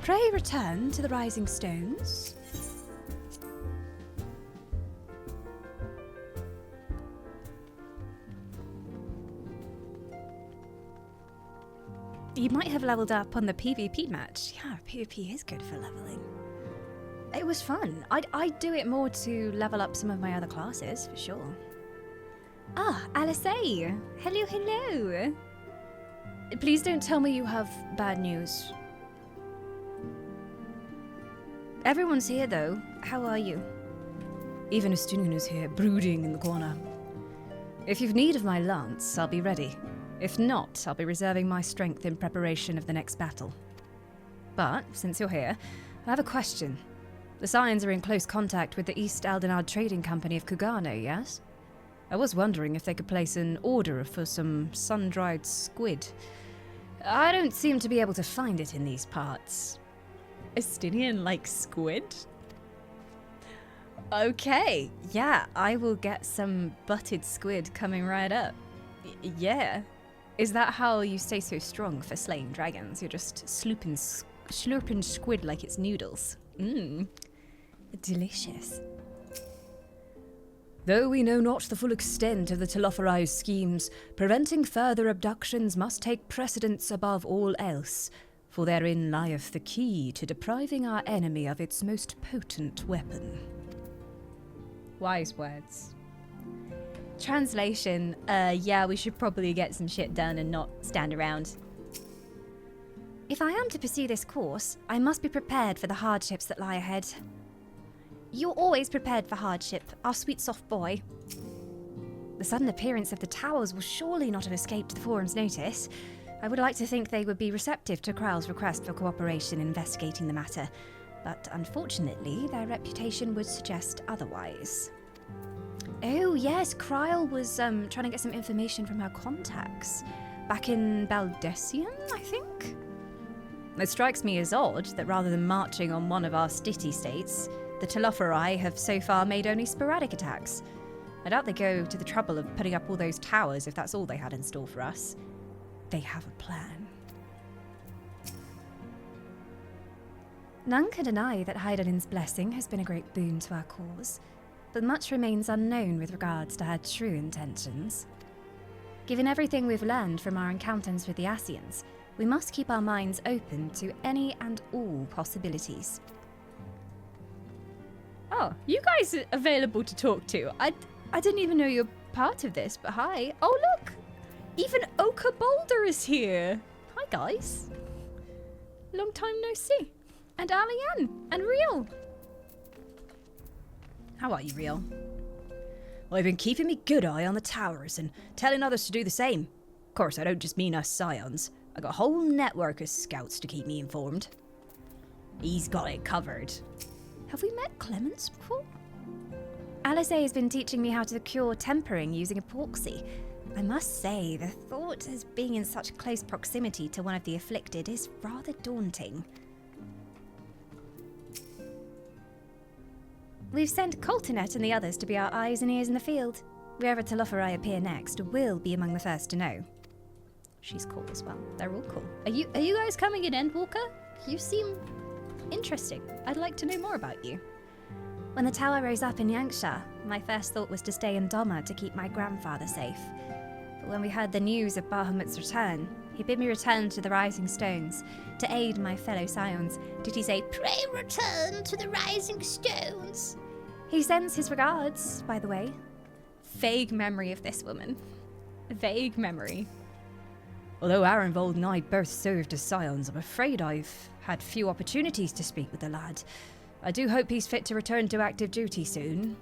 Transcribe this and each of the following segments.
Pray return to the Rising Stones. You might have leveled up on the PvP match. Yeah, PvP is good for leveling. It was fun. I'd do it more to level up some of my other classes, for sure. Ah, Alice. Hello, hello. Please don't tell me you have bad news. Everyone's here, though. How are you? Even Estinien is here, brooding in the corner. If you've need of my lance, I'll be ready. If not, I'll be reserving my strength in preparation of the next battle. But, since you're here, I have a question. The Scions are in close contact with the East Aldenard Trading Company of Kugano, yes? I was wondering if they could place an order for some sun-dried squid. I don't seem to be able to find it in these parts. Estinien likes squid? Okay, yeah, I will get some butted squid coming right up. Yeah. Is that how you stay so strong for slaying dragons? You're just slurping squid like it's noodles. Mmm. Delicious. Though we know not the full extent of the Telophorized schemes, preventing further abductions must take precedence above all else, for therein lieth the key to depriving our enemy of its most potent weapon. Wise words. Translation, yeah, we should probably get some shit done and not stand around. If I am to pursue this course, I must be prepared for the hardships that lie ahead. You're always prepared for hardship, our sweet soft boy. The sudden appearance of the towers will surely not have escaped the Forum's notice. I would like to think they would be receptive to Kral's request for cooperation in investigating the matter, but unfortunately, their reputation would suggest otherwise. Oh yes, Kral was trying to get some information from her contacts. Back in Baldessian, I think? It strikes me as odd that rather than marching on one of our city states, the Telophori have so far made only sporadic attacks. I doubt they go to the trouble of putting up all those towers if that's all they had in store for us. They have a plan. None can deny that Heidelin's blessing has been a great boon to our cause, but much remains unknown with regards to her true intentions. Given everything we've learned from our encounters with the Ascians, we must keep our minds open to any and all possibilities. Oh, you guys are available to talk to. I didn't even know you're part of this, but hi. Oh, look! Even Oka Boulder is here. Hi, guys. Long time no see. And Alian and Real. How are you, Real? Well, I've been keeping me good eye on the towers and telling others to do the same. Of course, I don't just mean us Scions. I got a whole network of scouts to keep me informed. He's got it covered. Have we met Clemens before? Alice has been teaching me how to cure tempering using epoxy. I must say, the thought of being in such close proximity to one of the afflicted is rather daunting. We've sent Carteneau and the others to be our eyes and ears in the field. Wherever Telophori appear next, we'll be among the first to know. She's cool as well. They're all cool. Are you guys coming in, Endwalker? You seem interesting. I'd like to know more about you. When the tower rose up in Yanksha, my first thought was to stay in Doma to keep my grandfather safe. But when we heard the news of Bahamut's return, he bid me return to the Rising Stones to aid my fellow Scions. Did he say, "Pray return to the Rising Stones"? He sends his regards, by the way. Vague memory of this woman. Vague memory. Although Arenvald and I both served as Scions, I'm afraid I've had few opportunities to speak with the lad. I do hope he's fit to return to active duty soon.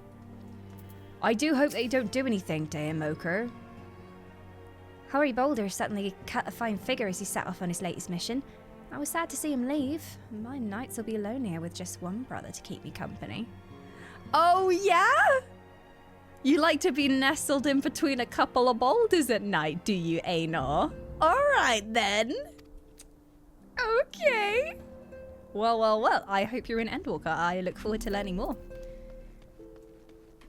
I do hope they don't do anything to him, Oker. Harry Boulder certainly cut a fine figure as he set off on his latest mission. I was sad to see him leave. My nights will be lonelier with just one brother to keep me company. Oh, yeah? You like to be nestled in between a couple of boulders at night, do you, Aenor? Alright then. Okay. Well, I hope you're in Endwalker. I look forward to learning more.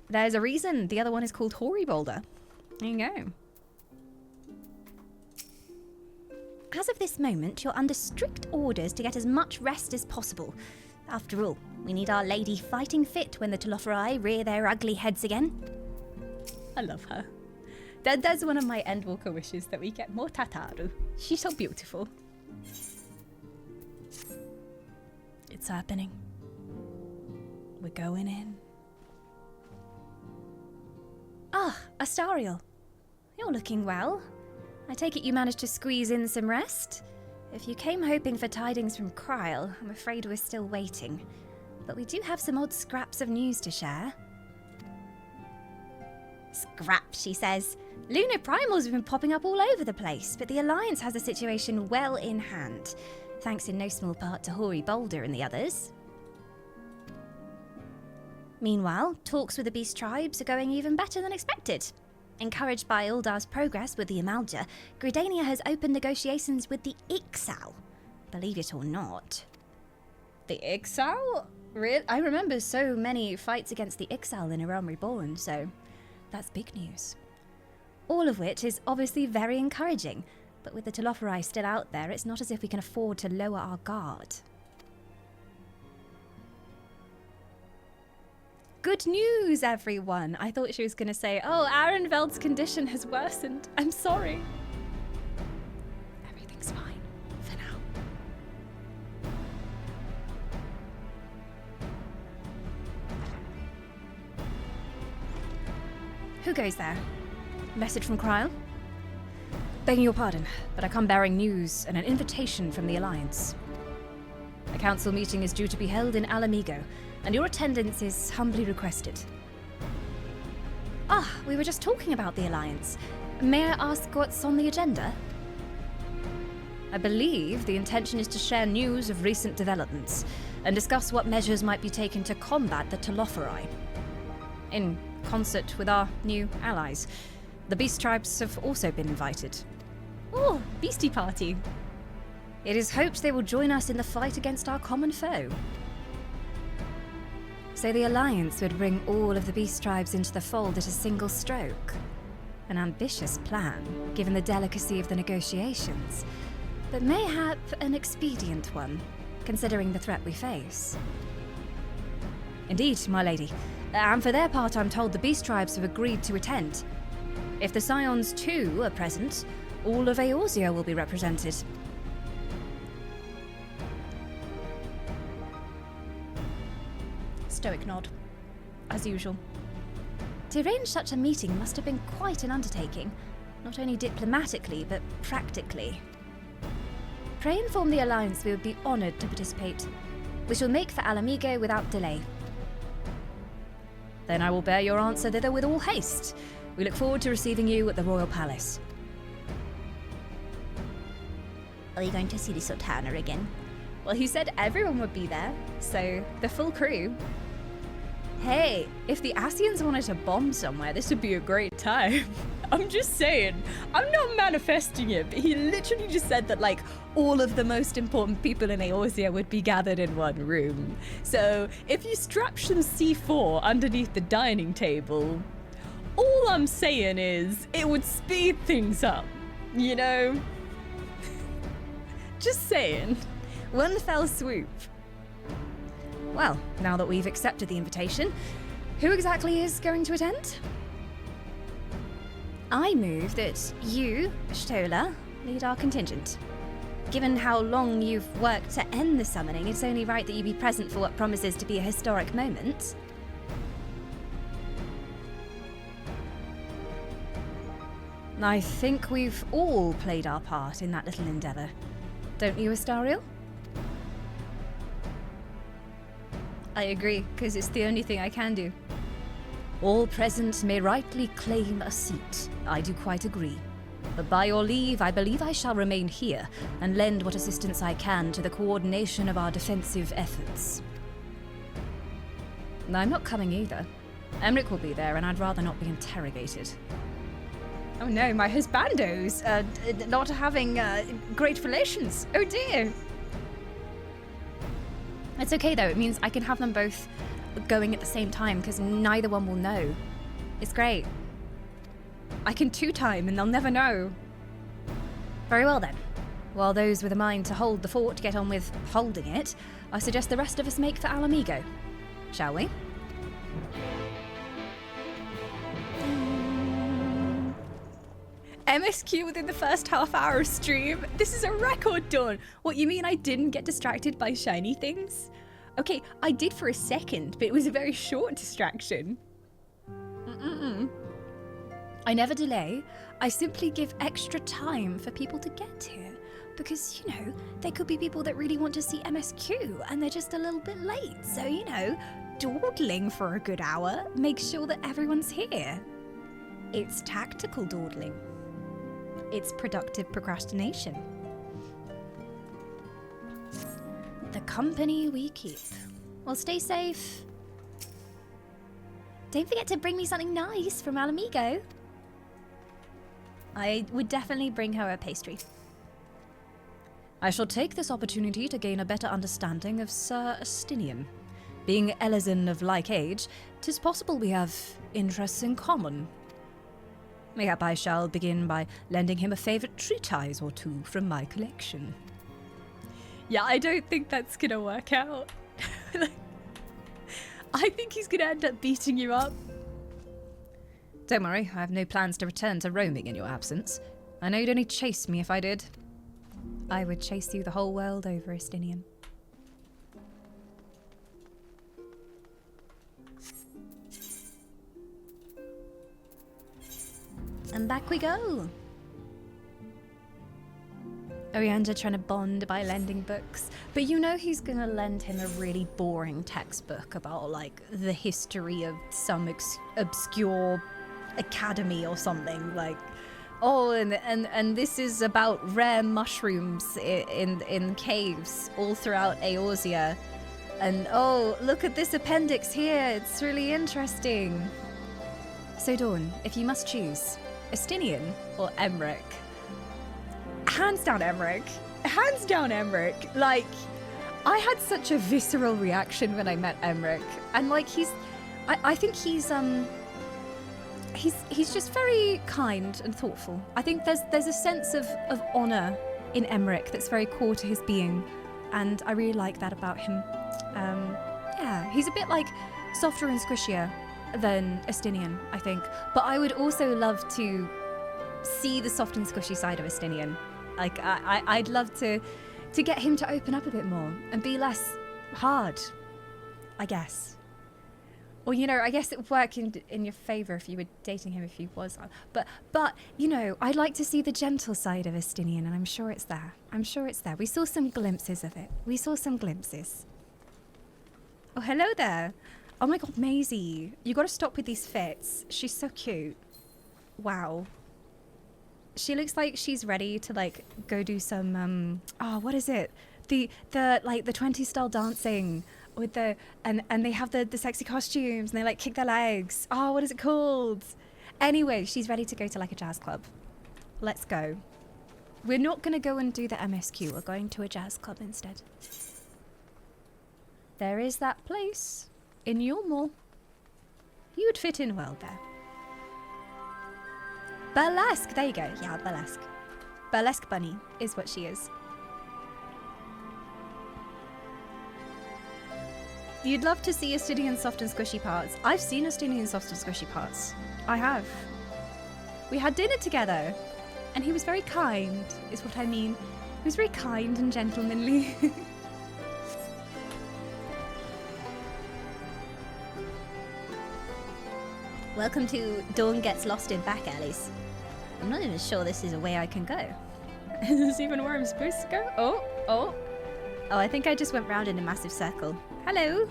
There's a reason the other one is called Hoary Boulder. There you go. As of this moment, you're under strict orders to get as much rest as possible. After all, we need our lady fighting fit when the Telophori rear their ugly heads again. I love her. That's one of my Endwalker wishes, that we get more Tataru. She's so beautiful. It's happening. We're going in. Ah, Astariel. You're looking well. I take it you managed to squeeze in some rest? If you came hoping for tidings from Kryl, I'm afraid we're still waiting. But we do have some odd scraps of news to share. Scraps, she says. Lunar primals have been popping up all over the place, but the Alliance has the situation well in hand, thanks in no small part to Hoary Boulder and the others. Meanwhile, talks with the Beast Tribes are going even better than expected. Encouraged by Uldar's progress with the Amalja, Gridania has opened negotiations with the Ixal. Believe it or not. The Ixal? I remember so many fights against the Ixal in A Realm Reborn, so that's big news. All of which is obviously very encouraging, but with the Telophori still out there, it's not as if we can afford to lower our guard. Good news, everyone! I thought she was going to say, oh, Arenvald's condition has worsened. I'm sorry. Everything's fine, for now. Who goes there? Message from Kryl? Begging your pardon, but I come bearing news and an invitation from the Alliance. A council meeting is due to be held in Ala Mhigo, and your attendance is humbly requested. Ah, we were just talking about the Alliance. May I ask what's on the agenda? I believe the intention is to share news of recent developments and discuss what measures might be taken to combat the Telophori. In concert with our new allies. The Beast Tribes have also been invited. Oh, Beastie Party. It is hoped they will join us in the fight against our common foe. So the Alliance would bring all of the Beast Tribes into the fold at a single stroke. An ambitious plan, given the delicacy of the negotiations, but mayhap an expedient one, considering the threat we face. Indeed, my lady, and for their part I'm told the Beast Tribes have agreed to attend. If the Scions too are present, all of Eorzea will be represented. Stoic nod, as usual. To arrange such a meeting must have been quite an undertaking, not only diplomatically, but practically. Pray inform the Alliance we would be honoured to participate. We shall make for Ala Mhigo without delay. Then I will bear your answer thither with all haste. We look forward to receiving you at the Royal Palace. Are you going to see the Sultana again? Well, he said everyone would be there, so the full crew. Hey, if the Ascians wanted to bomb somewhere, this would be a great time. I'm just saying. I'm not manifesting it, but he literally just said that, like, all of the most important people in Eorzea would be gathered in one room. So, if you strap some C4 underneath the dining table, all I'm saying is, it would speed things up, you know? Just saying. One fell swoop. Well, now that we've accepted the invitation, who exactly is going to attend? I move that you, Stola, lead our contingent. Given how long you've worked to end the summoning, it's only right that you be present for what promises to be a historic moment. I think we've all played our part in that little endeavour. Don't you, Astariel? I agree, because it's the only thing I can do. All present may rightly claim a seat. I do quite agree. But by your leave, I believe I shall remain here and lend what assistance I can to the coordination of our defensive efforts. I'm not coming either. Emmerich will be there, and I'd rather not be interrogated. Oh no, my husbandos not having great relations. Oh dear. It's okay though, it means I can have them both going at the same time because neither one will know. It's great. I can two-time and they'll never know. Very well then. While those with a mind to hold the fort get on with holding it, I suggest the rest of us make for Ala Mhigo. Shall we? MSQ within the first half hour of stream. This is a record, Dawn. What, you mean I didn't get distracted by shiny things? Okay, I did for a second, but it was a very short distraction. I never delay. I simply give extra time for people to get here. Because, you know, there could be people that really want to see MSQ and they're just a little bit late. So, you know, dawdling for a good hour makes sure that everyone's here. It's tactical dawdling. It's productive procrastination. The company we keep. Well, stay safe. Don't forget to bring me something nice from Ala Mhigo. I would definitely bring her a pastry. I shall take this opportunity to gain a better understanding of Sir Estinien. Being Elizin of like age, 'tis possible we have interests in common. Mayhap I shall begin by lending him a favourite treatise or two from my collection. Yeah, I don't think that's gonna work out. I think he's gonna end up beating you up. Don't worry, I have no plans to return to roaming in your absence. I know you'd only chase me if I did. I would chase you the whole world over, Estinien. And back we go. Oriander trying to bond by lending books. But you know he's gonna lend him a really boring textbook about, like, the history of some obscure academy or something. Like, oh, and this is about rare mushrooms in caves all throughout Eorzea. And oh, look at this appendix here. It's really interesting. So Dawn, if you must choose, Estinien or Emmerich? Hands down Emmerich. Hands down Emmerich. Like, I had such a visceral reaction when I met Emmerich. And like I think he's just very kind and thoughtful. I think there's a sense of honor in Emmerich that's very core to his being. And I really like that about him. Yeah, he's a bit like softer and squishier than Estinien, I think. But I would also love to see the soft and squishy side of Estinien. Like, I'd love to get him to open up a bit more and be less hard, I guess. Or, you know, I guess it would work in your favour if you were dating him if he was. But you know, I'd like to see the gentle side of Estinien, and I'm sure it's there. I'm sure it's there. We saw some glimpses of it. We saw some glimpses. Oh, hello there. Oh my god, Maisie. You gotta stop with these fits. She's so cute. Wow. She looks like she's ready to, like, go do some, what is it? The 20s style dancing with the, and they have the sexy costumes and they, like, kick their legs. Oh, what is it called? Anyway, she's ready to go to, like, a jazz club. Let's go. We're not gonna go and do the MSQ. We're going to a jazz club instead. There is that place in your mall. You would fit in well there. Burlesque, there you go. Yeah, burlesque. Burlesque bunny is what she is. You'd love to see Estinien's soft and squishy parts. I've seen Estinien's soft and squishy parts. I have. We had dinner together, and he was very kind, is what I mean. He was very kind and gentlemanly. Welcome to Dawn Gets Lost in Back Alleys. I'm not even sure this is a way I can go. Is this even where I'm supposed to go? Oh, I think I just went round in a massive circle. Hello.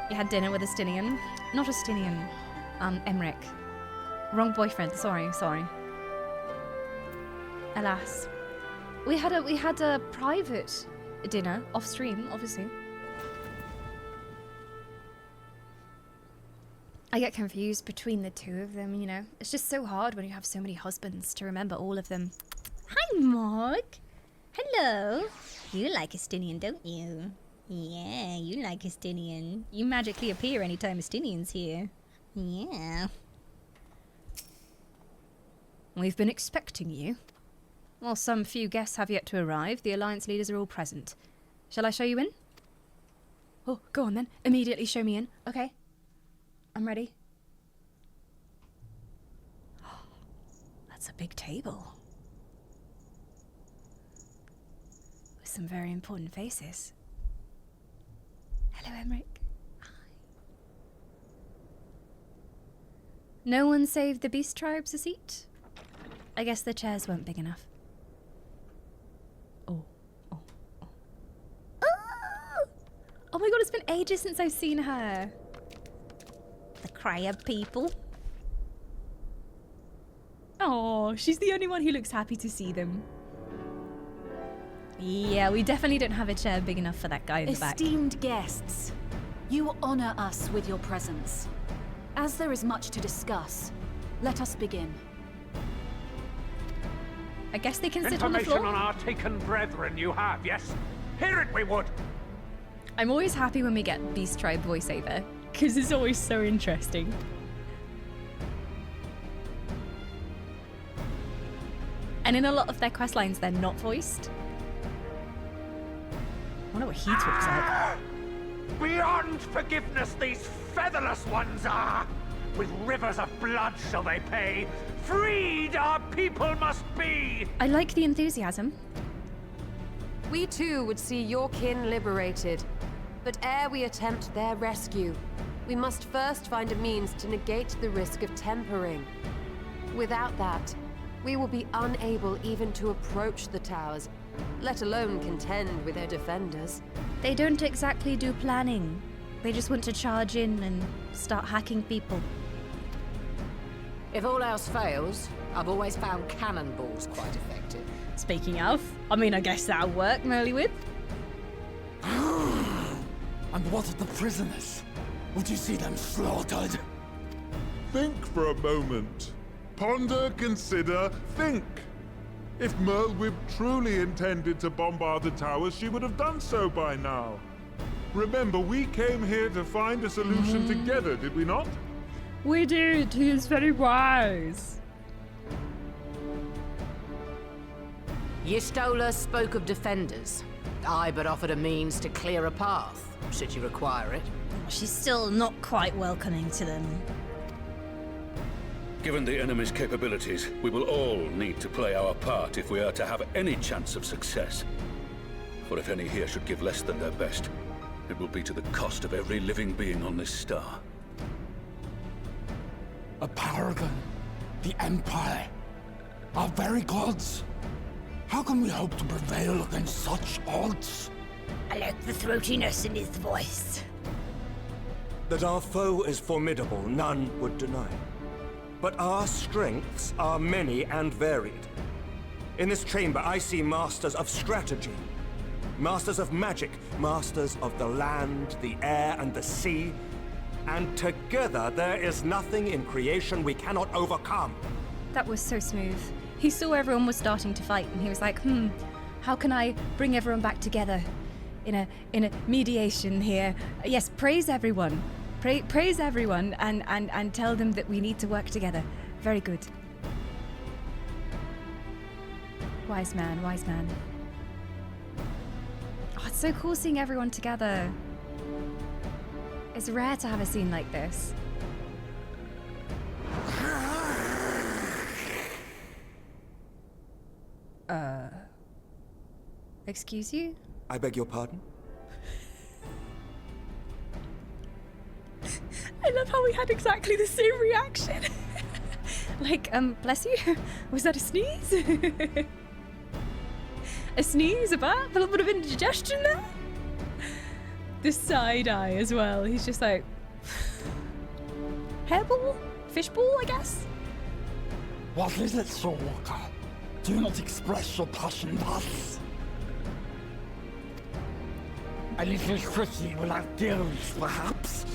You had dinner with Estinien. Not Estinien. Emmerich. Wrong boyfriend. Sorry. Alas. We had a private dinner off stream, obviously. I get confused between the two of them, you know. It's just so hard when you have so many husbands to remember all of them. Hi, Mark. Hello. You like Estinien, don't you? Yeah, you like Estinien. You magically appear anytime Estinien's here. Yeah. We've been expecting you. While some few guests have yet to arrive, the Alliance leaders are all present. Shall I show you in? Oh, go on then. Immediately show me in. Okay. I'm ready. That's a big table. With some very important faces. Hello, Emmerich. Hi. No one save the beast tribes a seat? I guess the chairs weren't big enough. Oh. Oh my god, it's been ages since I've seen her. The crab people. Oh, she's the only one who looks happy to see them. Yeah, we definitely don't have a chair big enough for that guy in the back. Esteemed guests, you honor us with your presence. As there is much to discuss, let us begin. I guess they can sit on the floor. Information on our taken brethren you have, yes? Hear it we would! I'm always happy when we get Beast Tribe voiceover, because it's always so interesting. And in a lot of their quest lines, they're not voiced. I wonder what he talks like. Beyond forgiveness these featherless ones are! With rivers of blood shall they pay. Freed our people must be! I like the enthusiasm. We too would see your kin liberated. But ere we attempt their rescue, we must first find a means to negate the risk of tempering. Without that, we will be unable even to approach the towers, let alone contend with their defenders. They don't exactly do planning. They just want to charge in and start hacking people. If all else fails, I've always found cannonballs quite effective. Speaking of, I mean, I guess that'll work, Merlywith. And what of the prisoners? Would you see them slaughtered? Think for a moment. Ponder, consider, think. If Merlwyb truly intended to bombard the towers, she would have done so by now. Remember, we came here to find a solution together, did we not? We did. He is very wise. Yistola spoke of defenders. I but offered a means to clear a path, should you require it. She's still not quite welcoming to them. Given the enemy's capabilities, we will all need to play our part if we are to have any chance of success. For if any here should give less than their best, it will be to the cost of every living being on this star. A paragon, the Empire, our very gods. How can we hope to prevail against such odds? I like the throatiness in his voice. That our foe is formidable, none would deny. But our strengths are many and varied. In this chamber, I see masters of strategy, masters of magic, masters of the land, the air, and the sea. And together, there is nothing in creation we cannot overcome. That was so smooth. He saw everyone was starting to fight, and he was like, how can I bring everyone back together in a mediation here? Yes, praise everyone. Praise everyone and tell them that we need to work together. Very good. Wise man, wise man. Oh, it's so cool seeing everyone together. It's rare to have a scene like this. Excuse you? I beg your pardon? I love how we had exactly the same reaction. Like, bless you? Was that a sneeze? A sneeze, a burp, a little bit of indigestion there? The side eye as well. He's just like... Hairball? Fishball, I guess? What is it, Soulwalker? Do not express your passion thus. A little tricky will outdo us, perhaps.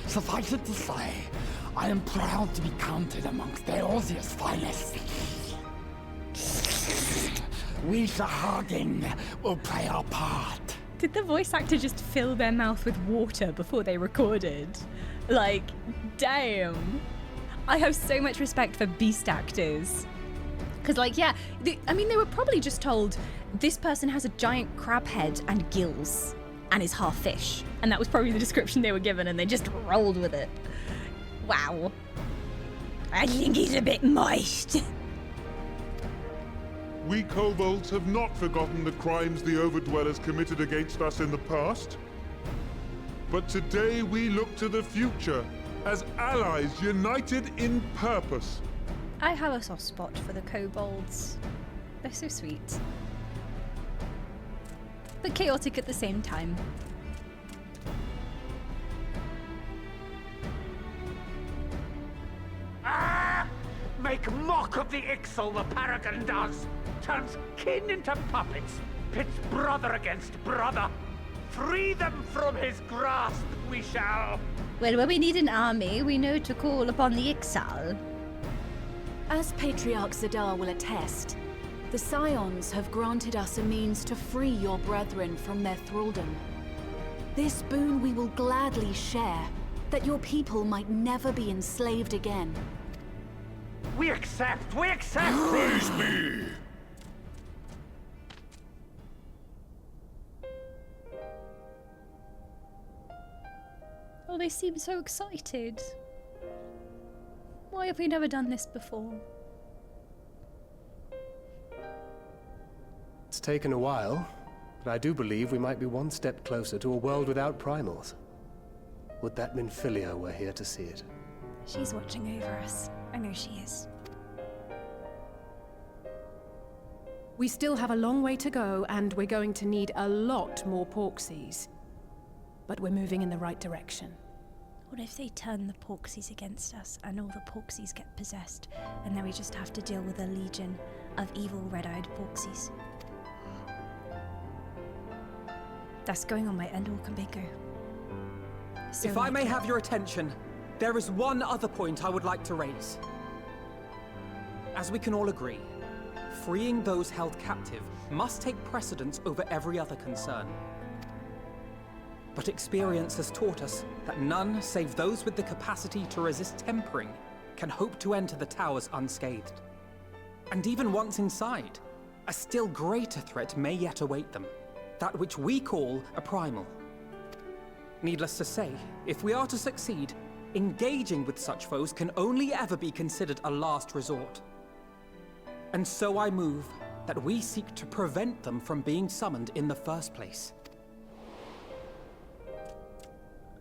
Suffice it to say, I am proud to be counted amongst Eorzea's finest. We Sahagin will play our part. Did the voice actor just fill their mouth with water before they recorded? Like, damn. I have so much respect for beast actors. Because, like, yeah, I mean, they were probably just told this person has a giant crab head and gills and is half fish. And that was probably the description they were given, and they just rolled with it. Wow. I think he's a bit moist. We kobolds have not forgotten the crimes the Overdwellers committed against us in the past. But today we look to the future as allies united in purpose. I have a soft spot for the kobolds. They're so sweet. But chaotic at the same time. Ah! Make mock of the Ixal, the Paragon does! Turns kin into puppets, pits brother against brother. Free them from his grasp, we shall! Well, when we need an army, we know to call upon the Ixal. As Patriarch Zadar will attest, the Scions have granted us a means to free your brethren from their thraldom. This boon we will gladly share, that your people might never be enslaved again. We accept! We accept! Praise me! Oh, they seem so excited. Why have we never done this before? It's taken a while, but I do believe we might be one step closer to a world without primals. Would that Minfilia were here to see it. She's watching over us. I know she is. We still have a long way to go, and we're going to need a lot more Porksies. But we're moving in the right direction. What if they turn the Porksies against us and all the Porksies get possessed, and then we just have to deal with a legion of evil red-eyed Porksies? That's going on my Endwalker bingo. So if I may have your attention, there is one other point I would like to raise. As we can all agree, freeing those held captive must take precedence over every other concern. But experience has taught us that none save those with the capacity to resist tempering can hope to enter the towers unscathed. And even once inside, a still greater threat may yet await them, that which we call a primal. Needless to say, if we are to succeed, engaging with such foes can only ever be considered a last resort. And so I move that we seek to prevent them from being summoned in the first place.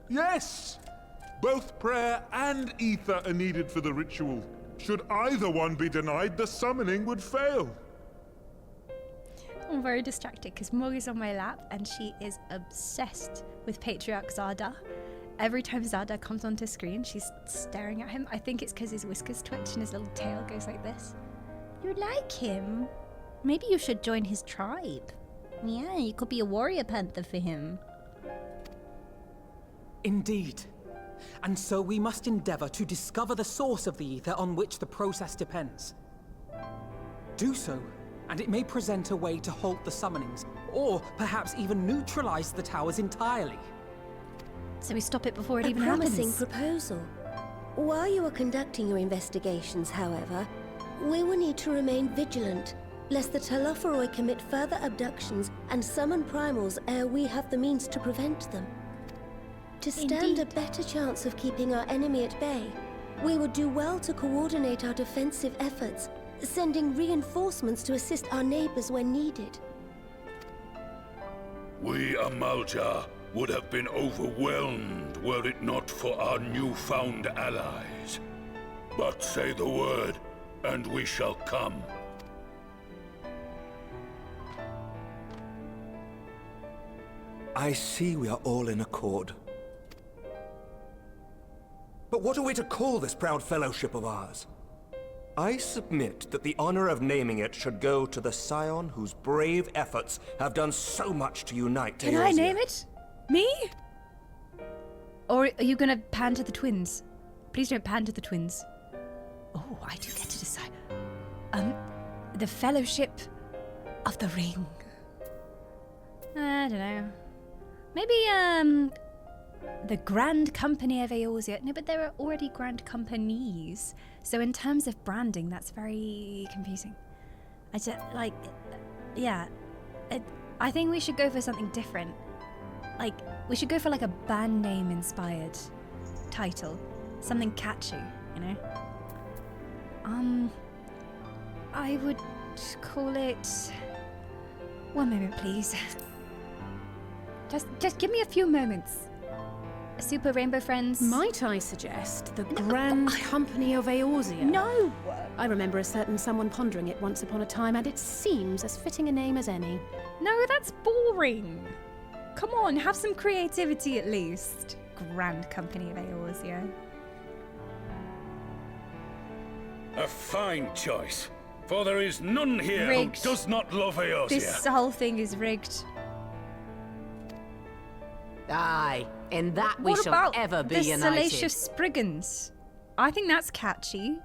Yes! Both prayer and ether are needed for the ritual. Should either one be denied, the summoning would fail. I'm very distracted because Morg is on my lap and she is obsessed with Patriarch Zadar. Every time Zadar comes onto screen, she's staring at him. I think it's because his whiskers twitch and his little tail goes like this. You like him? Maybe you should join his tribe. Yeah, you could be a warrior panther for him. Indeed. And so we must endeavor to discover the source of the ether on which the process depends. Do so, and it may present a way to halt the summonings, or perhaps even neutralize the towers entirely. So we stop it before it even promising happens. Proposal. While you are conducting your investigations, however, we will need to remain vigilant, lest the Telophoroi commit further abductions and summon primals ere we have the means to prevent them. To stand a better chance of keeping our enemy at bay, we would do well to coordinate our defensive efforts, sending reinforcements to assist our neighbors when needed. We Amalja would have been overwhelmed were it not for our newfound allies. But say the word, and we shall come. I see we are all in accord. But what are we to call this proud fellowship of ours? I submit that the honor of naming it should go to the Scion whose brave efforts have done so much to unite Can I name it? Me? Or are you gonna pan to the twins? Please don't pan to the twins. Oh, I do get to decide. The Fellowship of the Ring. I don't know. Maybe, the Grand Company of Eorzea. No, but there are already Grand Companies. So in terms of branding, that's very confusing. I just, like, yeah. I think we should go for something different. Like, we should go for like a band name inspired title. Something catchy, you know? I would call it... One moment, please. Just give me a few moments. Super Rainbow Friends. Might I suggest the Grand Company of Eorzea? No! I remember a certain someone pondering it once upon a time, and it seems as fitting a name as any. No, that's boring. Come on, have some creativity at least. Grand Company of Eorzea. A fine choice, for there is none here Rigged. who does not love Eorzea. This whole thing is rigged. Aye, in that we What shall about ever be the united. Salacious Spriggans? I think that's catchy.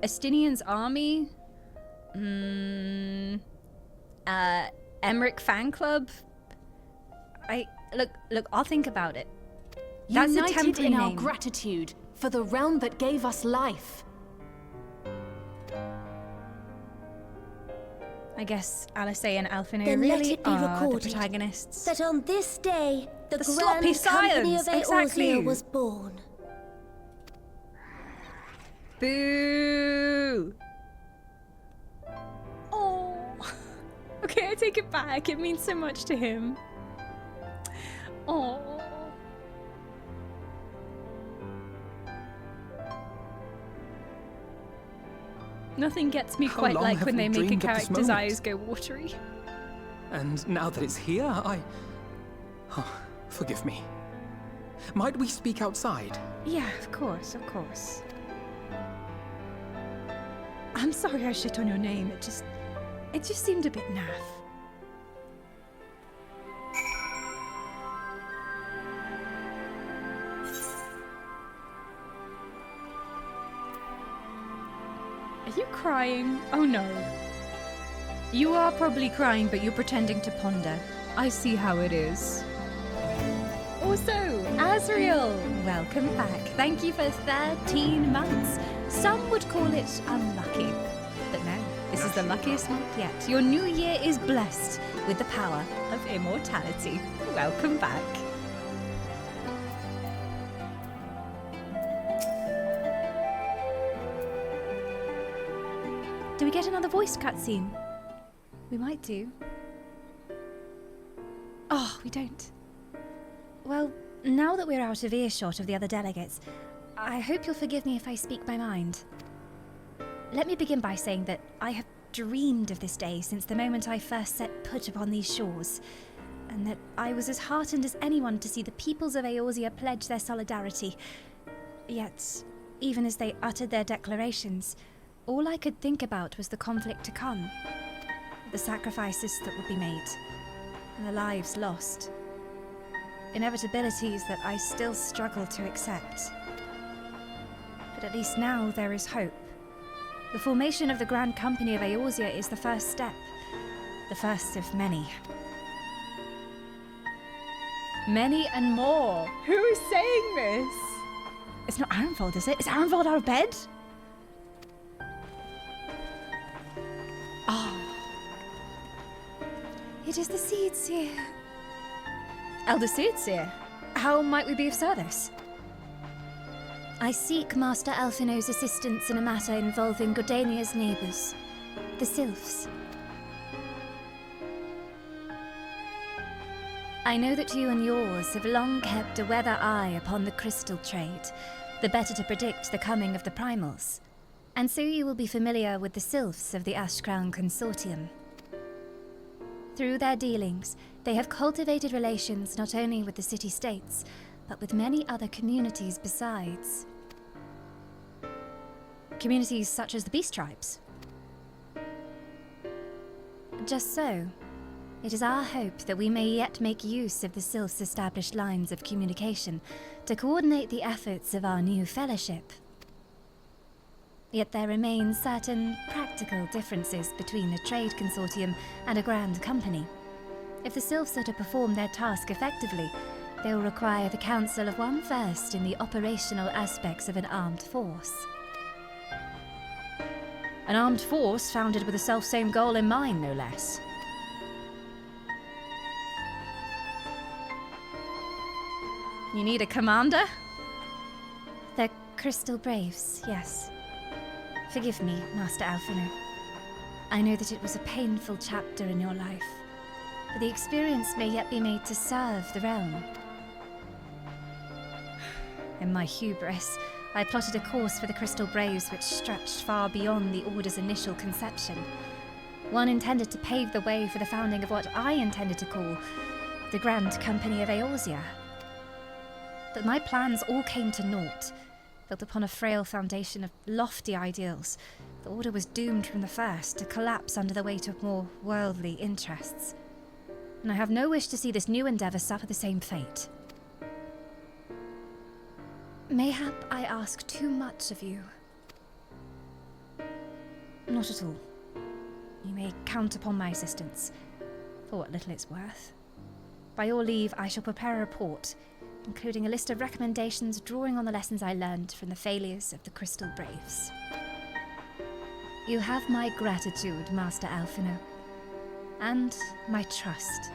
Estinien's army. Emmerich fan club. Look, I'll think about it. That's a United temporary in our name. gratitude for the realm that gave us life. I guess Alice and Alphino Then let really it be are the recorded protagonists. that on this day, the The Grand sloppy Company of science, Eorzea exactly. was born. Boo! Oh. Okay, I take it back. It means so much to him. Oh. Nothing gets me How quite long like have when we they make a dreamed of this character's moment? eyes go watery. And now that it's here, Oh, forgive me. Might we speak outside? Yeah, of course, of course. I'm sorry I shit on your name. It just seemed a bit naff. Are you crying? Oh no. You are probably crying, but you're pretending to ponder. I see how it is. Also, Azriel, welcome back. Thank you for 13 months. Some would call it unlucky, but no, this is the luckiest month yet. Your new year is blessed with the power of immortality. Welcome back. Do we get another voice cutscene? We might do. Oh, we don't. Well, now that we're out of earshot of the other delegates, I hope you'll forgive me if I speak my mind. Let me begin by saying that I have dreamed of this day since the moment I first set foot upon these shores, and that I was as heartened as anyone to see the peoples of Eorzea pledge their solidarity. Yet, even as they uttered their declarations, all I could think about was the conflict to come, the sacrifices that would be made, and the lives lost. Inevitabilities that I still struggle to accept. But at least now there is hope. The formation of the Grand Company of Eorzea is the first step. The first of many. Many and more. Who is saying this? It's not Arenvald, is it? Is Arenvald out of bed? Oh. It is the Seedseer. Elder Seedseer, how might we be of service? I seek Master Alphino's assistance in a matter involving Gordania's neighbours, the sylphs. I know that you and yours have long kept a weather eye upon the crystal trade, the better to predict the coming of the primals, and so you will be familiar with the sylphs of the Ashcrown Consortium. Through their dealings, they have cultivated relations not only with the city-states, but with many other communities besides. Communities such as the Beast Tribes. Just so, it is our hope that we may yet make use of the Sylphs' established lines of communication to coordinate the efforts of our new fellowship. Yet there remain certain practical differences between a trade consortium and a grand company. If the Sylphs are to perform their task effectively, they will require the counsel of one versed in the operational aspects of an armed force. An armed force founded with the self-same goal in mind, no less. You need a commander? The Crystal Braves, yes. Forgive me, Master Alphino. I know that it was a painful chapter in your life, but the experience may yet be made to serve the realm. In my hubris, I plotted a course for the Crystal Braves which stretched far beyond the Order's initial conception. One intended to pave the way for the founding of what I intended to call the Grand Company of Eorzea. But my plans all came to naught. Built upon a frail foundation of lofty ideals, the Order was doomed from the first to collapse under the weight of more worldly interests. And I have no wish to see this new endeavour suffer the same fate. Mayhap I ask too much of you. Not at all. You may count upon my assistance, for what little it's worth. By your leave, I shall prepare a report, including a list of recommendations drawing on the lessons I learned from the failures of the Crystal Braves. You have my gratitude, Master Alphino, and my trust.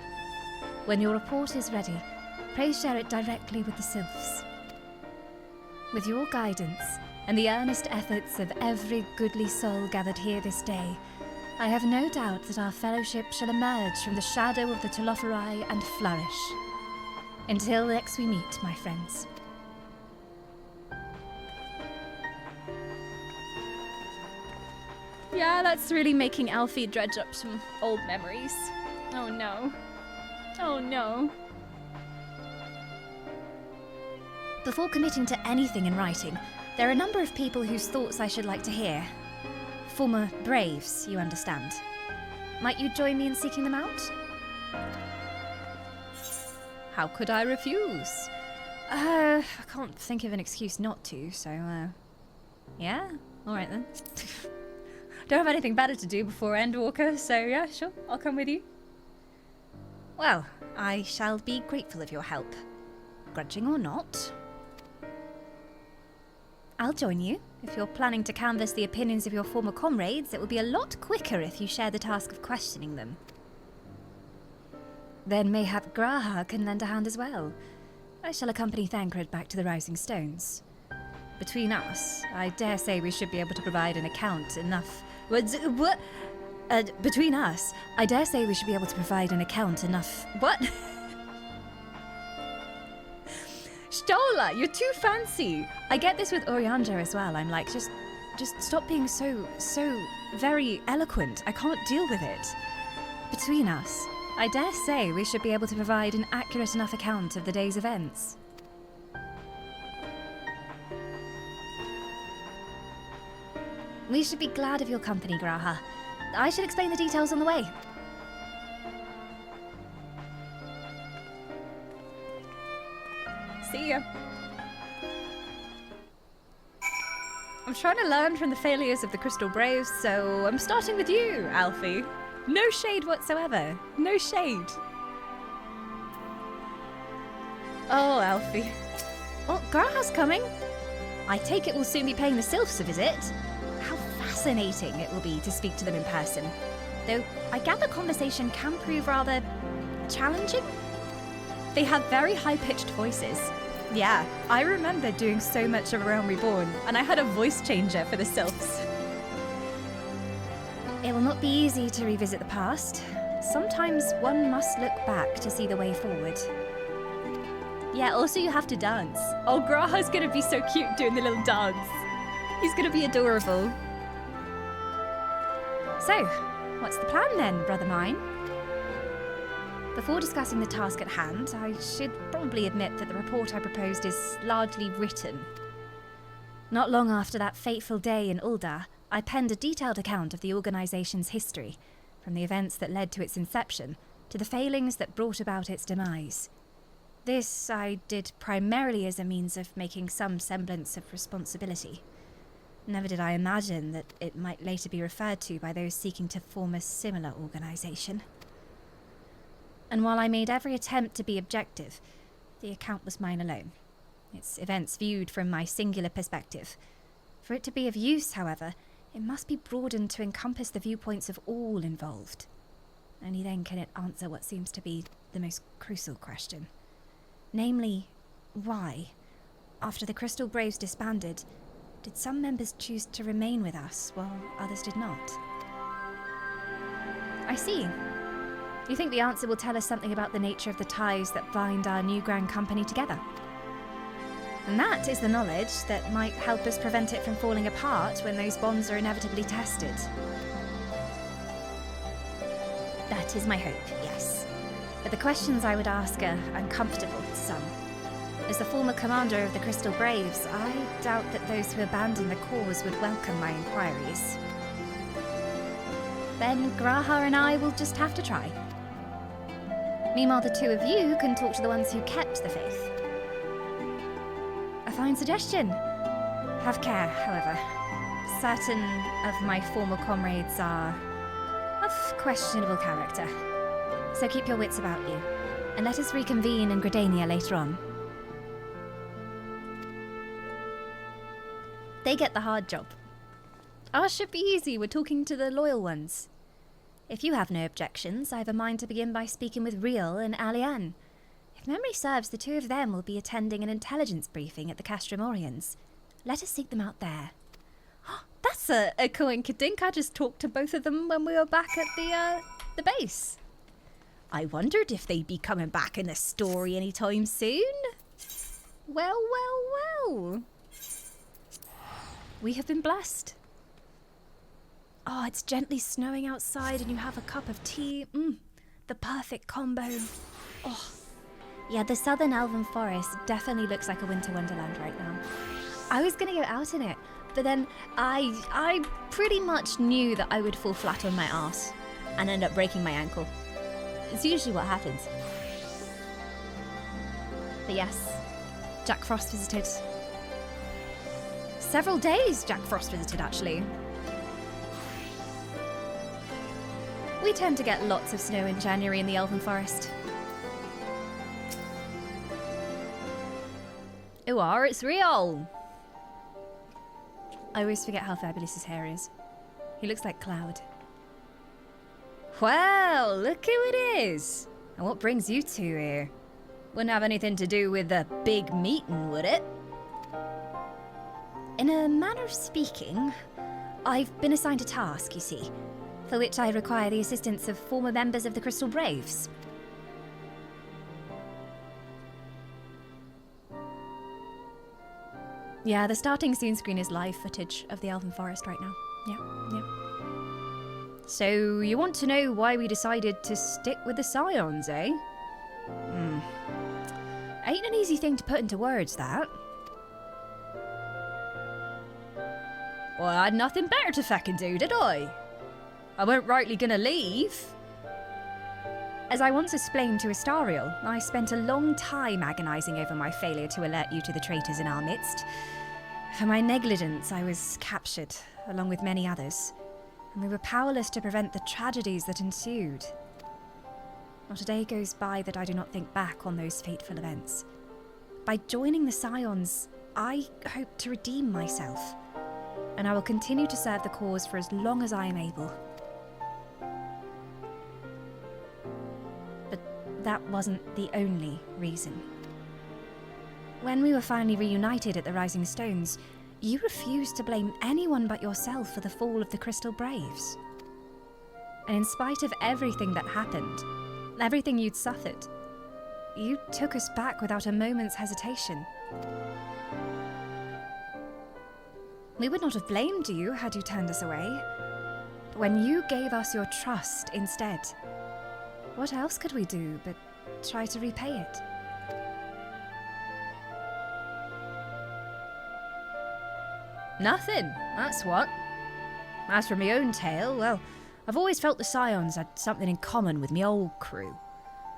When your report is ready, pray share it directly with the sylphs. With your guidance, and the earnest efforts of every goodly soul gathered here this day, I have no doubt that our fellowship shall emerge from the shadow of the Telophori and flourish. Until next we meet, my friends. Yeah, that's really making Alfie dredge up some old memories. Oh no. Oh no. Before committing to anything in writing, there are a number of people whose thoughts I should like to hear. Former Braves, you understand. Might you join me in seeking them out? How could I refuse? I can't think of an excuse not to, so, yeah? Alright then. Don't have anything better to do before Endwalker, so yeah, sure, I'll come with you. Well, I shall be grateful of your help. Grudging or not. I'll join you. If you're planning to canvass the opinions of your former comrades, it will be a lot quicker if you share the task of questioning them. Then mayhap Graha can lend a hand as well. I shall accompany Thancred back to the Rising Stones. Between us, I dare say we should be able to provide an account enough... between us, I dare say we should be able to provide an account enough... What? Stola, you're too fancy! I get this with Orianja as well. I'm like, just stop being so very eloquent. I can't deal with it. Between us, I dare say we should be able to provide an accurate enough account of the day's events. We should be glad of your company, Graha. I should explain the details on the way. See ya. I'm trying to learn from the failures of the Crystal Braves, so I'm starting with you, Alfie. No shade whatsoever. No shade. Oh, Alfie. Oh, Graha's coming. I take it we'll soon be paying the sylphs a visit. How fascinating it will be to speak to them in person. Though I gather conversation can prove rather challenging. They have very high-pitched voices. Yeah, I remember doing so much of A Realm Reborn, and I had a voice changer for the sylphs. It will not be easy to revisit the past. Sometimes one must look back to see the way forward. Yeah, also you have to dance. Oh, Graha's gonna be so cute doing the little dance. He's gonna be adorable. So, what's the plan then, brother mine? Before discussing the task at hand, I should probably admit that the report I proposed is largely written. Not long after that fateful day in Ul'dah, I penned a detailed account of the organization's history, from the events that led to its inception to the failings that brought about its demise. This I did primarily as a means of making some semblance of responsibility. Never did I imagine that it might later be referred to by those seeking to form a similar organization. And while I made every attempt to be objective, the account was mine alone, its events viewed from my singular perspective. For it to be of use, however, It must be broadened to encompass the viewpoints of all involved. Only then can it answer what seems to be the most crucial question. Namely, why, after the Crystal Braves disbanded, did some members choose to remain with us while others did not? I see. You think the answer will tell us something about the nature of the ties that bind our new Grand Company together? And that is the knowledge that might help us prevent it from falling apart when those bonds are inevitably tested. That is my hope, yes. But the questions I would ask are uncomfortable to some. As the former commander of the Crystal Braves, I doubt that those who abandon the cause would welcome my inquiries. Then Graha and I will just have to try. Meanwhile, the two of you can talk to the ones who kept the faith. A fine suggestion. Have care, however. Certain of my former comrades are of questionable character. So keep your wits about you, and let us reconvene in Gridania later on. They get the hard job. Ours should be easy, we're talking to the loyal ones. If you have no objections, I have a mind to begin by speaking with Riel and Alian. If memory serves, the two of them will be attending an intelligence briefing at the Castramorians. Let us seek them out there. That's a coinkydink. I just talked to both of them when we were back at the base. I wondered if they'd be coming back in the story anytime soon. Well, well, well. We have been blessed. Oh, it's gently snowing outside and you have a cup of tea. The perfect combo. Oh. Yeah, the southern elven forest definitely looks like a winter wonderland right now. I was gonna go out in it, but then I pretty much knew that I would fall flat on my ass and end up breaking my ankle. It's usually what happens. But yes, Jack Frost visited. Several days Jack Frost visited, actually. We tend to get lots of snow in January in the Elven Forest. It's real! I always forget how fabulous his hair is. He looks like Cloud. Well, look who it is! And what brings you two here? Wouldn't have anything to do with the big meeting, would it? In a manner of speaking, I've been assigned a task, you see, for which I require the assistance of former members of the Crystal Braves. Yeah, the starting scene screen is live footage of the Elven Forest right now. Yeah. So, you want to know why we decided to stick with the Scions, eh? Ain't an easy thing to put into words, that. Well, I had nothing better to feckin' do, did I? I weren't rightly gonna leave. As I once explained to Astariel, I spent a long time agonising over my failure to alert you to the traitors in our midst. For my negligence, I was captured, along with many others, and we were powerless to prevent the tragedies that ensued. Not a day goes by that I do not think back on those fateful events. By joining the Scions, I hope to redeem myself, and I will continue to serve the cause for as long as I am able. But that wasn't the only reason. When we were finally reunited at the Rising Stones, you refused to blame anyone but yourself for the fall of the Crystal Braves. And in spite of everything that happened, everything you'd suffered, you took us back without a moment's hesitation. We would not have blamed you had you turned us away. When you gave us your trust instead, what else could we do but try to repay it? Nothing, that's what. As for my own tale, well, I've always felt the Scions had something in common with me old crew.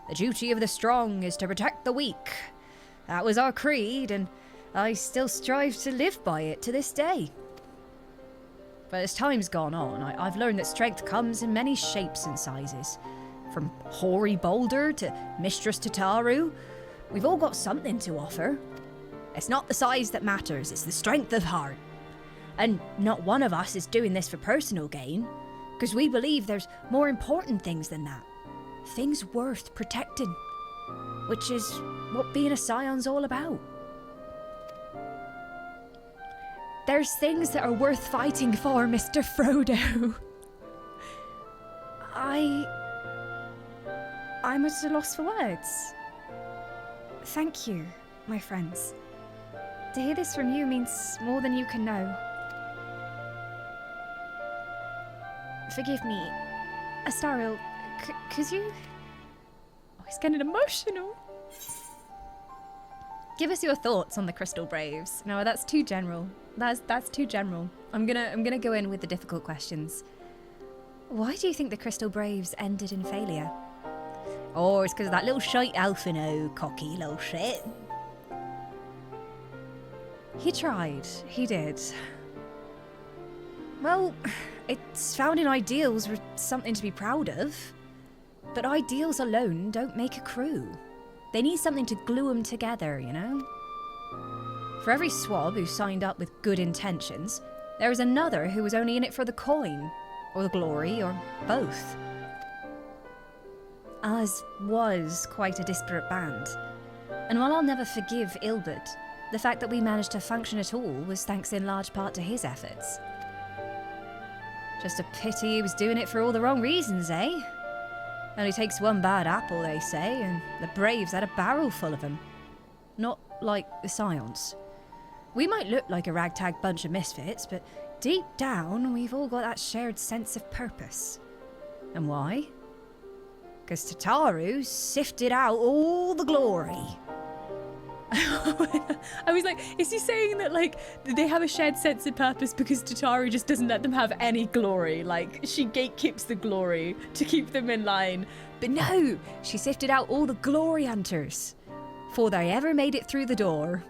The duty of the strong is to protect the weak. That was our creed, and I still strive to live by it to this day. But as time's gone on, I've learned that strength comes in many shapes and sizes. From hoary Boulder to Mistress Tataru, we've all got something to offer. It's not the size that matters, it's the strength of heart. And not one of us is doing this for personal gain, because we believe there's more important things than that. Things worth protecting, which is what being a Scion's all about. There's things that are worth fighting for, Mr. Frodo. I'm at a loss for words. Thank you, my friends. To hear this from you means more than you can know. Forgive me, Astariel, could you? Oh, he's getting emotional. Give us your thoughts on the Crystal Braves. No, that's too general. That's too general. I'm gonna go in with the difficult questions. Why do you think the Crystal Braves ended in failure? Oh, it's because of that little shite Alphino, cocky little shit. He tried. He did. Well, its founding ideals were something to be proud of. But ideals alone don't make a crew. They need something to glue them together, you know? For every swab who signed up with good intentions, there was another who was only in it for the coin, or the glory, or both. Ours was quite a disparate band. And while I'll never forgive Ilbert, the fact that we managed to function at all was thanks in large part to his efforts. Just a pity he was doing it for all the wrong reasons, eh? Only takes one bad apple, they say, and the Braves had a barrel full of them. Not like the Scions. We might look like a ragtag bunch of misfits, but deep down, we've all got that shared sense of purpose. And why? Because Tataru sifted out all the glory. I was like, is he saying that, like, they have a shared sense of purpose because Tataru just doesn't let them have any glory? Like, she gatekeeps the glory to keep them in line. But no, she sifted out all the glory hunters before they ever made it through the door.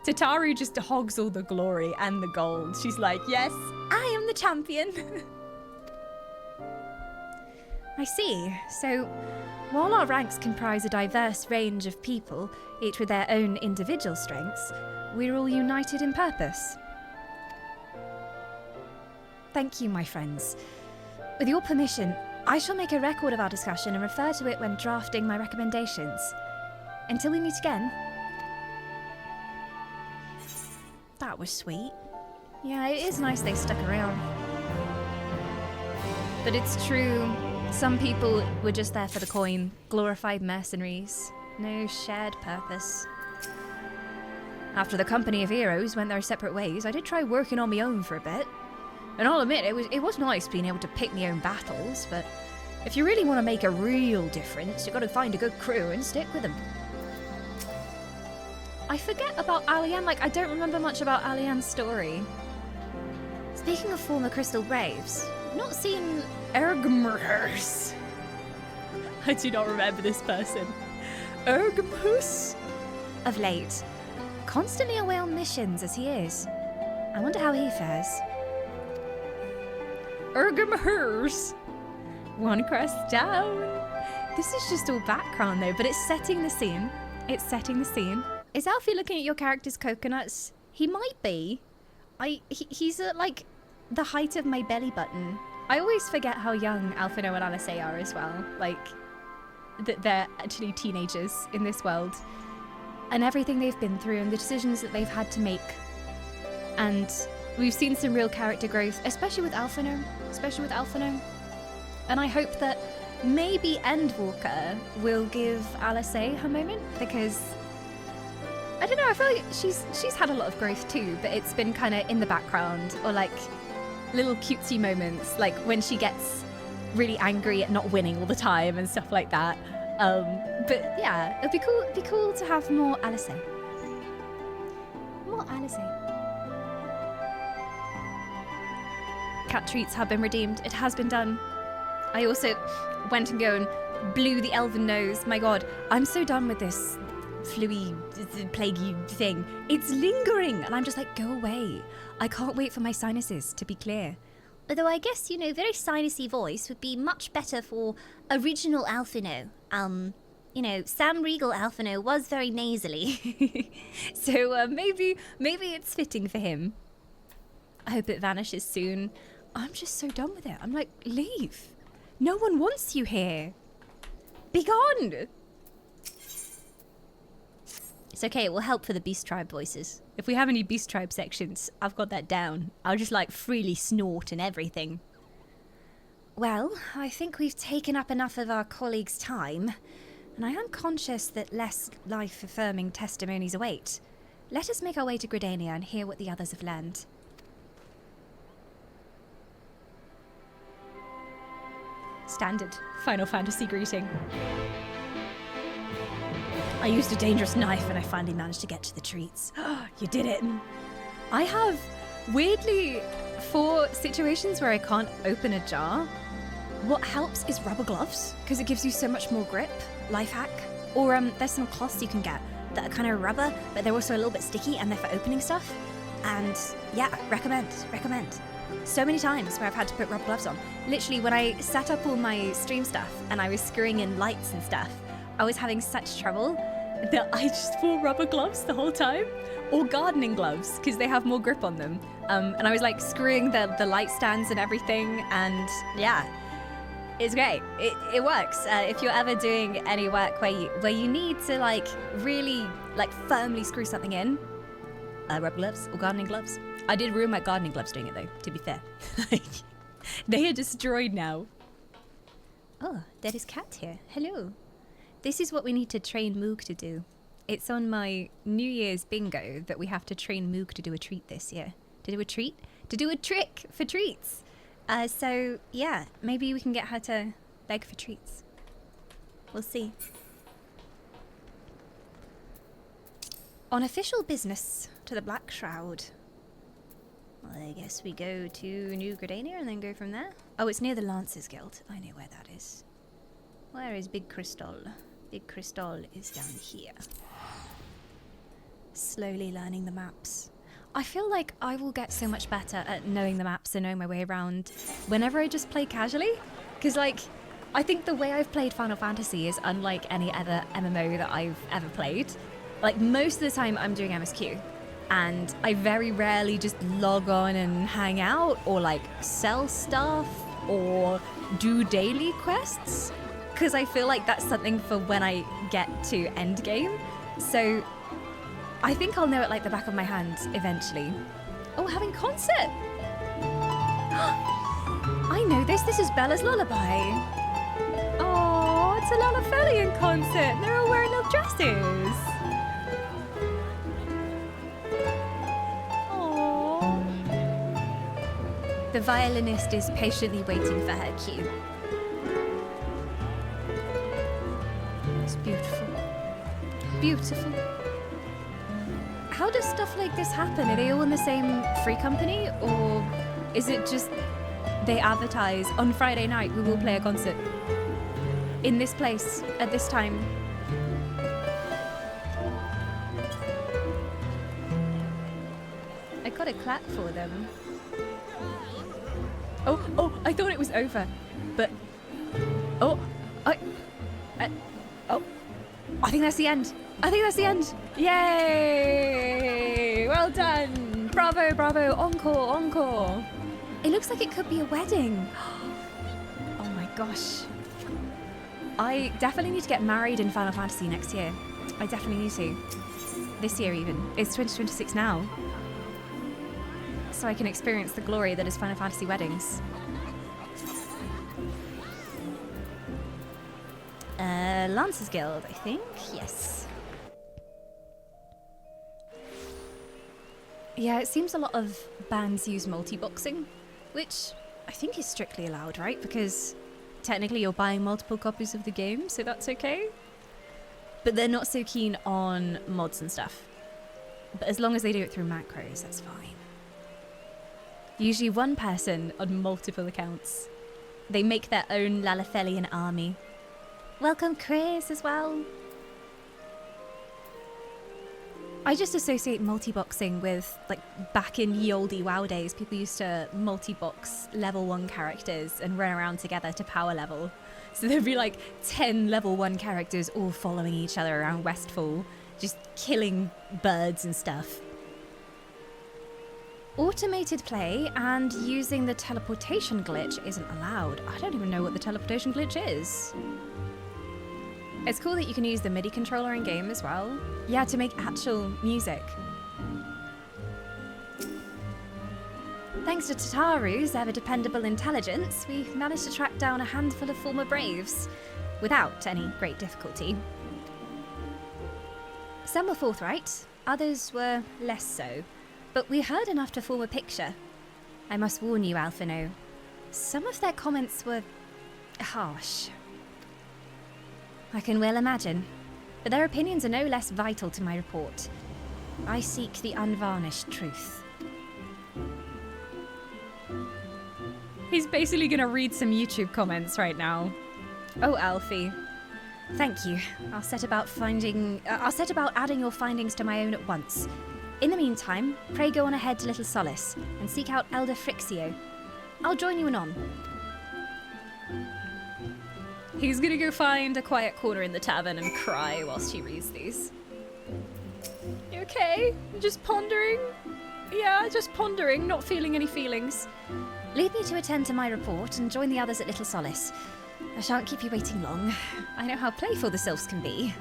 Tataru just hogs all the glory and the gold. She's like, yes, I am the champion. I see. So, while our ranks comprise a diverse range of people, each with their own individual strengths, we're all united in purpose. Thank you, my friends. With your permission, I shall make a record of our discussion and refer to it when drafting my recommendations. Until we meet again. That was sweet. Yeah, it is nice they stuck around. But it's true, some people were just there for the coin, glorified mercenaries. No shared purpose. After the company of heroes went their separate ways, I did try working on my own for a bit. And I'll admit, it was nice being able to pick my own battles, but if you really want to make a real difference, you've got to find a good crew and stick with them. I forget about Alianne, like, I don't remember much about Alianne's story. Speaking of former Crystal Braves, I've not seen Ergmers. I do not remember this person. Ergmus? Of late. Constantly away on missions as he is. I wonder how he fares. Ergmers. One crest down. This is just all background though, but it's setting the scene. It's setting the scene. Is Alfie looking at your character's coconuts? He might be. He's at, like, the height of my belly button. I always forget how young Alphino and Alice are as well. Like, that they're actually teenagers in this world. And everything they've been through and the decisions that they've had to make. And we've seen some real character growth, especially with Alphino. And I hope that maybe Endwalker will give Alice her moment, because I don't know, I feel like she's had a lot of growth too, but it's been kind of in the background, or like little cutesy moments, like when she gets really angry at not winning all the time and stuff like that. But yeah, it'd be cool to have more Alice. More Alice. Cat treats have been redeemed. It has been done. I also went and go and blew the elven nose. My god, I'm so done with this fluey, plaguey thing. It's lingering, and I'm just like, go away. I can't wait for my sinuses to be clear. Although I guess, you know, very sinusy voice would be much better for original Alphino. You know, Sam Regal Alphino was very nasally. So maybe it's fitting for him. I hope it vanishes soon. I'm just so done with it. I'm like, leave. No one wants you here. Be gone. It's okay, it will help for the Beast Tribe voices. If we have any Beast Tribe sections, I've got that down. I'll just like freely snort and everything. Well, I think we've taken up enough of our colleagues' time, and I am conscious that less life-affirming testimonies await. Let us make our way to Gridania and hear what the others have learned. Standard Final Fantasy greeting. I used a dangerous knife and I finally managed to get to the treats. You did it! I have, weirdly, for situations where I can't open a jar, what helps is rubber gloves, because it gives you so much more grip. Life hack. Or there's some cloths you can get that are kind of rubber, but they're also a little bit sticky and they're for opening stuff. And yeah, recommend. So many times where I've had to put rubber gloves on. Literally, when I set up all my stream stuff and I was screwing in lights and stuff, I was having such trouble that I just wore rubber gloves the whole time. Or gardening gloves, because they have more grip on them. And I was like screwing the light stands and everything, and yeah. It's great. It works. If you're ever doing any work where you need to like really like firmly screw something in, rubber gloves or gardening gloves. I did ruin my gardening gloves doing it though, to be fair. They are destroyed now. Oh, there is Cat here. Hello. This is what we need to train Moog to do. It's on my New Year's bingo that we have to train Moog to do a treat this year. To do a treat? To do a trick for treats. So, yeah, maybe we can get her to beg for treats. We'll see. On official business to the Black Shroud. Well, I guess we go to New Gridania and then go from there. Oh, it's near the Lancers Guild. I know where that is. Where is Big Crystal? Big Crystal is down here. Slowly learning the maps. I feel like I will get so much better at knowing the maps and knowing my way around whenever I just play casually. Because, like, I think the way I've played Final Fantasy is unlike any other MMO that I've ever played. Like, most of the time I'm doing MSQ. And I very rarely just log on and hang out or, like, sell stuff or do daily quests. Because I feel like that's something for when I get to endgame. So I think I'll know it like the back of my hand eventually. Oh, having concert! I know this. This is Bella's lullaby. Oh, it's a Lalafelian concert. They're all wearing little dresses. Oh. The violinist is patiently waiting for her cue. It's beautiful. Beautiful. How does stuff like this happen? Are they all in the same free company? Or is it just they advertise on Friday night we will play a concert in this place at this time? I gotta clap for them. Oh, I thought it was over. But I think that's the end. Yay! Well done! Bravo! Encore! It looks like it could be a wedding. Oh my gosh. I definitely need to get married in Final Fantasy next year. I definitely need to. This year even. It's 2026 now. So I can experience the glory that is Final Fantasy weddings. Lancers Guild, I think. Yes. Yeah, it seems a lot of bands use multi-boxing, which I think is strictly allowed, right? Because technically you're buying multiple copies of the game, so that's okay. But they're not so keen on mods and stuff. But as long as they do it through macros, that's fine. Usually one person on multiple accounts. They make their own Lalafelian army. Welcome Chris as well. I just associate multi-boxing with, like, back in ye olde WoW days, people used to multi-box level 1 characters and run around together to power level. So there'd be like 10 level 1 characters all following each other around Westfall, just killing birds and stuff. Automated play and using the teleportation glitch isn't allowed. I don't even know what the teleportation glitch is. It's cool that you can use the MIDI controller in game as well. Yeah, to make actual music. Thanks to Tataru's ever-dependable intelligence, we've managed to track down a handful of former Braves without any great difficulty. Some were forthright, others were less so. But we heard enough to form a picture. I must warn you, Alphino. Some of their comments were harsh. I can well imagine, but their opinions are no less vital to my report. I seek the unvarnished truth. He's basically gonna read some YouTube comments right now. Oh, Alfie. Thank you. I'll set about adding your findings to my own at once. In the meantime, pray go on ahead to Little Solace and seek out Elder Frixio. I'll join you anon. He's gonna go find a quiet corner in the tavern and cry whilst he reads these. You okay? Just pondering? Yeah, just pondering, not feeling any feelings. Leave me to attend to my report and join the others at Little Solace. I shan't keep you waiting long. I know how playful the sylphs can be.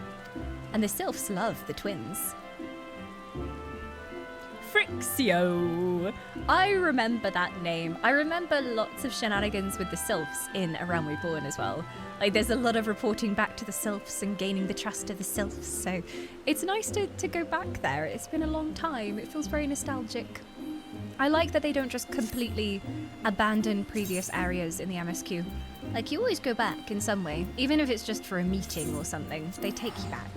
And the sylphs love the twins. Frixio! I remember that name. I remember lots of shenanigans with the sylphs in A Realm Reborn as well. Like, there's a lot of reporting back to the sylphs and gaining the trust of the sylphs, so it's nice to go back there. It's been a long time. It feels very nostalgic. I like that they don't just completely abandon previous areas in the MSQ. Like, you always go back in some way, even if it's just for a meeting or something. They take you back.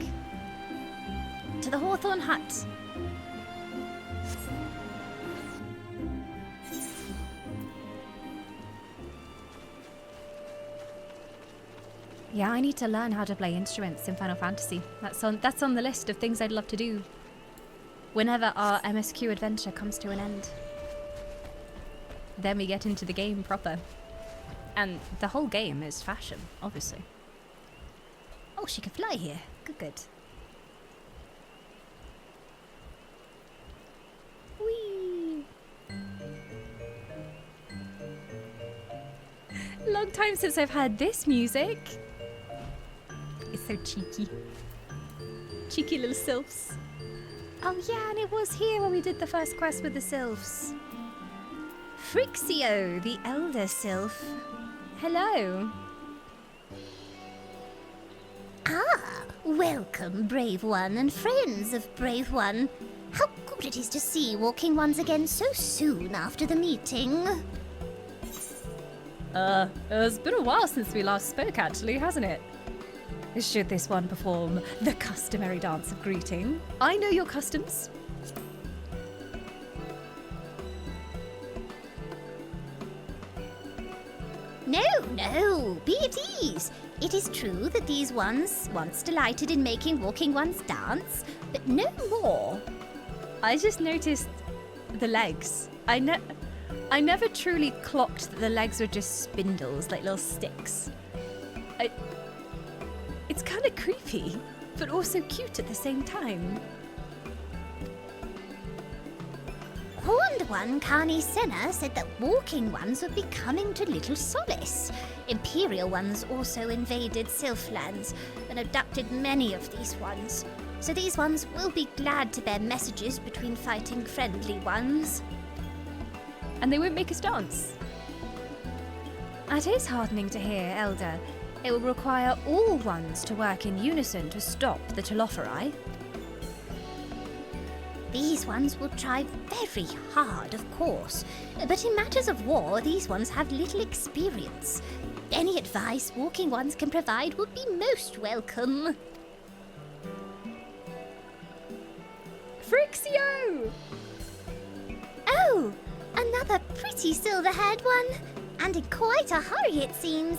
To the Hawthorn Hut! Yeah, I need to learn how to play instruments in Final Fantasy. That's on the list of things I'd love to do whenever our MSQ adventure comes to an end. Then we get into the game proper. And the whole game is fashion, obviously. Oh, she can fly here. Good, good. Whee! Long time since I've heard this music. It's so cheeky. Cheeky little sylphs. Oh yeah, and it was here when we did the first quest with the sylphs. Frixio, the elder sylph. Hello. Ah, welcome, Brave One and friends of Brave One. How good it is to see Walking Ones again so soon after the meeting. It's been a while since we last spoke, actually, hasn't it? Should this one perform the customary dance of greeting? I know your customs. No, be at ease. It is true that these ones once delighted in making Walking Ones dance, but no more. I just noticed the legs. I never truly clocked that the legs were just spindles, like little sticks. It's kind of creepy, but also cute at the same time. Horned One Carney Senna said that Walking Ones would be coming to Little Solace. Imperial Ones also invaded Sylph lands and abducted many of these ones. So these ones will be glad to bear messages between fighting friendly ones. And they won't make us dance. That is heartening to hear, Elder. It will require all ones to work in unison to stop the Telophori. These ones will try very hard, of course, but in matters of war, these ones have little experience. Any advice Walking Ones can provide would be most welcome. Frixio! Oh, another pretty silver-haired one, and in quite a hurry, it seems.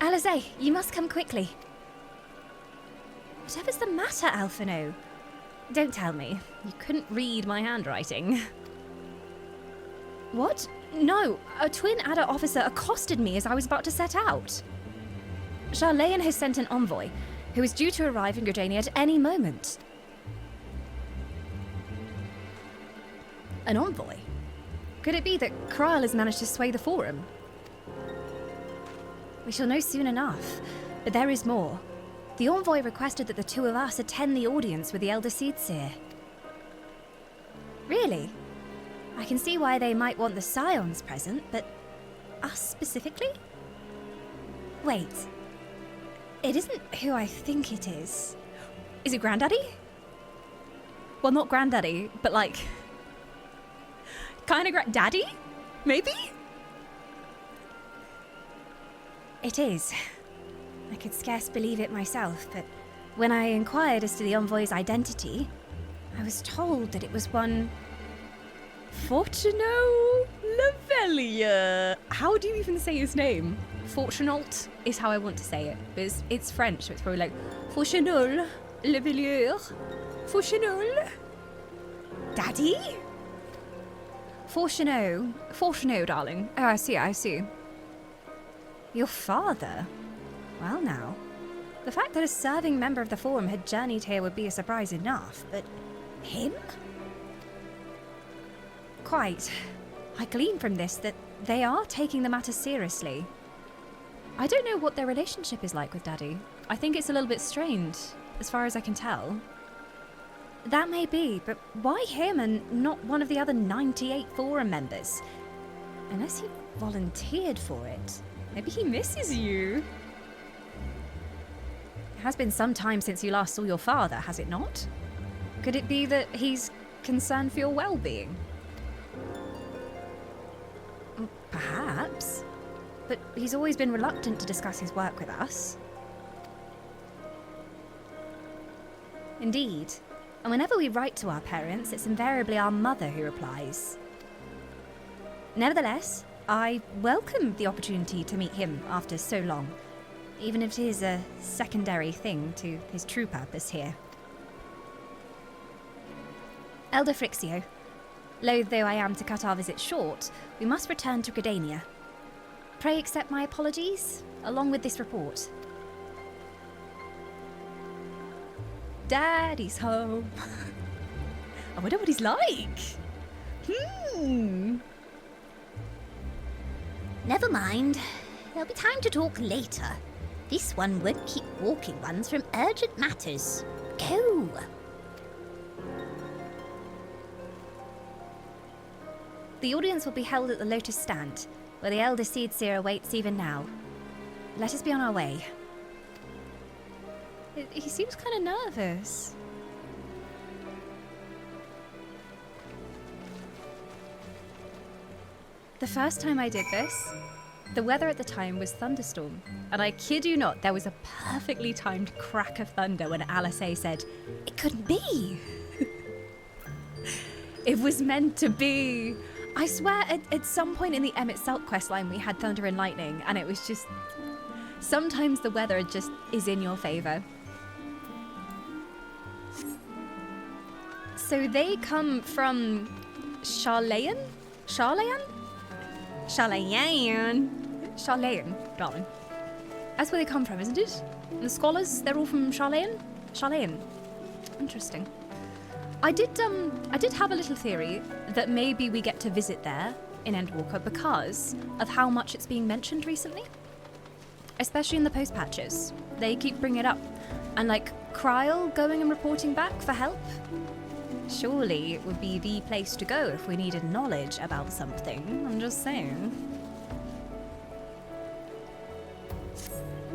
Alize, you must come quickly. Whatever's the matter, Alphino? Don't tell me. You couldn't read my handwriting. What? No, a twin Adder officer accosted me as I was about to set out. Charlayan has sent an envoy, who is due to arrive in Gridania at any moment. An envoy? Could it be that Kral has managed to sway the Forum? We shall know soon enough, but there is more. The envoy requested that the two of us attend the audience with the Elder Seedseer. Really? I can see why they might want the Scions present, but us specifically? Wait. It isn't who I think it is. Is it Granddaddy? Well, not Granddaddy, but like... kind of Daddy? Maybe? It is. I could scarce believe it myself, but when I inquired as to the envoy's identity, I was told that it was one... Carteneau Lavelier. How do you even say his name? Fortunault is how I want to say it, but it's French, so it's probably like Carteneau Lavelier. Carteneau? Daddy? Carteneau, darling. Oh, I see. Your father? Well now, the fact that a serving member of the Forum had journeyed here would be a surprise enough, but him? Quite. I glean from this that they are taking the matter seriously. I don't know what their relationship is like with Daddy. I think it's a little bit strained, as far as I can tell. That may be, but why him and not one of the other 98 Forum members? Unless he volunteered for it. Maybe he misses you. It has been some time since you last saw your father, has it not? Could it be that he's concerned for your well-being? Perhaps. But he's always been reluctant to discuss his work with us. Indeed. And whenever we write to our parents, it's invariably our mother who replies. Nevertheless, I welcome the opportunity to meet him after so long, even if it is a secondary thing to his true purpose here. Elder Frixio, loath though I am to cut our visit short, we must return to Gridania. Pray accept my apologies, along with this report. Daddy's home. I wonder what he's like. Never mind. There'll be time to talk later. This one won't keep walking ones from urgent matters. Go. The audience will be held at the Lotus Stand, where the Elder Seedseer awaits even now. Let us be on our way. He seems kind of nervous. The first time I did this, the weather at the time was thunderstorm. And I kid you not, there was a perfectly timed crack of thunder when Alice said, "It couldn't be." It was meant to be. I swear at some point in the Emmett Salt questline we had thunder and lightning, and it was just... sometimes the weather just is in your favor. So they come from Charlayan? Charlayan, darling. That's where they come from, isn't it? And the scholars, they're all from Charlayan? Charlayan. Interesting. I did have a little theory that maybe we get to visit there in Endwalker because of how much it's being mentioned recently. Especially in the post patches. They keep bringing it up. And like Kryl going and reporting back for help. Surely it would be the place to go if we needed knowledge about something. I'm just saying.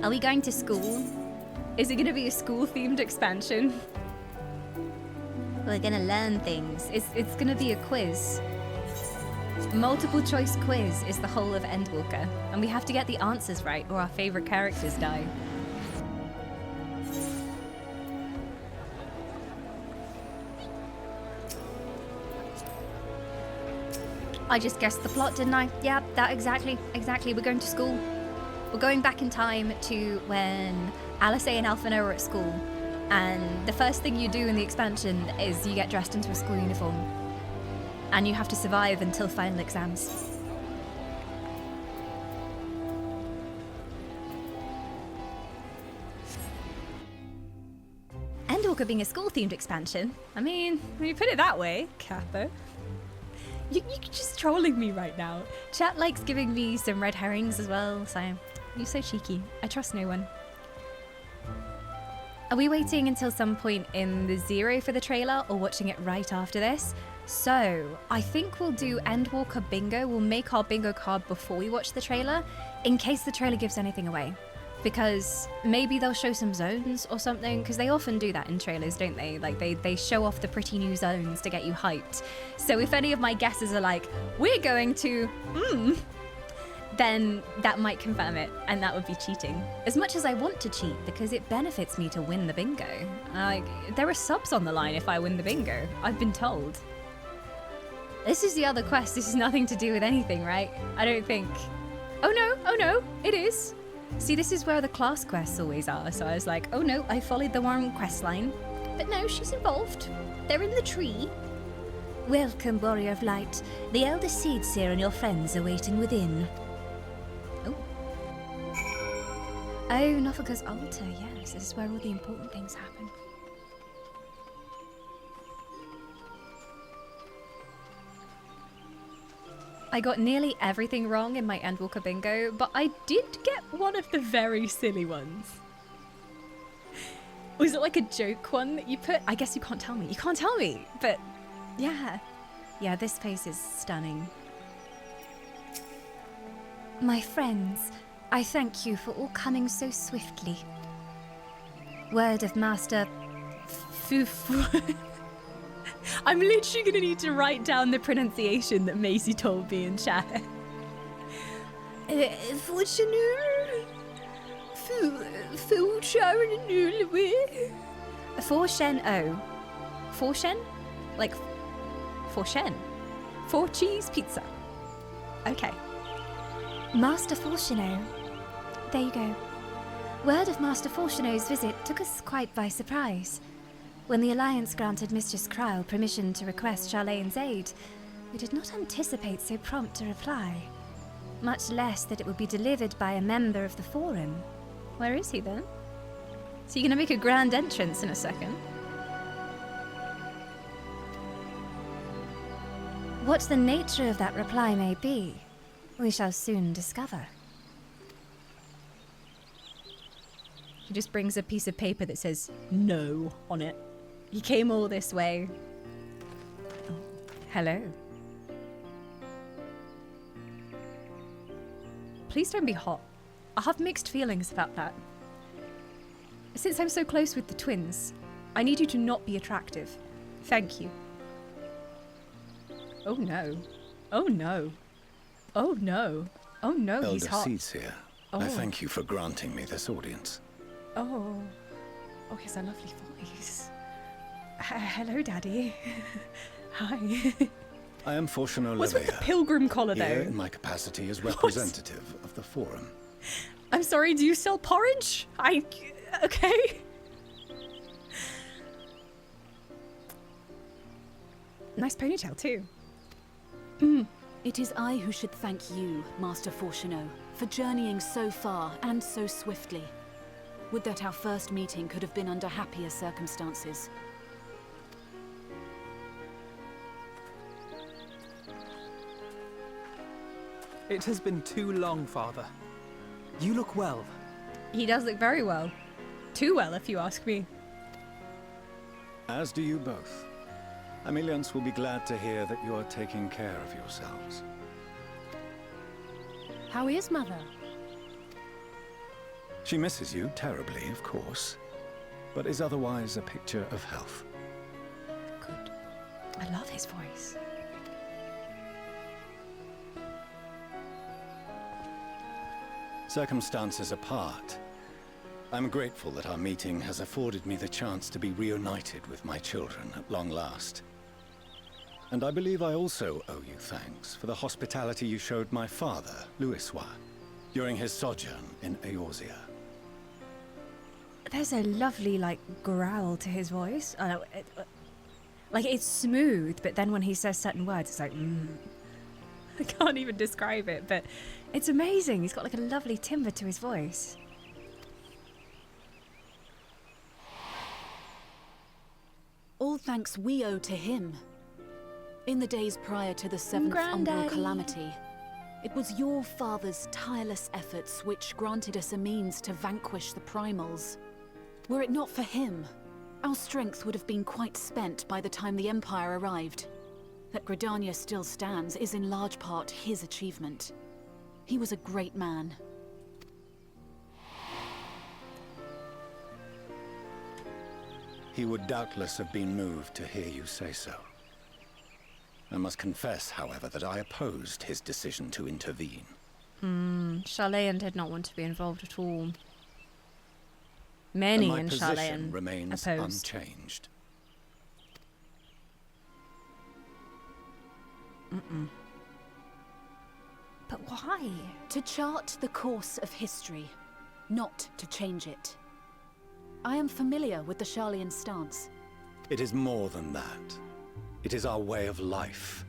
Are we going to school? Is it going to be a school-themed expansion? We're going to learn things. It's going to be a quiz. Multiple choice quiz is the whole of Endwalker. And we have to get the answers right or our favorite characters die. I just guessed the plot, didn't I? Yeah, that exactly. We're going to school. We're going back in time to when Alice and Alphinaud were at school. And the first thing you do in the expansion is you get dressed into a school uniform. And you have to survive until final exams. Endwalker being a school-themed expansion. I mean, when you put it that way, Capo. You're just trolling me right now. Chat likes giving me some red herrings as well, so you're so cheeky. I trust no one. Are we waiting until some point in the 0 for the trailer or watching it right after this? So, I think we'll do Endwalker bingo. We'll make our bingo card before we watch the trailer, in case the trailer gives anything away. Because maybe they'll show some zones or something, because they often do that in trailers, don't they? Like, they show off the pretty new zones to get you hyped. So if any of my guesses are like, we're going to, then that might confirm it, and that would be cheating. As much as I want to cheat, because it benefits me to win the bingo. Like, there are subs on the line if I win the bingo, I've been told. This is the other quest, this is nothing to do with anything, right? I don't think... Oh no, it is. See, this is where the class quests always are, so I was like, oh no, I followed the wrong quest line. But no, she's involved. They're in the tree. Welcome, Warrior of Light. The Elder Seedseer and your friends are waiting within. Oh, Nofaga's altar, yes. This is where all the important things happen. I got nearly everything wrong in my Endwalker bingo, but I did get one of the very silly ones. Was it like a joke one that you put? I guess you can't tell me. You can't tell me, but yeah. Yeah, this face is stunning. My friends, I thank you for all coming so swiftly. Word of Master I'm literally going to need to write down the pronunciation that Maisie told me in chat. Forshen O. Forshen? Like, Forshen? 4 cheese pizza. Okay. Master Fortuneau. There you go. Word of Master Fortuneau's visit took us quite by surprise. When the Alliance granted Mistress Kryle permission to request Charlane's aid, we did not anticipate so prompt a reply. Much less that it would be delivered by a member of the Forum. Where is he then? Is he going to make a grand entrance in a second? What the nature of that reply may be, we shall soon discover. He just brings a piece of paper that says no on it. He came all this way. Oh, hello. Please don't be hot. I have mixed feelings about that. Since I'm so close with the twins, I need you to not be attractive. Thank you. Oh no. Oh no. Oh no. Oh no, he's hot. Elder Seedseer, I thank you for granting me this audience. Oh. Oh, he has a lovely voice. Hello, Daddy. Hi. I am Forshen What's with the pilgrim collar, though? Here in my capacity as representative of the Forum. I'm sorry, do you sell porridge? Okay. Nice ponytail, too. It is I who should thank you, Master Fortuneau, for journeying so far and so swiftly. Would that our first meeting could have been under happier circumstances. It has been too long, Father. You look well. He does look very well. Too well, if you ask me. As do you both. Ameliance will be glad to hear that you are taking care of yourselves. How is Mother? She misses you terribly, of course, but is otherwise a picture of health. Good. I love his voice. Circumstances apart, I'm grateful that our meeting has afforded me the chance to be reunited with my children at long last. And I believe I also owe you thanks for the hospitality you showed my father, Louisois, during his sojourn in Eorzea. There's a lovely, growl to his voice. I know, it's smooth, but then when he says certain words, it's like, I can't even describe it, but it's amazing. He's got, a lovely timbre to his voice. All thanks we owe to him. In the days prior to the Seventh Umbral Granddaddy. Calamity, it was your father's tireless efforts which granted us a means to vanquish the primals. Were it not for him, our strength would have been quite spent by the time the Empire arrived. That Gridania still stands is in large part his achievement. He was a great man. He would doubtless have been moved to hear you say so. I must confess, however, that I opposed his decision to intervene. Sharlayan did not want to be involved at all. Many And in my position Sharlayan remains opposed. unchanged. But why? To chart the course of history, not to change it. I am familiar with the Sharlayan stance. It is more than that. It is our way of life.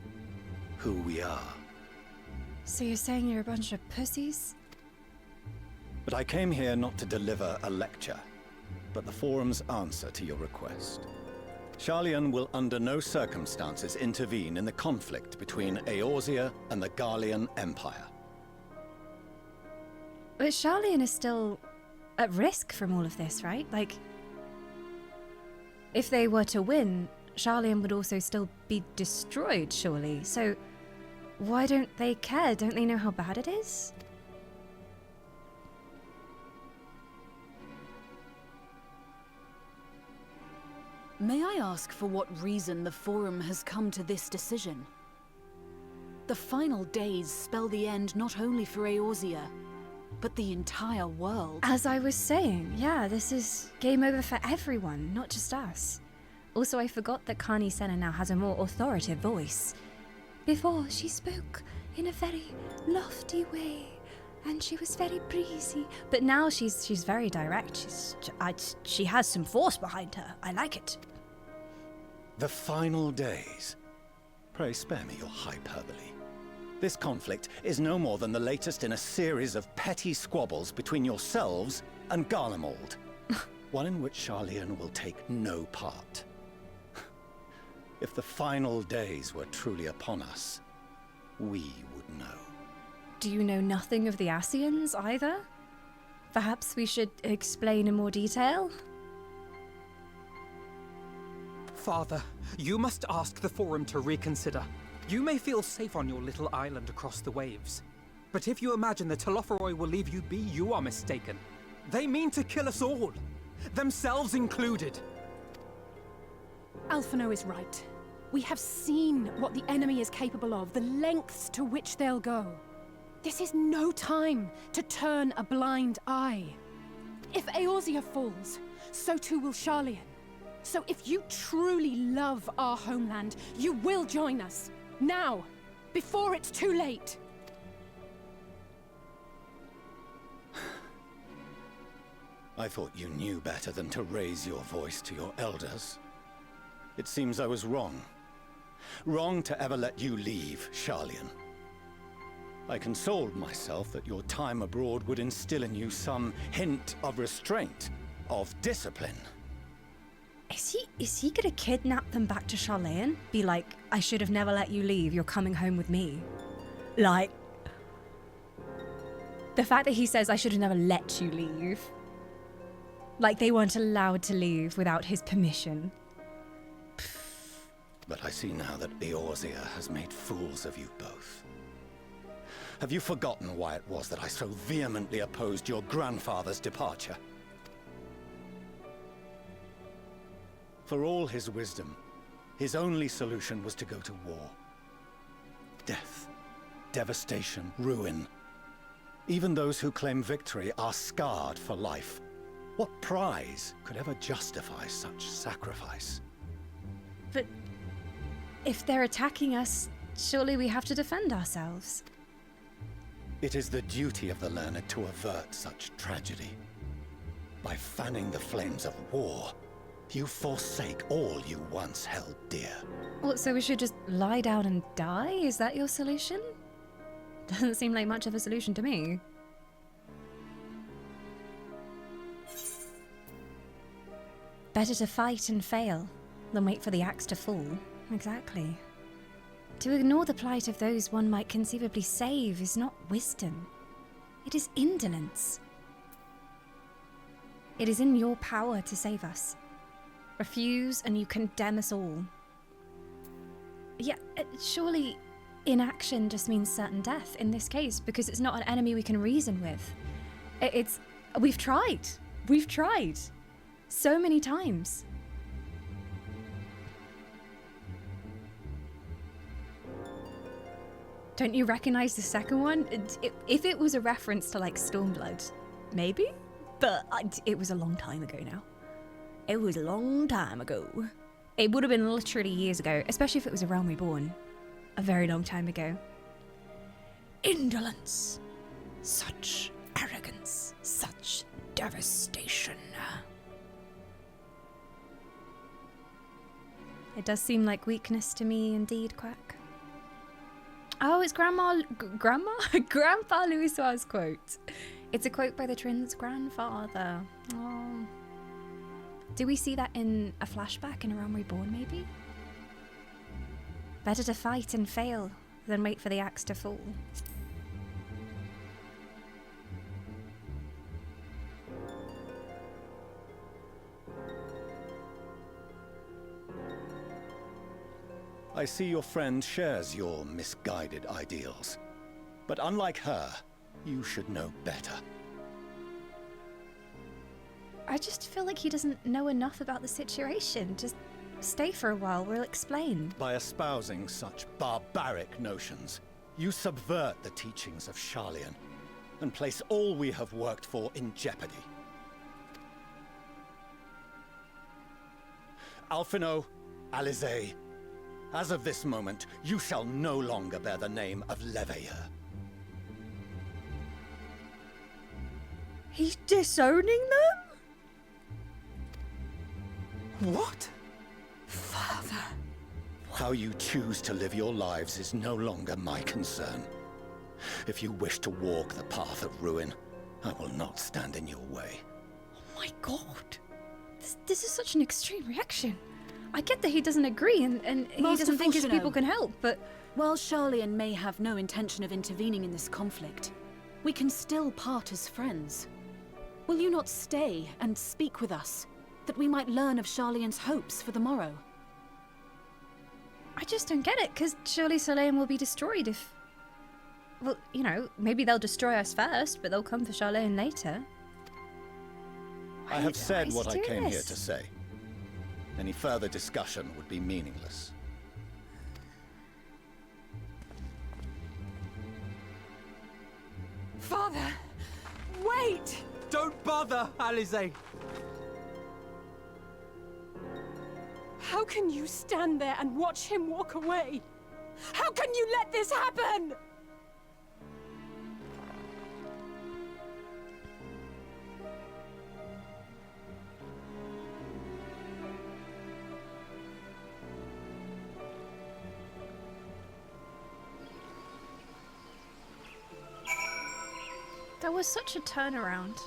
Who we are. So you're saying you're a bunch of pussies? But I came here not to deliver a lecture, but the Forum's answer to your request. Sharlayan will under no circumstances intervene in the conflict between Eorzea and the Garlean Empire. But Sharlayan is still at risk from all of this, right? Like, if they were to win, Sharlayan would also still be destroyed, surely. So, why don't they care? Don't they know how bad it is? May I ask for what reason the Forum has come to this decision? The final days spell the end not only for Eorzea, but the entire world. As I was saying, yeah, this is game over for everyone, not just us. Also, I forgot that Carney Senna now has a more authoritative voice. Before, she spoke in a very lofty way, and she was very breezy. But now she's very direct. She has some force behind her. I like it. The final days. Pray spare me your hyperbole. This conflict is no more than the latest in a series of petty squabbles between yourselves and Garlemald. One in which Sharlayan will take no part. If the final days were truly upon us, we would know. Do you know nothing of the Ascians either? Perhaps we should explain in more detail? Father, you must ask the Forum to reconsider. You may feel safe on your little island across the waves. But if you imagine the Telophoroi will leave you be, you are mistaken. They mean to kill us all, themselves included. Alphino is right. We have seen what the enemy is capable of, the lengths to which they'll go. This is no time to turn a blind eye. If Eorzea falls, so too will Sharlayan. So if you truly love our homeland, you will join us. Now, before it's too late. I thought you knew better than to raise your voice to your elders. It seems I was wrong. Wrong to ever let you leave, Sharlayan. I consoled myself that your time abroad would instill in you some hint of restraint, of discipline. Is he gonna kidnap them back to Sharlayan? Be like, I should have never let you leave, you're coming home with me. Like, the fact that he says I should have never let you leave. Like they weren't allowed to leave without his permission. But I see now that Eorzea has made fools of you both. Have you forgotten why it was that I so vehemently opposed your grandfather's departure? For all his wisdom, his only solution was to go to war. Death, devastation, ruin. Even those who claim victory are scarred for life. What prize could ever justify such sacrifice? But if they're attacking us, surely we have to defend ourselves. It is the duty of the learned to avert such tragedy. By fanning the flames of war, you forsake all you once held dear. What, so we should just lie down and die? Is that your solution? Doesn't seem like much of a solution to me. Better to fight and fail than wait for the axe to fall. Exactly. To ignore the plight of those one might conceivably save is not wisdom. It is indolence. It is in your power to save us. Refuse and you condemn us all. Yeah, surely inaction just means certain death in this case, because it's not an enemy we can reason with. We've tried. We've tried. So many times. Don't you recognize the second one? If it was a reference to like Stormblood, maybe? But it was a long time ago now. It was a long time ago. It would have been literally years ago, especially if it was a Realm Reborn. A very long time ago. Indolence. Such arrogance. Such devastation. It does seem like weakness to me indeed, Quack. Oh, it's Grandpa Louisoir's quote. It's a quote by the Trin's grandfather. Oh. Do we see that in a flashback in A Realm Reborn, maybe? Better to fight and fail than wait for the axe to fall. I see your friend shares your misguided ideals. But unlike her, you should know better. I just feel like he doesn't know enough about the situation. Just stay for a while, we'll explain. By espousing such barbaric notions, you subvert the teachings of Scion and place all we have worked for in jeopardy. Alphinaud, Alizé, as of this moment, you shall no longer bear the name of Leveilleur. He's disowning them? What? Father. How you choose to live your lives is no longer my concern. If you wish to walk the path of ruin, I will not stand in your way. Oh my god. This is such an extreme reaction. I get that he doesn't agree and he doesn't think his people can help, but... While Scion may have no intention of intervening in this conflict, we can still part as friends. Will you not stay and speak with us, that we might learn of Scion's hopes for the morrow? I just don't get it, because surely Solace will be destroyed if... Well, you know, maybe they'll destroy us first, but they'll come for Scion later. I have said what I came here to say. Any further discussion would be meaningless. Father! Wait! Don't bother, Alizé! How can you stand there and watch him walk away? How can you let this happen? That was such a turnaround.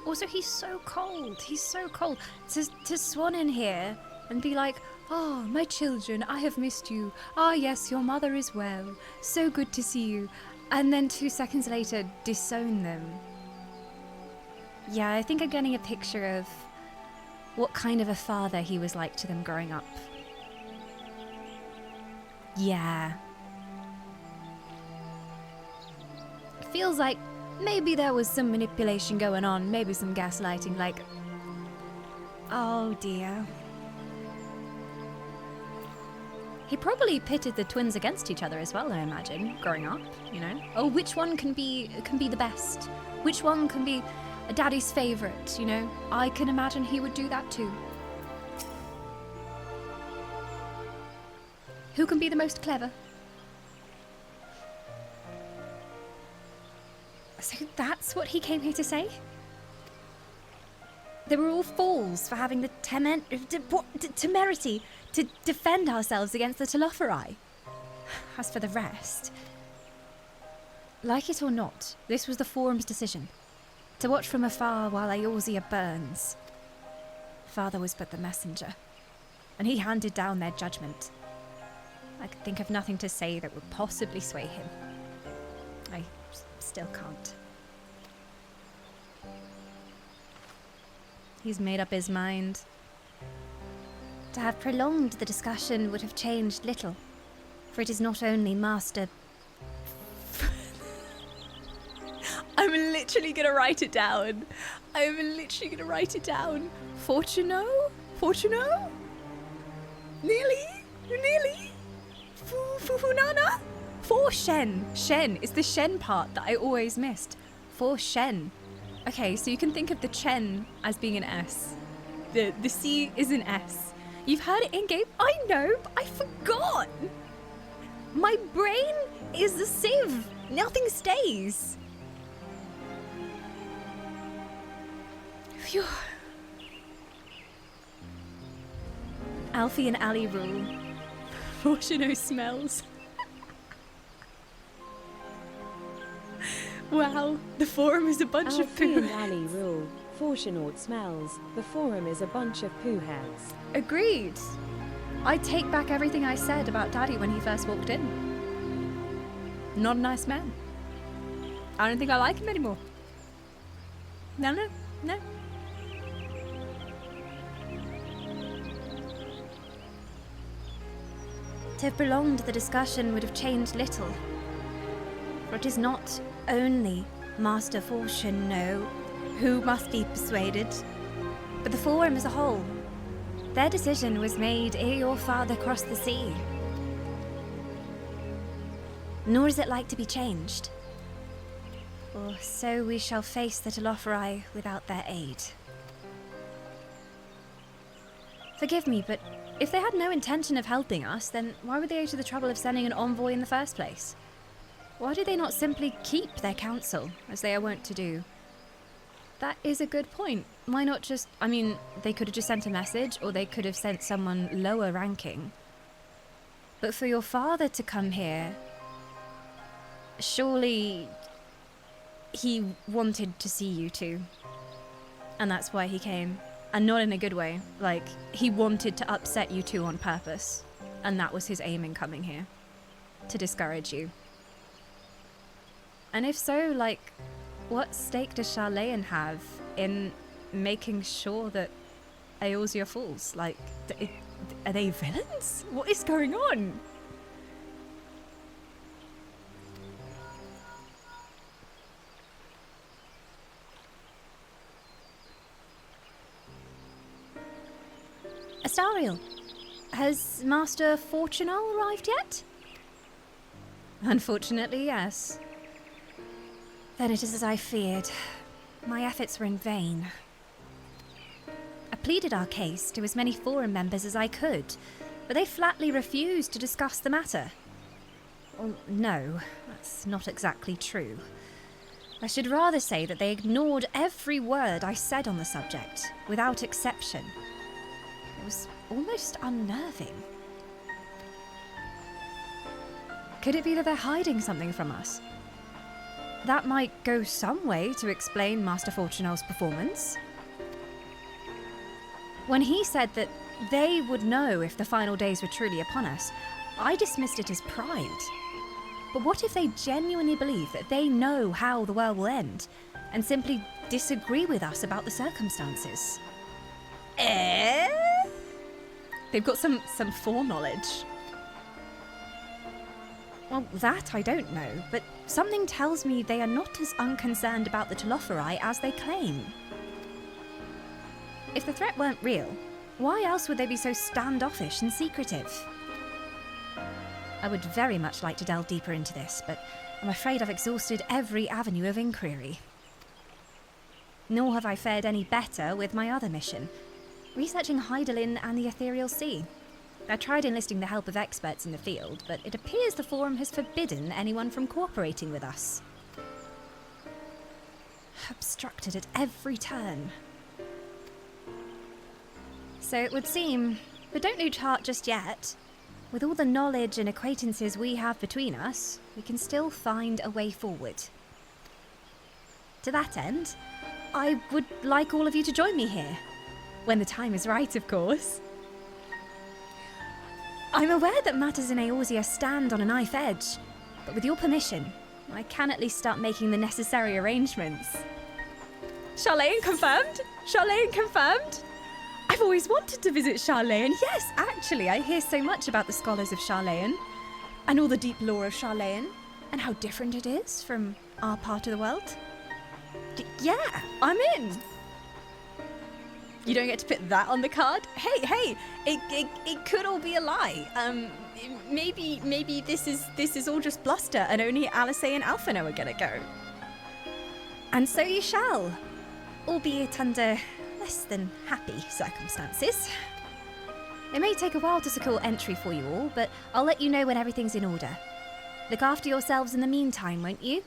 Also, he's so cold. He's so cold. To swan in here and be like, "Oh, my children, I have missed you. Ah, yes, your mother is well. So good to see you." And then 2 seconds later, disown them. Yeah, I think I'm getting a picture of what kind of a father he was like to them growing up. Yeah. Feels like maybe there was some manipulation going on, maybe some gaslighting, like... Oh dear. He probably pitted the twins against each other as well, I imagine, growing up, you know? Oh, which one can be the best? Which one can be a daddy's favourite, you know? I can imagine he would do that too. Who can be the most clever? So that's what he came here to say? They were all fools for having the temerity to defend ourselves against the Telophori. As for the rest... Like it or not, this was the Forum's decision. To watch from afar while Eorzea burns. Father was but the messenger, and he handed down their judgment. I could think of nothing to say that would possibly sway him. I still can't. He's made up his mind. To have prolonged the discussion would have changed little, for it is not only Master... I'm literally gonna write it down. I'm literally gonna write it down. Fortuno? Fortuno? Nearly? Nearly? Funana? For Shen. Shen. It's the Shen part that I always missed. For Shen. Okay, so you can think of the Chen as being an S. The C is an S. You've heard it in-game? I know, but I forgot! My brain is a sieve. Nothing stays. Phew. Alfie and Ali rule. Fortuno smells. Wow, the forum is a bunch of poo. Alfie and Ali rule. Fortunaut smells. The forum is a bunch of poo heads. Agreed. I take back everything I said about Daddy when he first walked in. Not a nice man. I don't think I like him anymore. No. To have prolonged the discussion would have changed little. For it is not only Master Fortunaut who must be persuaded, but the forum as a whole. Their decision was made ere your father crossed the sea. Nor is it like to be changed. For so we shall face the Telophori without their aid. Forgive me, but if they had no intention of helping us, then why would they go to the trouble of sending an envoy in the first place? Why do they not simply keep their counsel, as they are wont to do? That is a good point. Why not just... I mean, they could have just sent a message, or they could have sent someone lower ranking. But for your father to come here... Surely... he wanted to see you two. And that's why he came. And not in a good way. Like, he wanted to upset you two on purpose. And that was his aim in coming here. To discourage you. And if so, like... what stake does Charlayan have in making sure that Eorzea falls? Like, are they villains? What is going on? Astariel, has Master Fortunaut arrived yet? Unfortunately, yes. Then it is as I feared. My efforts were in vain. I pleaded our case to as many forum members as I could, but they flatly refused to discuss the matter. Well, no, that's not exactly true. I should rather say that they ignored every word I said on the subject, without exception. It was almost unnerving. Could it be that they're hiding something from us? That might go some way to explain Master Fortunaut's performance. When he said that they would know if the final days were truly upon us, I dismissed it as pride. But what if they genuinely believe that they know how the world will end, and simply disagree with us about the circumstances? They've got some foreknowledge. Well, that I don't know, but something tells me they are not as unconcerned about the Telophori as they claim. If the threat weren't real, why else would they be so standoffish and secretive? I would very much like to delve deeper into this, but I'm afraid I've exhausted every avenue of inquiry. Nor have I fared any better with my other mission, researching Hydaelyn and the Ethereal Sea. I tried enlisting the help of experts in the field, but it appears the Forum has forbidden anyone from cooperating with us. Obstructed at every turn. So it would seem, but don't lose heart just yet. With all the knowledge and acquaintances we have between us, we can still find a way forward. To that end, I would like all of you to join me here. When the time is right, of course. I'm aware that matters in Eorzea stand on a knife edge, but with your permission, I can at least start making the necessary arrangements. Charlayan confirmed? Charlayan confirmed? I've always wanted to visit Charlayan. Yes, actually, I hear so much about the scholars of Charlayan and all the deep lore of Charlayan and how different it is from our part of the world. Yeah, I'm in. You don't get to put that on the card? Hey, it could all be a lie. Maybe this is all just bluster and only Alice and Alphino are gonna go. And so you shall, albeit under less than happy circumstances. It may take a while to secure entry for you all, but I'll let you know when everything's in order. Look after yourselves in the meantime, won't you?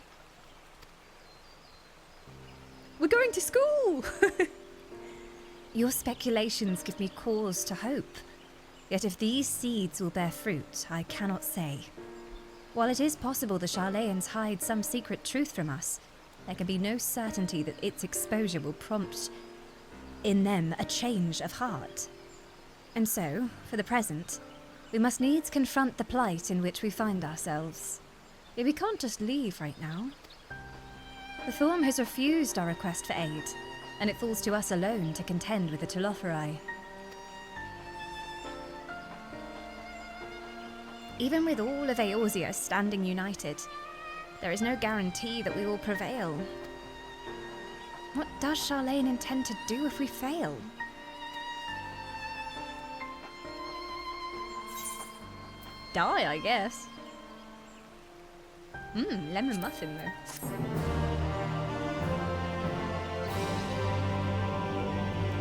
We're going to school! Your speculations give me cause to hope. Yet if these seeds will bear fruit, I cannot say. While it is possible the Charlayans hide some secret truth from us, there can be no certainty that its exposure will prompt in them a change of heart. And so, for the present, we must needs confront the plight in which we find ourselves. Yet we can't just leave right now. The Thorm has refused our request for aid, and it falls to us alone to contend with the Telophori. Even with all of Eorzea standing united, there is no guarantee that we will prevail. What does Charlayan intend to do if we fail? Die, I guess. Lemon muffin though.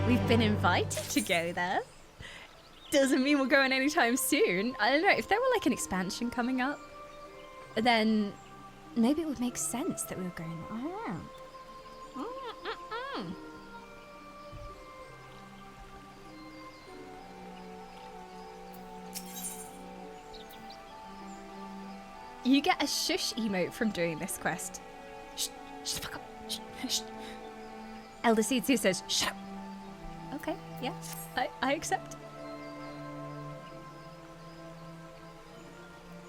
We've been invited to go there. Doesn't mean we're going anytime soon. I don't know, if there were like an expansion coming up, then maybe it would make sense that we were going. You get a shush emote from doing this quest. Shh, shh, fuck up. Shh, shh. Elder Seedsu says, shh. Okay, yeah, I accept.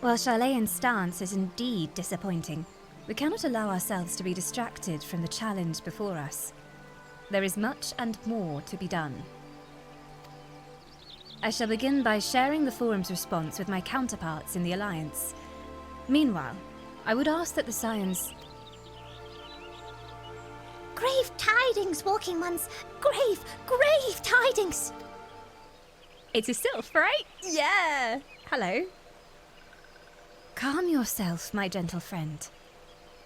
While Charlayan's stance is indeed disappointing, we cannot allow ourselves to be distracted from the challenge before us. There is much and more to be done. I shall begin by sharing the Forum's response with my counterparts in the Alliance. Meanwhile, I would ask that the Scions... Grave tidings, Walking Ones! Grave tidings! It's a sylph, right? Yeah! Hello. Calm yourself, my gentle friend.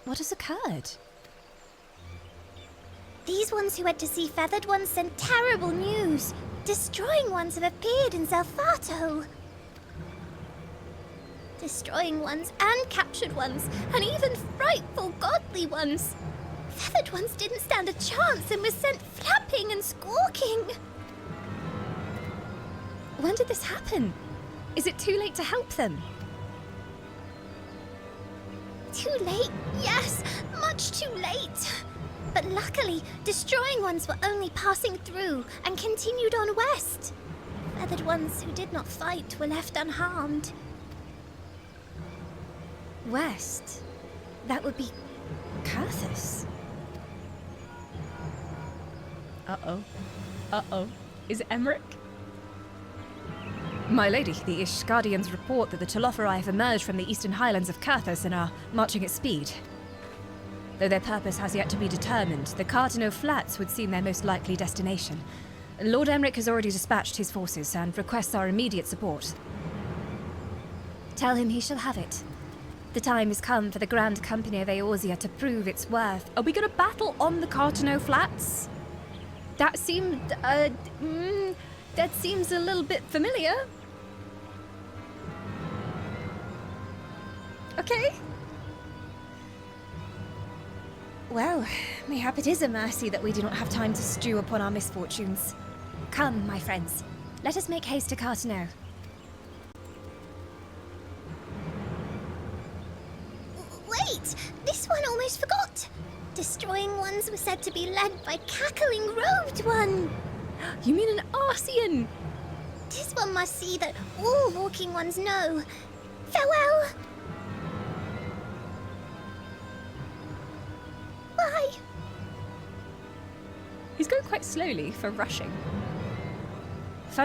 What has occurred? These ones who went to see Feathered Ones sent terrible news. Destroying Ones have appeared in Zelfato. Destroying Ones and captured Ones, and even frightful godly Ones. Feathered Ones didn't stand a chance and were sent flapping and squawking. When did this happen? Is it too late to help them? Too late? Yes, much too late. But luckily, Destroying Ones were only passing through and continued on west. Feathered Ones who did not fight were left unharmed. West? That would be Carthus. Uh-oh. Is it Emmerich? My lady, the Ishgardians report that the Telophori have emerged from the eastern highlands of Carthus and are marching at speed. Though their purpose has yet to be determined, the Carteneau Flats would seem their most likely destination. Lord Emmerich has already dispatched his forces and requests our immediate support. Tell him he shall have it. The time has come for the Grand Company of Eorzea to prove its worth. Are we going to battle on the Carteneau Flats? That seemed, that seems a little bit familiar. Okay. Well, mayhap it is a mercy that we do not have time to stew upon our misfortunes. Come, my friends, let us make haste to Carteneau. Wait, this one almost forgot. Destroying Ones were said to be led by Cackling Robed One. You mean an Arcean? 'Tis one must see that all walking ones know. Farewell! Bye! He's going quite slowly for rushing.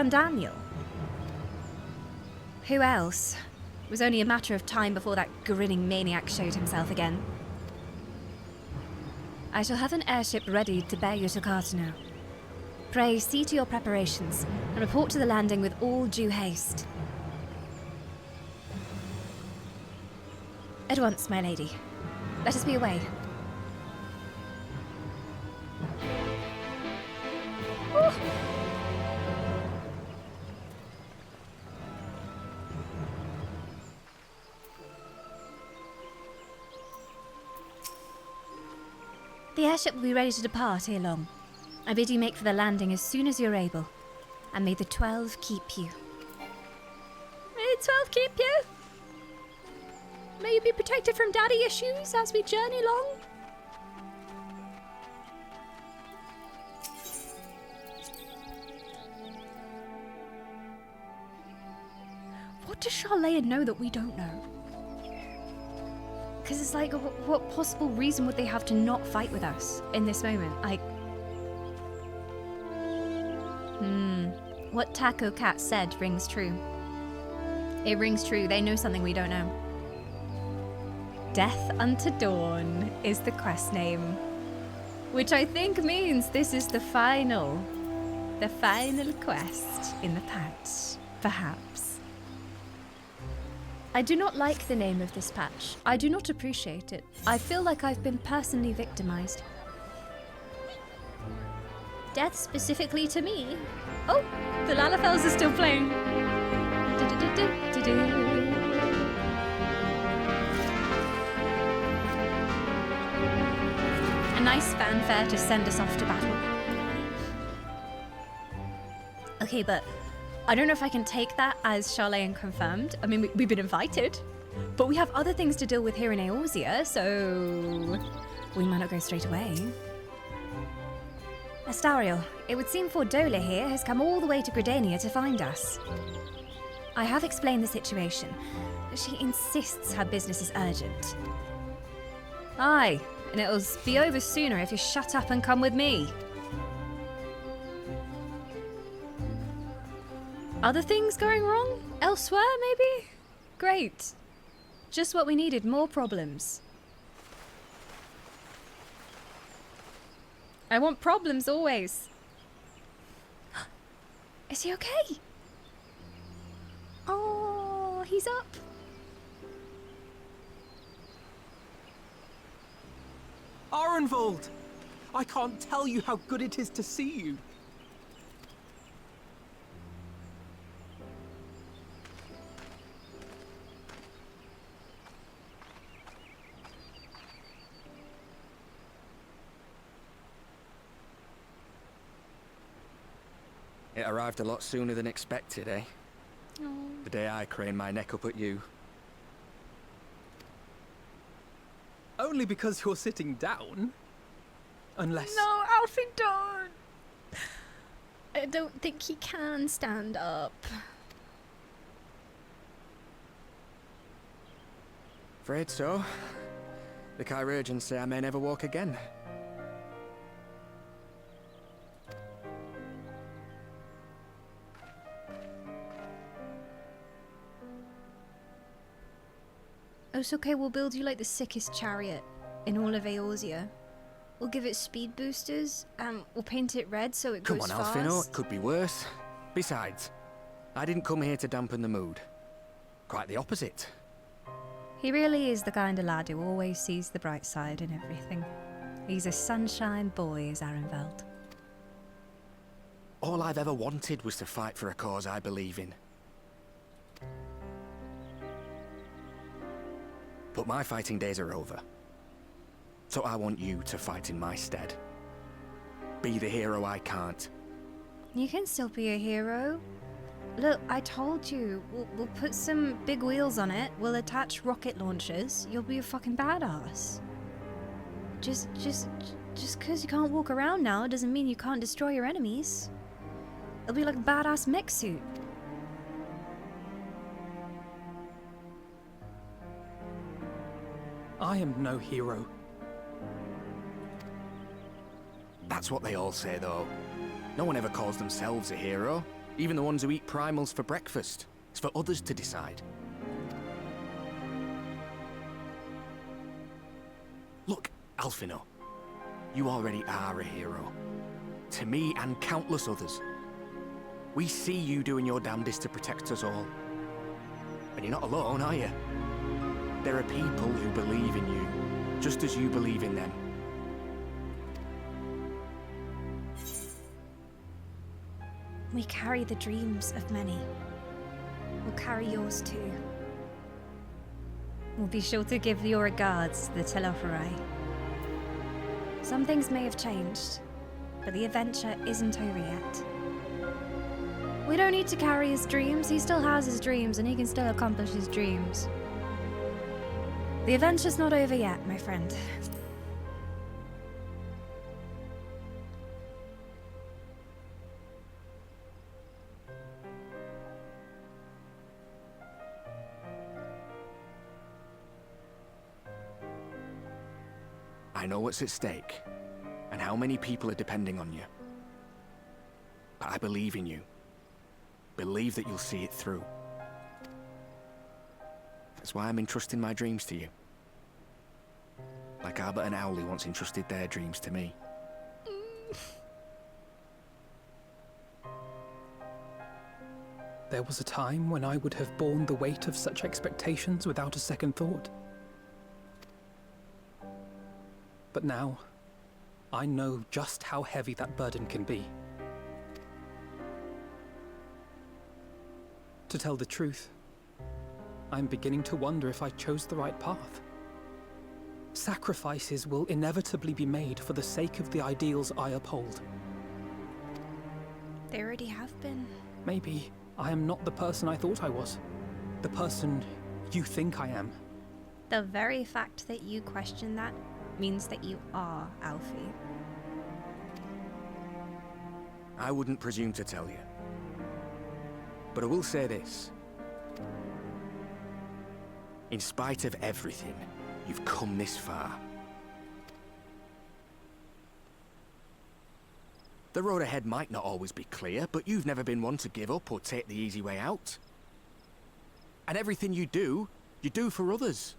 Daniel. Who else? It was only a matter of time before that grinning maniac showed himself again. I shall have an airship ready to bear you to Carteneau. Pray see to your preparations and report to the landing with all due haste. At once, my lady. Let us be away. Oh. The airship will be ready to depart ere long. I bid you make for the landing as soon as you're able. And may the 12 keep you. May the 12 keep you? May you be protected from daddy issues as we journey along? What does Charlayan know that we don't know? Because it's like, what possible reason would they have to not fight with us in this moment? Like... What Taco Cat said rings true. It rings true. They know something we don't know. Death Unto Dawn is the quest name. Which I think means this is the final quest in the patch, perhaps. I do not like the name of this patch. I do not appreciate it. I feel like I've been personally victimized. Death specifically to me. Oh, the Lalafels are still playing. A nice fanfare to send us off to battle. Okay, but I don't know if I can take that as Charlayan confirmed. I mean, we've been invited, but we have other things to deal with here in Eorzea, so we might not go straight away. Astariel, it would seem Fordola here has come all the way to Gridania to find us. I have explained the situation, but she insists her business is urgent. Aye, and it'll be over sooner if you shut up and come with me. Other things going wrong? Elsewhere, maybe? Great. Just what we needed, more problems. I want problems always. Is he okay? Oh, he's up. Arenvald! I can't tell you how good it is to see you. It arrived a lot sooner than expected, eh? Oh. The day I craned my neck up at you. Only because you're sitting down. Unless... No, Alfie, don't! I don't think he can stand up. Afraid so. The chirurgeons say I may never walk again. Oh, it's okay, we'll build you like the sickest chariot in all of Eorzea. We'll give it speed boosters, and we'll paint it red so it Come goes on, fast. Alfino, it could be worse. Besides, I didn't come here to dampen the mood. Quite the opposite. He really is the kind of lad who always sees the bright side in everything. He's a sunshine boy, is Arenvald. All I've ever wanted was to fight for a cause I believe in. But my fighting days are over. So I want you to fight in my stead. Be the hero I can't. You can still be a hero. Look, I told you, we'll put some big wheels on it, we'll attach rocket launchers, you'll be a fucking badass. Just because you can't walk around now doesn't mean you can't destroy your enemies. It'll be like a badass mech suit. I am no hero. That's what they all say, though. No one ever calls themselves a hero. Even the ones who eat primals for breakfast. It's for others to decide. Look, Alphino. You already are a hero. To me and countless others. We see you doing your damnedest to protect us all. And you're not alone, are you? There are people who believe in you, just as you believe in them. We carry the dreams of many. We'll carry yours too. We'll be sure to give your regards to the Telophori. Some things may have changed, but the adventure isn't over yet. We don't need to carry his dreams. He still has his dreams, and he can still accomplish his dreams. The adventure's not over yet, my friend. I know what's at stake, and how many people are depending on you. But I believe in you. Believe that you'll see it through. That's why I'm entrusting my dreams to you. Like Albert and Owley once entrusted their dreams to me. There was a time when I would have borne the weight of such expectations without a second thought. But now, I know just how heavy that burden can be. To tell the truth, I'm beginning to wonder if I chose the right path. Sacrifices will inevitably be made for the sake of the ideals I uphold. They already have been. Maybe I am not the person I thought I was. The person you think I am. The very fact that you question that means that you are Alfie. I wouldn't presume to tell you. But I will say this. In spite of everything, you've come this far. The road ahead might not always be clear, but you've never been one to give up or take the easy way out. And everything you do for others.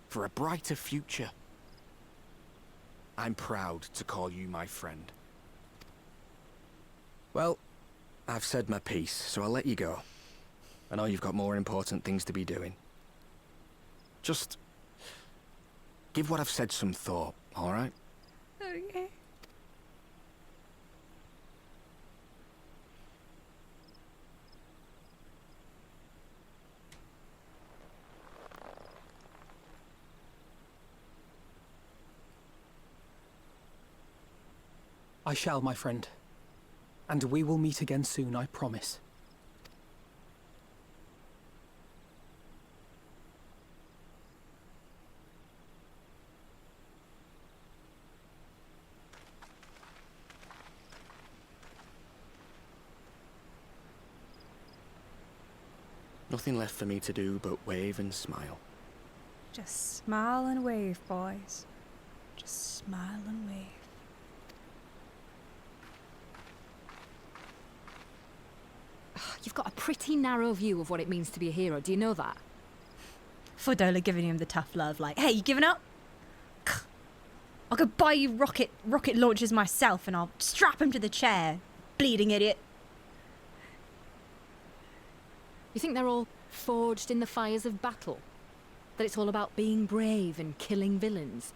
For a brighter future. I'm proud to call you my friend. Well, I've said my piece, so I'll let you go. I know you've got more important things to be doing. Just give what I've said some thought, all right? Okay. I shall, my friend. And we will meet again soon, I promise. Nothing left for me to do but wave and smile. Just smile and wave, boys. Just smile and wave. You've got a pretty narrow view of what it means to be a hero, do you know that? Fordola giving him the tough love, like, hey, you giving up? I'll go buy you rocket launchers myself and I'll strap him to the chair. Bleeding idiot. You think they're all forged in the fires of battle? That it's all about being brave and killing villains?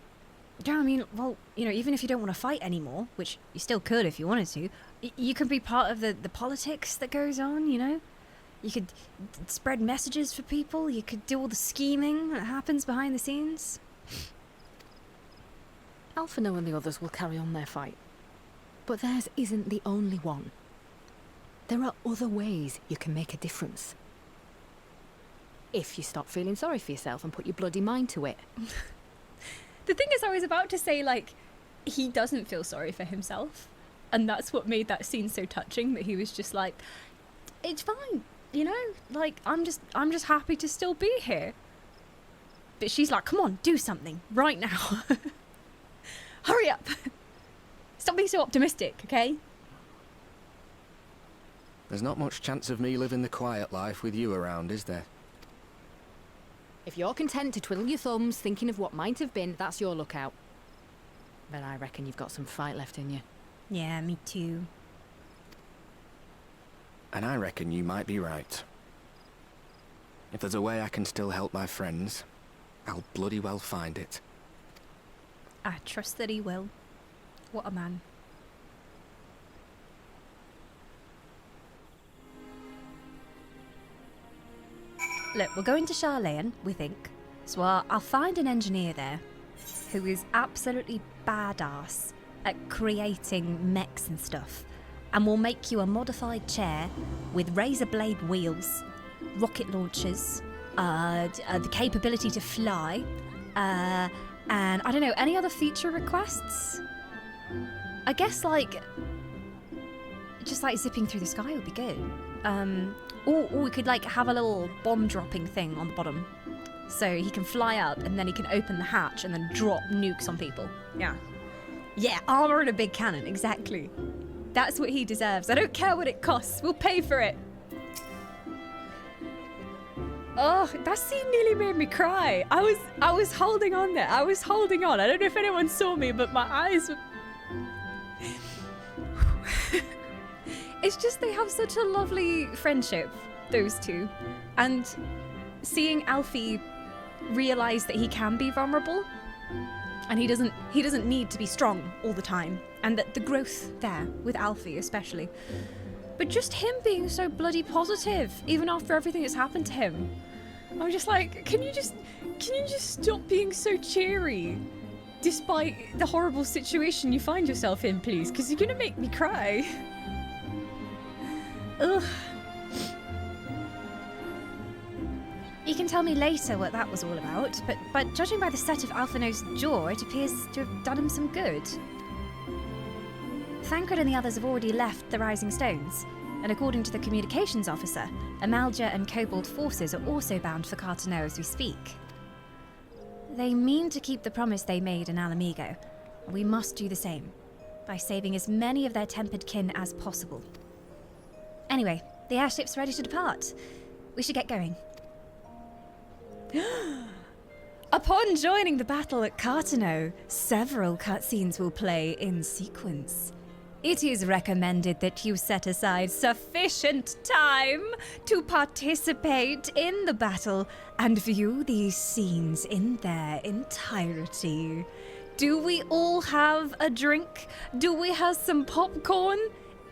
Yeah, I mean, well, you know, even if you don't want to fight anymore, which you still could if you wanted to, you can be part of the politics that goes on, you know? You could spread messages for people, you could do all the scheming that happens behind the scenes. Alphino and the others will carry on their fight. But theirs isn't the only one. There are other ways you can make a difference. If you stop feeling sorry for yourself and put your bloody mind to it. The thing is, I was about to say, like, he doesn't feel sorry for himself. And that's what made that scene so touching, that he was just like, it's fine, you know? Like, I'm just happy to still be here. But she's like, come on, do something right now. Hurry up. Stop being so optimistic, okay? There's not much chance of me living the quiet life with you around, is there? If you're content to twiddle your thumbs thinking of what might have been, that's your lookout. But I reckon you've got some fight left in you. Yeah, me too. And I reckon you might be right. If there's a way I can still help my friends, I'll bloody well find it. I trust that he will. What a man. Look, we're going to Scion, we think. So I'll find an engineer there who is absolutely badass at creating mechs and stuff. And we'll make you a modified chair with razor blade wheels, rocket launchers, the capability to fly, and I don't know, any other feature requests? I guess like, just like zipping through the sky would be good. Or we could like have a little bomb dropping thing on the bottom. So he can fly up and then he can open the hatch and then drop nukes on people. Yeah. Yeah, armor and a big cannon, exactly. That's what he deserves. I don't care what it costs, we'll pay for it. Oh, that scene nearly made me cry. I was holding on there. I was holding on. I don't know if anyone saw me, but my eyes were... It's just they have such a lovely friendship, those two. And seeing Alfie realize that he can be vulnerable and he doesn't need to be strong all the time, and that the growth there with Alfie especially. But just him being so bloody positive, even after everything that's happened to him. I'm just like, can you just stop being so cheery? Despite the horrible situation you find yourself in, please, because you're gonna make me cry. Ugh. You can tell me later what that was all about, but judging by the set of Alphino's jaw, it appears to have done him some good. Thancred and the others have already left the Rising Stones, and according to the communications officer, Amalja and Kobold forces are also bound for Carteneau as we speak. They mean to keep the promise they made in Ala Mhigo, and we must do the same, by saving as many of their tempered kin as possible. Anyway, the airship's ready to depart. We should get going. Upon joining the battle at Carteneau, several cutscenes will play in sequence. It is recommended that you set aside sufficient time to participate in the battle and view these scenes in their entirety. Do we all have a drink? Do we have some popcorn?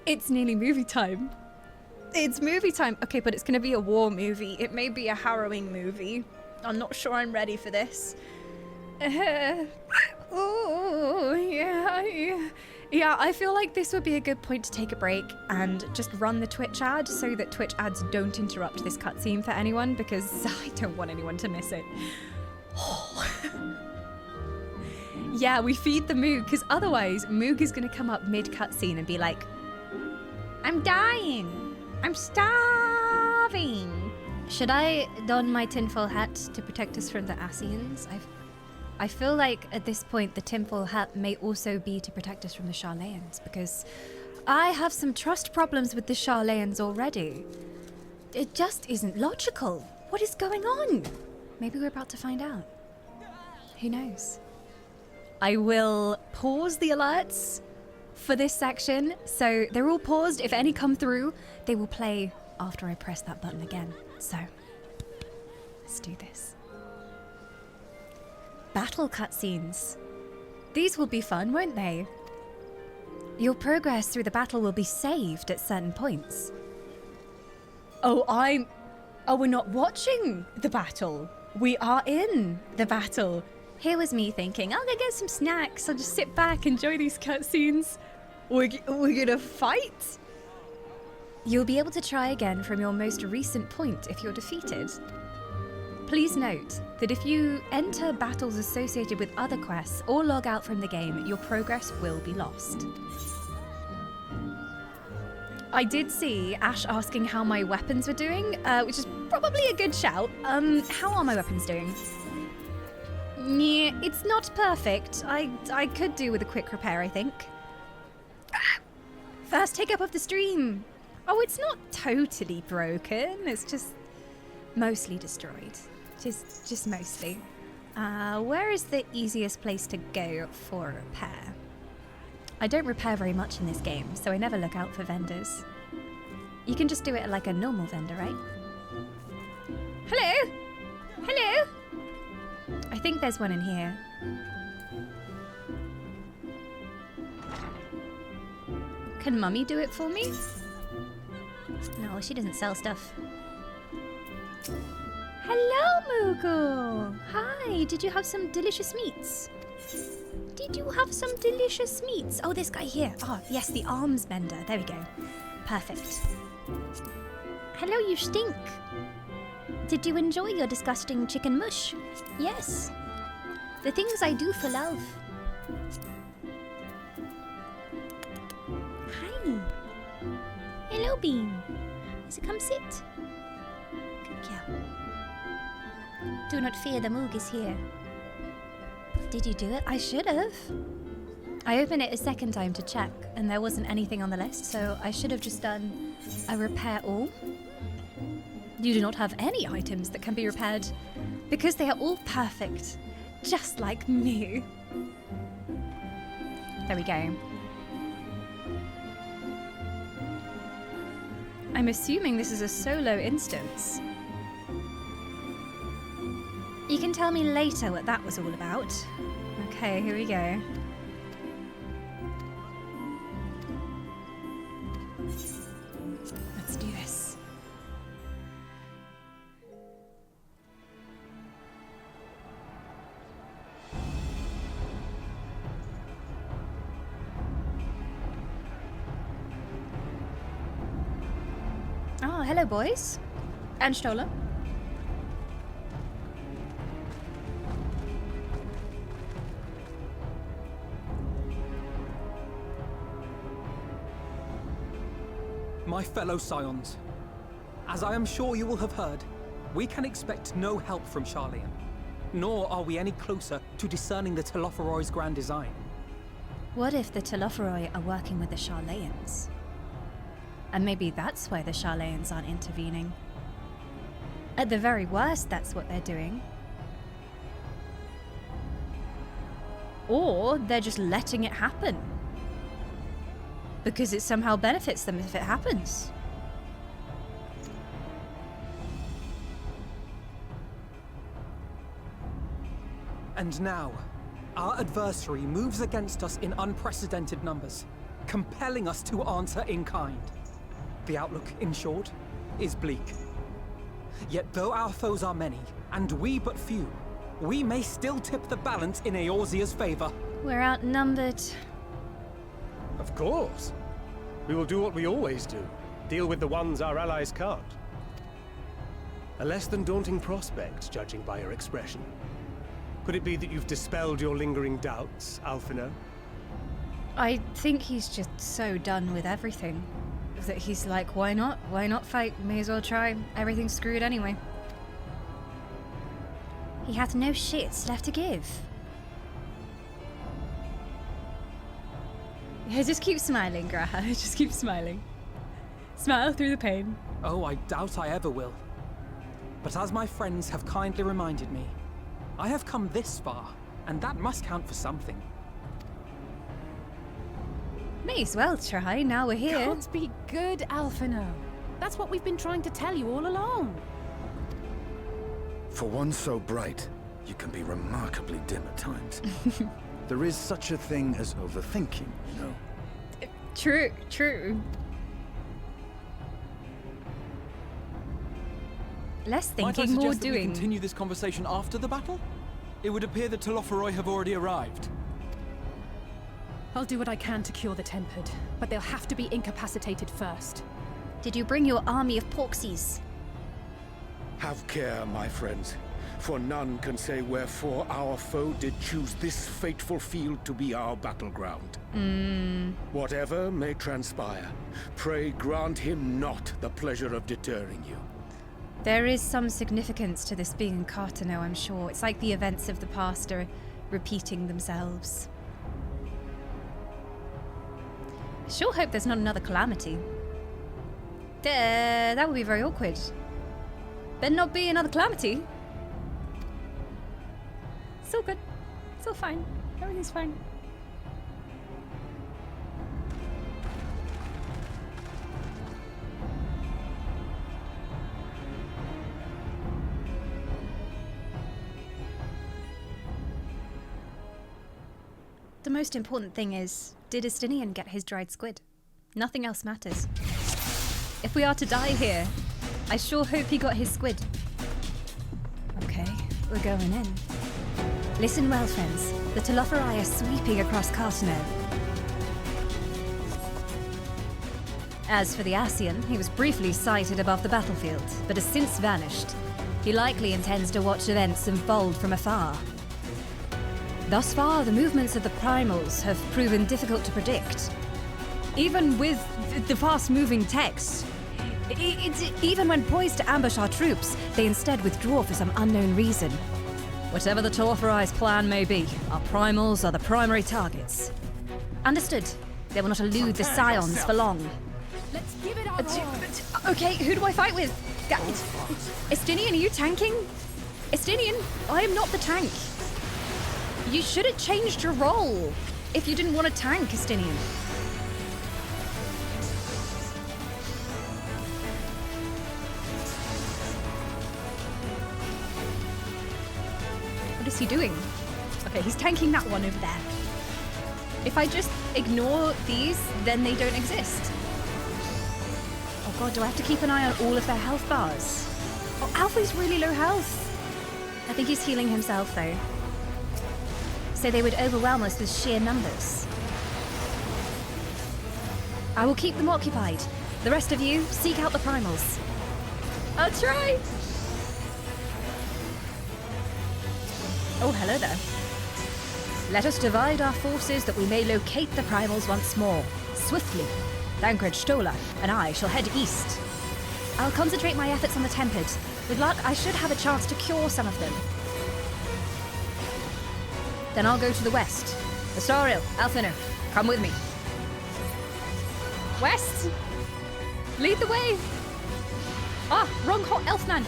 It's nearly movie time. It's movie time. Okay, but it's going to be a war movie. It may be a harrowing movie. I'm not sure I'm ready for this. Oh, yeah. Yeah, I feel like this would be a good point to take a break and just run the Twitch ad so that Twitch ads don't interrupt this cutscene for anyone, because I don't want anyone to miss it. Yeah, we feed the Moog, because otherwise Moog is going to come up mid-cutscene and be like, I'm dying. I'm starving. Should I don my tinfoil hat to protect us from the Ascians? I feel like at this point the tinfoil hat may also be to protect us from the Sharlayans, because I have some trust problems with the Sharlayans already. It just isn't logical. What is going on? Maybe we're about to find out. Who knows? I will pause the alerts for this section, so they're all paused. If any come through, they will play after I press that button again. So, let's do this. Battle cutscenes. These will be fun, won't they? Your progress through the battle will be saved at certain points. Oh, we're not watching the battle. We are in the battle. Here was me thinking, I'll go get some snacks. I'll just sit back, enjoy these cutscenes. We're gonna fight? You'll be able to try again from your most recent point if you're defeated. Please note that if you enter battles associated with other quests or log out from the game, your progress will be lost. I did see Ash asking how my weapons were doing, which is probably a good shout. How are my weapons doing? Yeah, it's not perfect. I could do with a quick repair, I think. First hiccup of the stream. Oh, it's not totally broken. It's just mostly destroyed. Just mostly. Where is the easiest place to go for repair? I don't repair very much in this game, so I never look out for vendors. You can just do it like a normal vendor, right? Hello? Hello? I think there's one in here. Can Mummy do it for me? No, she doesn't sell stuff. Hello, Moogle! Hi, did you have some delicious meats? Did you have some delicious meats? Oh, this guy here. Oh, yes, the arms bender. There we go. Perfect. Hello, you stink. Did you enjoy your disgusting chicken mush? Yes. The things I do for love. Hi. Hello, Bean. So come sit. Good girl. Do not fear, the Moog is here. Did you do it? I should have. I opened it a second time to check, and there wasn't anything on the list, so I should have just done a repair all. You do not have any items that can be repaired because they are all perfect, just like me. There we go. I'm assuming this is a solo instance. You can tell me later what that was all about. Okay, here we go. Let's do this. Oh, hello, boys. And Stola. My fellow Scions, as I am sure you will have heard, we can expect no help from Charlian, nor are we any closer to discerning the Telophoroi's grand design. What if the Telophoroi are working with the Charlayans? And maybe that's why the Charlayans aren't intervening. At the very worst, that's what they're doing. Or they're just letting it happen. Because it somehow benefits them if it happens. And now, our adversary moves against us in unprecedented numbers, compelling us to answer in kind. The outlook, in short, is bleak. Yet though our foes are many, and we but few, we may still tip the balance in Eorzea's favor. We're outnumbered. Of course. We will do what we always do. Deal with the ones our allies can't. A less than daunting prospect, judging by your expression. Could it be that you've dispelled your lingering doubts, Alphino? I think he's just so done with everything. That he's like, why not? Why not fight? May as well try. Everything's screwed anyway. He hath no shits left to give. Yeah, just keep smiling, Graha. Just keep smiling. Smile through the pain. Oh, I doubt I ever will. But as my friends have kindly reminded me, I have come this far, and that must count for something. May as well try, now we're here. Gods be good, Alphino. That's what we've been trying to tell you all along. For one so bright, you can be remarkably dim at times. There is such a thing as overthinking, you know. True, true. Less thinking, Might I more suggest that we doing. continue this conversation after the battle? It would appear that Telophoroi have already arrived. I'll do what I can to cure the tempered, but they'll have to be incapacitated first. Did you bring your army of Porksies? Have care, my friends, for none can say wherefore our foe did choose this fateful field to be our battleground. Whatever may transpire, pray grant him not the pleasure of deterring you. There is some significance to this being in Carteneau, I'm sure. It's like the events of the past are repeating themselves. I sure hope there's not another calamity. That would be very awkward. Better not be another calamity. It's all good. It's all fine. Everything's fine. The most important thing is, did Estinien get his dried squid? Nothing else matters. If we are to die here, I sure hope he got his squid. Okay, we're going in. Listen well, friends. The Telophori are sweeping across Carteneau. As for the Scion, he was briefly sighted above the battlefield, but has since vanished. He likely intends to watch events unfold from afar. Thus far, the movements of the primals have proven difficult to predict. Even with the fast-moving text, even when poised to ambush our troops, they instead withdraw for some unknown reason. Whatever the Telophori's plan may be, our primals are the primary targets. Understood. They will not elude the Scions for long. Let's give it our all. Okay, who do I fight with? Estinien, are you tanking? Estinien, I am not the tank. You should have changed your role if you didn't want to tank, Estinien. What is he doing? Okay, he's tanking that one over there. If I just ignore these, then they don't exist. Oh god, do I have to keep an eye on all of their health bars? Oh, Alfie's really low health. I think he's healing himself though. So they would overwhelm us with sheer numbers. I will keep them occupied. The rest of you, seek out the primals. I'll try! Oh, hello there. Let us divide our forces that we may locate the primals once more. Swiftly. Thancred, Stola, and I shall head east. I'll concentrate my efforts on the Tempered. With luck, I should have a chance to cure some of them. Then I'll go to the west. Astariel, Alfino, come with me. West! Lead the way! Ah, wrong hot elfman!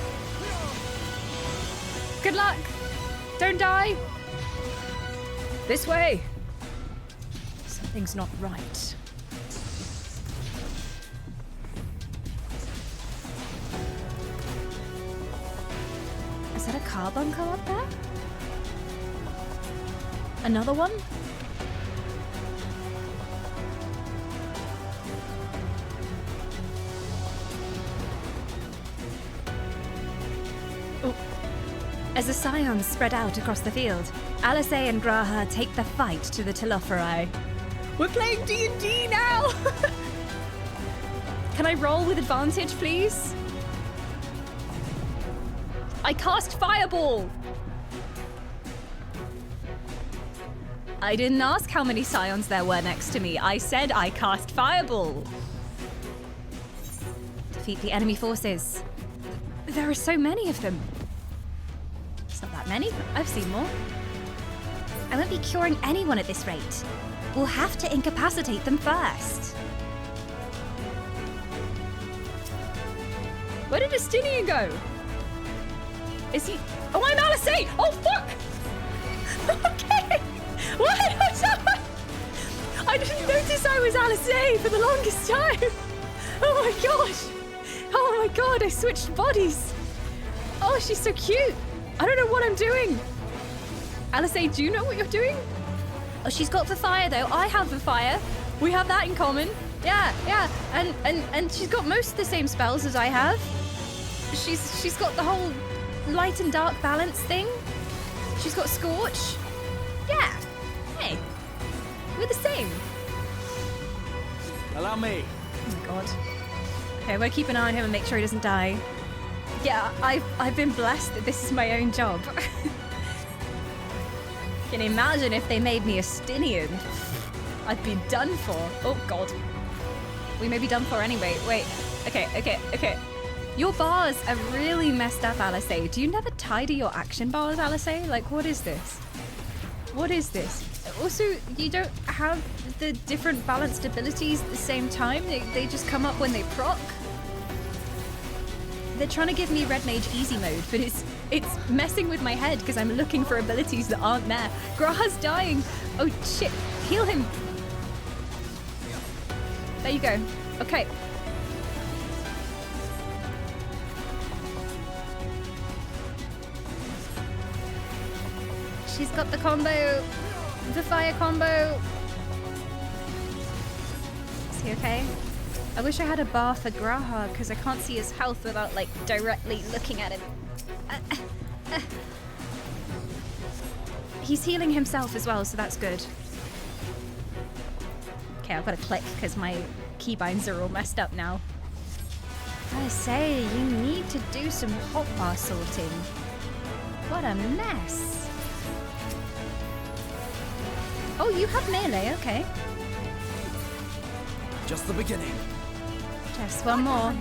Good luck! Don't die! This way! Something's not right. Is that a car bunker up there? Another one? Oh. As the Scions spread out across the field, Alice and Graha take the fight to the Telophori. We're playing D&D now! Can I roll with advantage, please? I cast Fireball! I didn't ask how many Scions there were next to me. I said I cast Fireball. Defeat the enemy forces. There are so many of them. It's not that many. I've seen more. I won't be curing anyone at this rate. We'll have to incapacitate them first. Where did Estinien go? Is he... Oh, I'm Alice! Oh, fuck! Okay! What? I didn't notice I was Alice for the longest time. Oh my gosh. Oh my god, I switched bodies. Oh, she's so cute. I don't know what I'm doing. Alice, do you know what you're doing? Oh, she's got the fire though. I have the fire. We have that in common. Yeah. And she's got most of the same spells as I have. She's got the whole light and dark balance thing. She's got Scorch. Yeah. Hey. We're the same. Allow me. Oh my god. Okay, we'll keep an eye on him and make sure he doesn't die. Yeah, I've been blessed that this is my own job. Can you imagine if they made me Estinien? I'd be done for. Oh god. We may be done for anyway. Wait. Okay. Your bars are really messed up, Alice. Do you never tidy your action bars, Alice? Like, what is this? What is this? Also, you don't have the different balanced abilities at the same time. They just come up when they proc. They're trying to give me Red Mage easy mode, but it's messing with my head because I'm looking for abilities that aren't there. Graha's dying. Oh shit, heal him. There you go. Okay. She's got the combo. The fire combo. Is he okay? I wish I had a bar for Graha because I can't see his health without like directly looking at him. He's healing himself as well, so that's good. Okay, I've got to click because my keybinds are all messed up now. I say, you need to do some hotbar sorting. What a mess. Oh, you have melee, okay. Just the beginning. Just one more.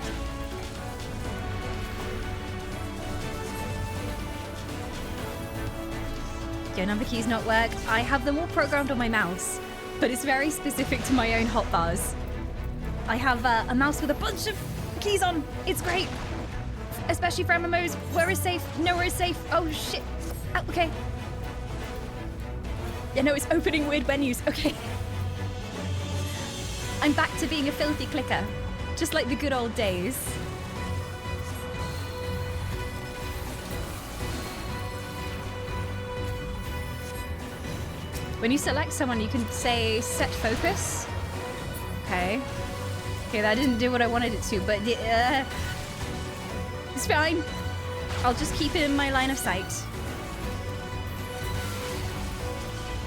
Your number keys not work. I have them all programmed on my mouse, but it's very specific to my own hotbars. I have a mouse with a bunch of keys on. It's great. Especially for MMOs. Where is safe? Nowhere is safe. Oh, shit. Oh, okay. Yeah, no, it's opening weird menus. Okay. I'm back to being a filthy clicker. Just like the good old days. When you select someone, you can say set focus. Okay. Okay, that didn't do what I wanted it to, but it's fine. I'll just keep it in my line of sight.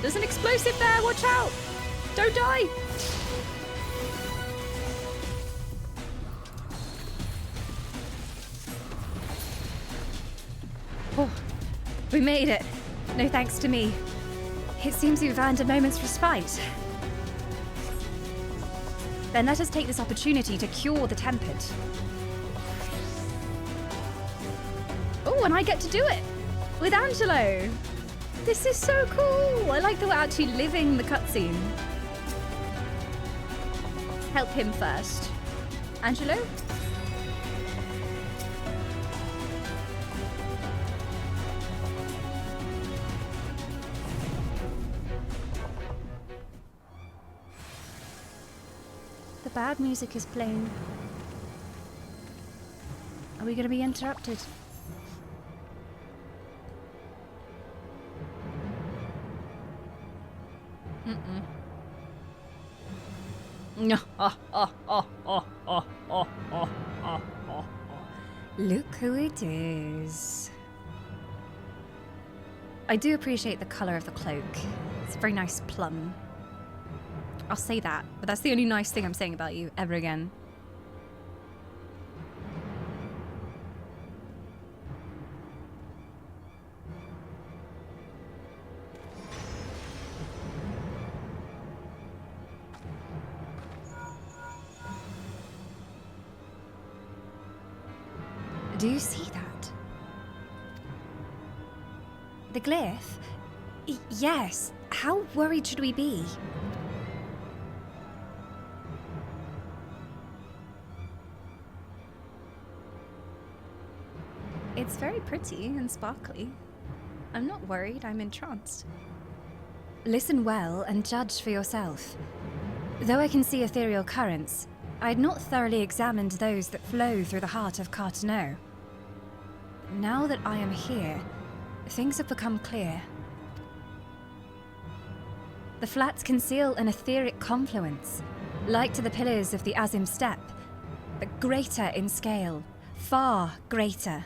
There's an explosive there, watch out! Don't die! Oh, we made it. No thanks to me. It seems we've earned a moment's respite. Then let us take this opportunity to cure the tempered. Oh, and I get to do it! With Angelo! This is so cool! I like that we're actually living the cutscene. Help him first. Angelo? The bad music is playing. Are we going to be interrupted? No. Look who it is. I do appreciate the colour of the cloak. It's a very nice plum. I'll say that, but that's the only nice thing I'm saying about you ever again. Do you see that? The glyph? Yes. How worried should we be? It's very pretty and sparkly. I'm not worried, I'm entranced. Listen well and judge for yourself. Though I can see ethereal currents, I'd not thoroughly examined those that flow through the heart of Carteneau. Now that I am here, things have become clear. The flats conceal an etheric confluence, like to the pillars of the Azim Steppe, but greater in scale, far greater.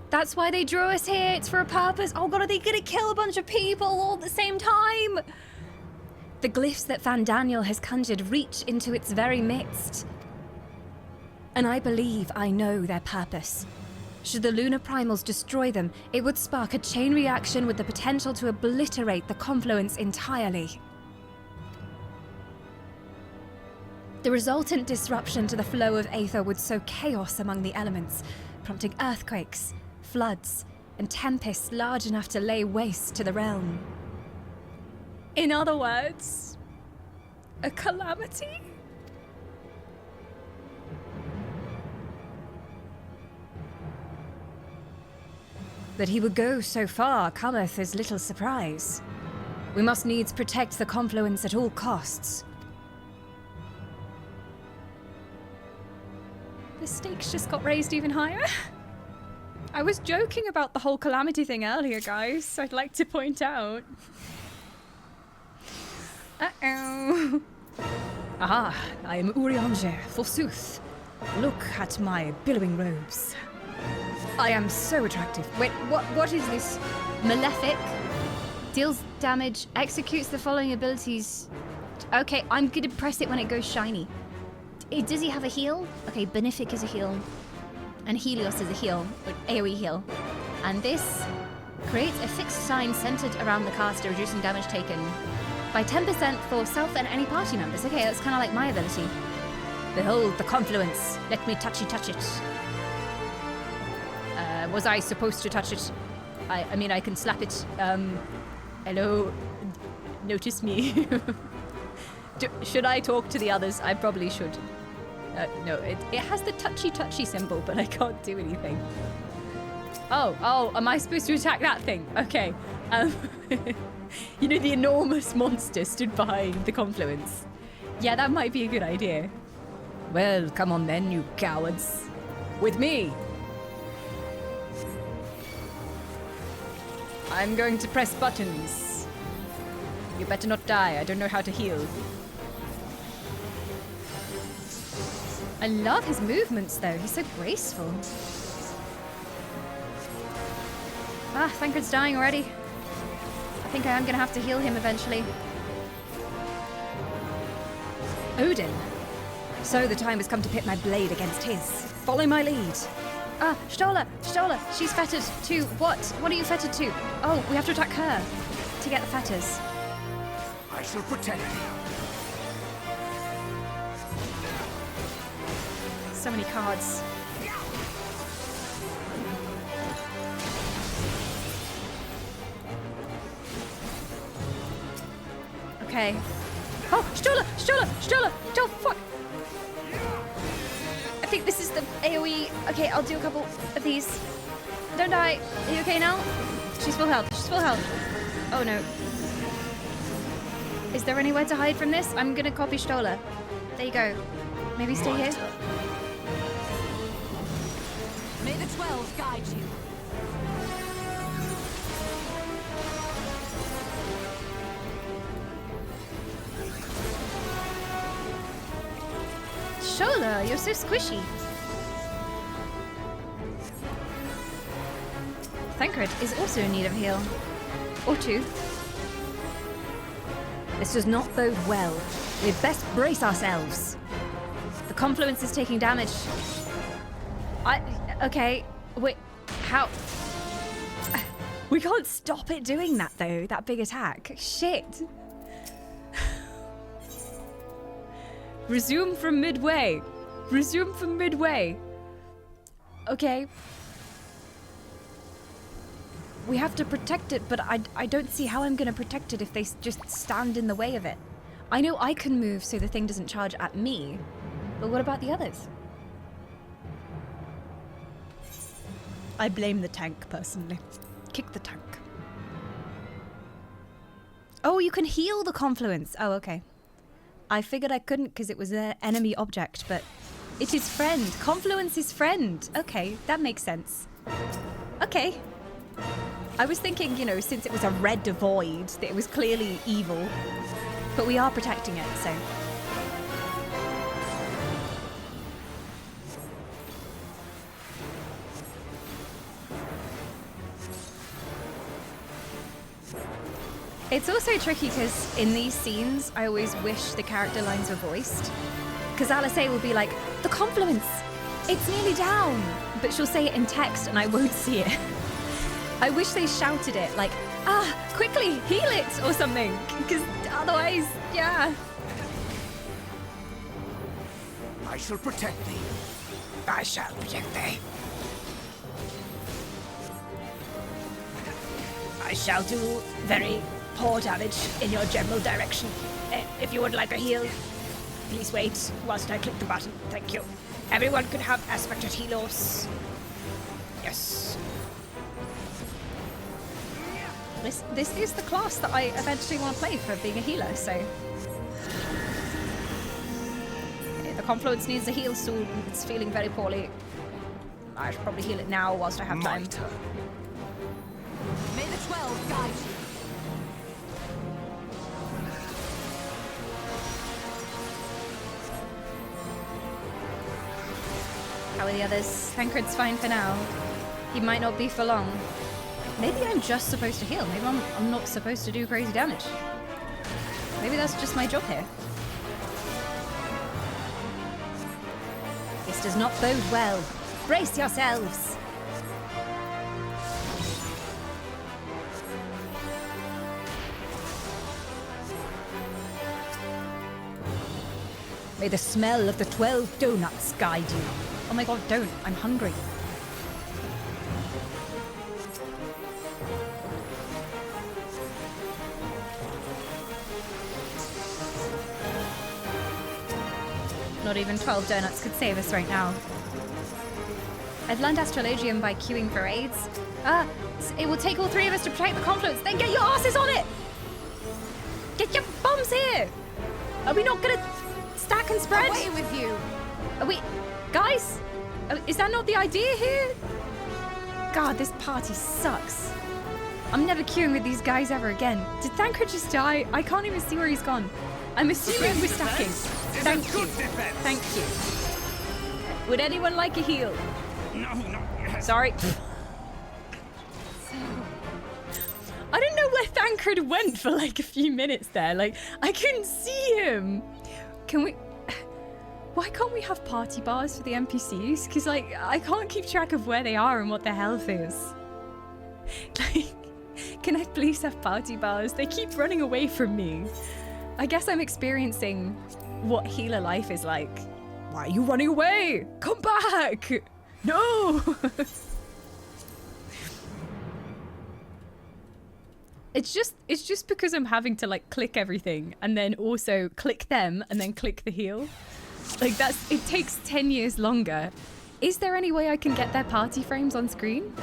That's why they drew us here, it's for a purpose. Oh god, are they gonna kill a bunch of people all at the same time? The glyphs that Van Daniel has conjured reach into its very midst. And I believe I know their purpose. Should the lunar primals destroy them, it would spark a chain reaction with the potential to obliterate the confluence entirely. The resultant disruption to the flow of aether would sow chaos among the elements, prompting earthquakes, floods, and tempests large enough to lay waste to the realm. In other words, a calamity? That he would go so far cometh as little surprise. We must needs protect the confluence at all costs. The stakes just got raised even higher. I was joking about the whole calamity thing earlier, guys. I'd like to point out. Uh-oh. Ah, I am Urianger, forsooth. Look at my billowing robes. I am so attractive. Wait, what is this? Malefic. Deals damage, executes the following abilities. Okay, I'm gonna press it when it goes shiny. Does he have a heal? Okay, Benefic is a heal. And Helios is a heal, or AoE heal. And this creates a fixed sign centered around the caster, reducing damage taken by 10% for self and any party members. Okay, that's kind of like my ability. Behold the confluence. Let me touch it. Was I supposed to touch it? I mean, I can slap it. Hello? Notice me. Should I talk to the others? I probably should. No, it has the touchy symbol, but I can't do anything. Oh, am I supposed to attack that thing? Okay. You know, the enormous monster stood behind the confluence. Yeah, that might be a good idea. Well, come on then, you cowards. With me. I'm going to press buttons. You better not die. I don't know how to heal. I love his movements, though. He's so graceful. Ah, Thancred's dying already. I think I am going to have to heal him eventually. Odin. So the time has come to pit my blade against his. Follow my lead. Ah, Stola! She's fettered to what? What are you fettered to? Oh, we have to attack her to get the fetters. I shall protect you. So many cards. Okay. Oh, Stola! Oh, fuck! I think this is the AoE. Okay, I'll do a couple of these. Don't die. Are you okay now? She's full health. Oh no. Is there anywhere to hide from this? I'm gonna copy Stola. There you go. Maybe stay here. May the 12 guide you. Shola, you're so squishy. Thancred is also in need of a heal. Or two. This does not bode well. We'd best brace ourselves. The confluence is taking damage. Okay, wait, how? We can't stop it doing that though, that big attack. Shit. Resume from midway. Okay. We have to protect it, but I don't see how I'm going to protect it if they just stand in the way of it. I know I can move so the thing doesn't charge at me, but what about the others? I blame the tank, personally. Kick the tank. Oh, you can heal the confluence. Oh, okay. I figured I couldn't because it was an enemy object, but it is friend. Confluence is friend. Okay, that makes sense. Okay. I was thinking, you know, since it was a red void, that it was clearly evil. But we are protecting it, so... It's also tricky because in these scenes, I always wish the character lines were voiced. Because Alice will be like, the confluence, it's nearly down. But she'll say it in text and I won't see it. I wish they shouted it like, quickly, heal it or something. Because otherwise, yeah. I shall protect thee. I shall protect thee. I shall do very poor damage in your general direction. If you would like a heal, please wait whilst I click the button. Thank you. Everyone could have aspected healos. Yes. This is the class that I eventually want to play for being a healer, so... Okay, the confluence needs a heal soon. It's feeling very poorly. I should probably heal it now whilst I have time. May the 12 guide you. How are the others? Tancred's fine for now. He might not be for long. Maybe I'm just supposed to heal. Maybe I'm not supposed to do crazy damage. Maybe that's just my job here. This does not bode well. Brace yourselves. May the smell of the 12 donuts guide you. Oh my god, don't. I'm hungry. Not even 12 donuts could save us right now. I've learned Astrologium by queuing for raids. It will take all 3 of us to protect the confluence. Then get your asses on it! Get your bums here! Are we not gonna stack and spread? Away with you! Are we... Guys? Is that not the idea here? God, this party sucks. I'm never queuing with these guys ever again. Did Thancred just die? I can't even see where he's gone. I'm assuming we're stacking. Thank you. Thank you. Would anyone like a heal? No, not yet. Sorry. I don't know where Thancred went for like a few minutes there. Like, I couldn't see him. Can we... Why can't we have party bars for the NPCs? Because, like, I can't keep track of where they are and what their health is. Like, can I please have party bars? They keep running away from me. I guess I'm experiencing what healer life is like. Why are you running away? Come back! No! It's just because I'm having to like click everything and then also click them and then click the heal. Like it takes 10 years longer. Is there any way I can get their party frames on screen?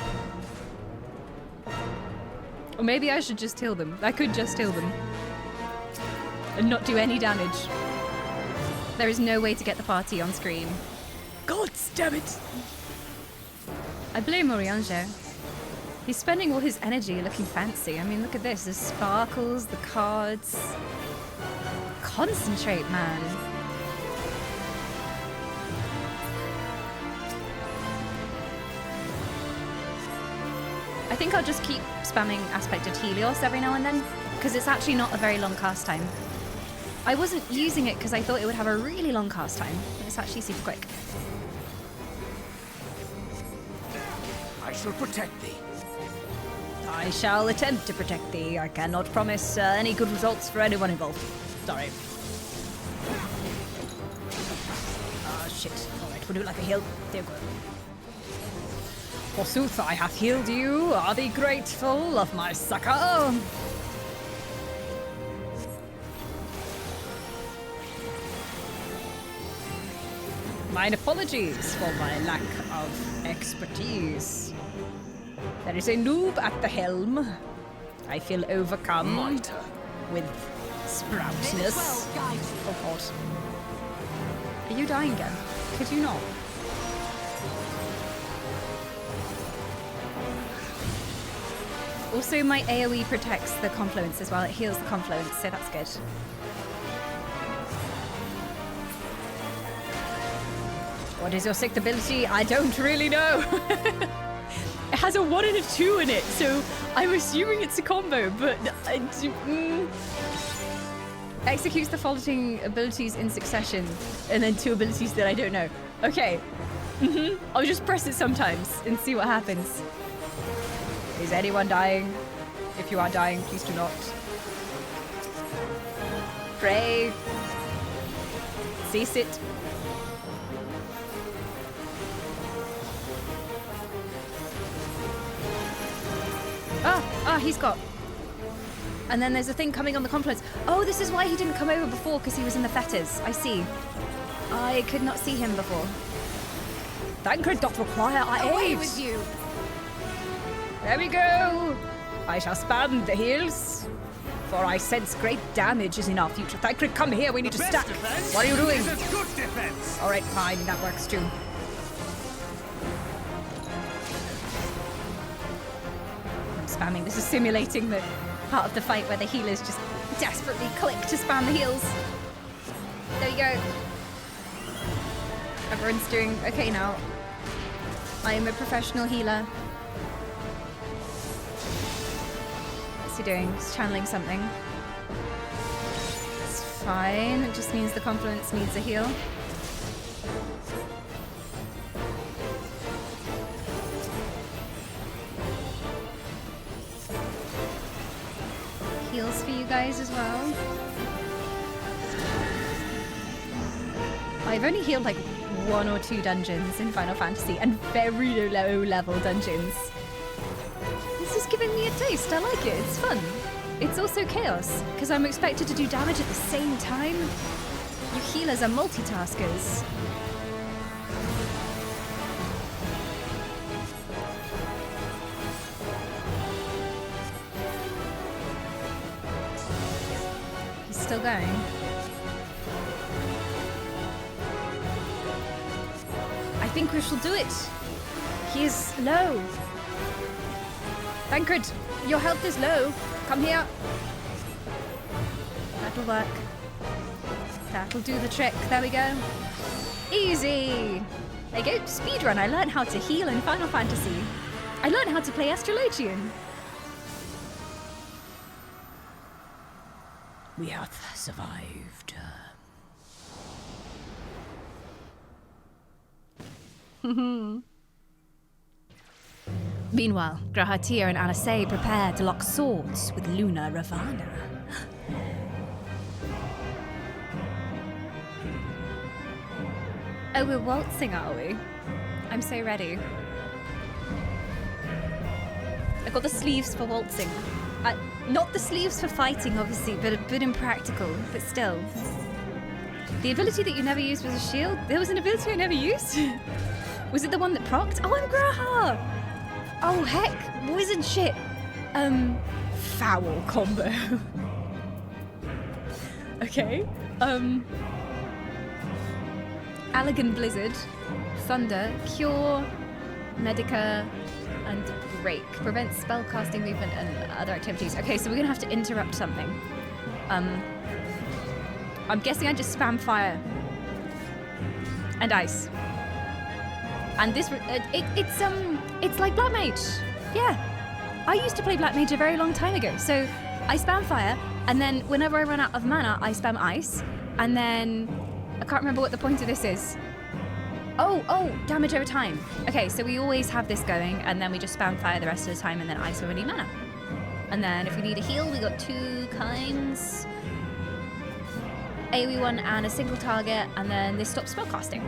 Or maybe I should just heal them. I could just heal them. And not do any damage. There is no way to get the party on screen. God damn it! I blame Oriange. He's spending all his energy looking fancy. I mean, look at this. The sparkles, the cards. Concentrate, man. I think I'll just keep spamming Aspected Helios every now and then, because it's actually not a very long cast time. I wasn't using it because I thought it would have a really long cast time. It's actually super quick. I shall protect thee. I shall attempt to protect thee. I cannot promise any good results for anyone involved. Sorry. Ah, shit. Alright, would you like a heal? There you go. Forsooth, I have healed you. Are thee grateful of my succor? Mine apologies for my lack of expertise. There is a noob at the helm. I feel overcome with sproutness. Oh god. Are you dying again? Could you not? Also, my AoE protects the confluence as well. It heals the confluence, so that's good. What is your sixth ability? I don't really know. It has a 1 and a 2 in it, so I'm assuming it's a combo, but executes the following abilities in succession, and then 2 abilities that I don't know. Okay. I'll just press it sometimes and see what happens. Is anyone dying? If you are dying, please do not. Pray. Cease it. Ah, he's got... And then there's a thing coming on the confluence. Oh, this is why he didn't come over before, because he was in the fetters. I see. I could not see him before. Thancred doth require our Away aid. with you! There we go. I shall spam the heals, for I sense great damage is in our future. Thancred, come here. We need to stack. What are you doing? Is a good defense. All right, fine. That works too. I'm spamming. This is simulating the part of the fight where the healers just desperately click to spam the heals. There you go. Everyone's doing okay now. I am a professional healer. What's he doing? He's channeling something. It's fine. It just means the confluence needs a heal. Heals for you guys as well. I've only healed like 1 or 2 dungeons in Final Fantasy, and very low level dungeons. This is giving me a taste. I like it. It's fun. It's also chaos, because I'm expected to do damage at the same time. You healers are multitaskers. He's still going. I think we shall do it. He is low. Thancred, your health is low. Come here. That'll work. That'll do the trick. There we go. Easy. There you go. Speedrun. I learned how to heal in Final Fantasy. I learned how to play Astrologian. We have survived. Meanwhile, Grahatir and Alasei prepare to lock swords with Luna Ravana. Oh, we're waltzing, are we? I'm so ready. I got the sleeves for waltzing. Not the sleeves for fighting, obviously, but impractical, but still. The ability that you never used was a shield? There was an ability I never used? Was it the one that procced? Oh, I'm Graha! Oh, heck, wizard shit. Foul combo. Okay. Allegan Blizzard, Thunder, Cure, Medica, and Break. Prevents spellcasting movement and other activities. Okay, so we're gonna have to interrupt something. I'm guessing I just spam fire. And ice. And this, it's like Black Mage. Yeah. I used to play Black Mage a very long time ago. So I spam fire, and then whenever I run out of mana, I spam ice. And then, I can't remember what the point of this is. Oh, damage over time. Okay, so we always have this going, and then we just spam fire the rest of the time, and then ice when we need mana. And then if we need a heal, we got 2 kinds. AoE 1 and a single target, and then this stops spellcasting.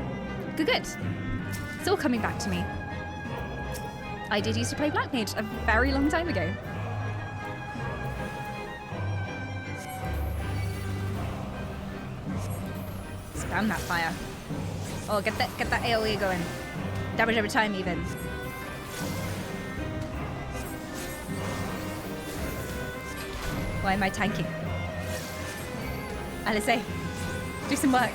Good. It's all coming back to me. I did used to play Black Mage a very long time ago. Spam that fire. Oh, get that AoE going. Damage over time even. Why am I tanking? Alasei, do some work.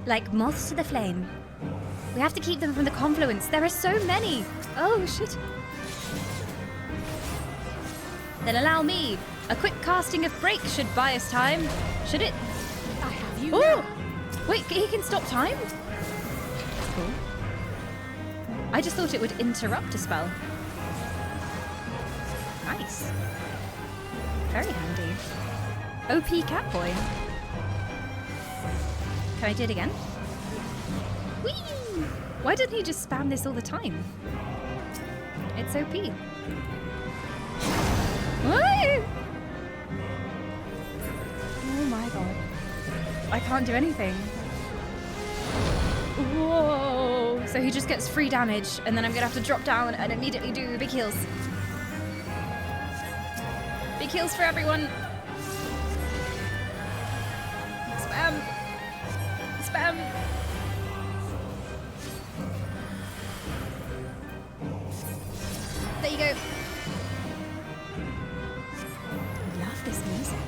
Like moths to the flame. We have to keep them from the confluence. There are so many. Oh, shit. Then allow me. A quick casting of Break should buy us time. Should it? I have you Ooh. now. Wait, he can stop time? That's cool. I just thought it would interrupt a spell. Nice. Very handy. OP Catboy. Can I do it again? Whee! Why didn't he just spam this all the time? It's OP. What? Oh my god. I can't do anything. Whoa. So he just gets free damage, and then I'm gonna have to drop down and immediately do big heals. Big heals for everyone. Spam. Spam. There you go. I love this music.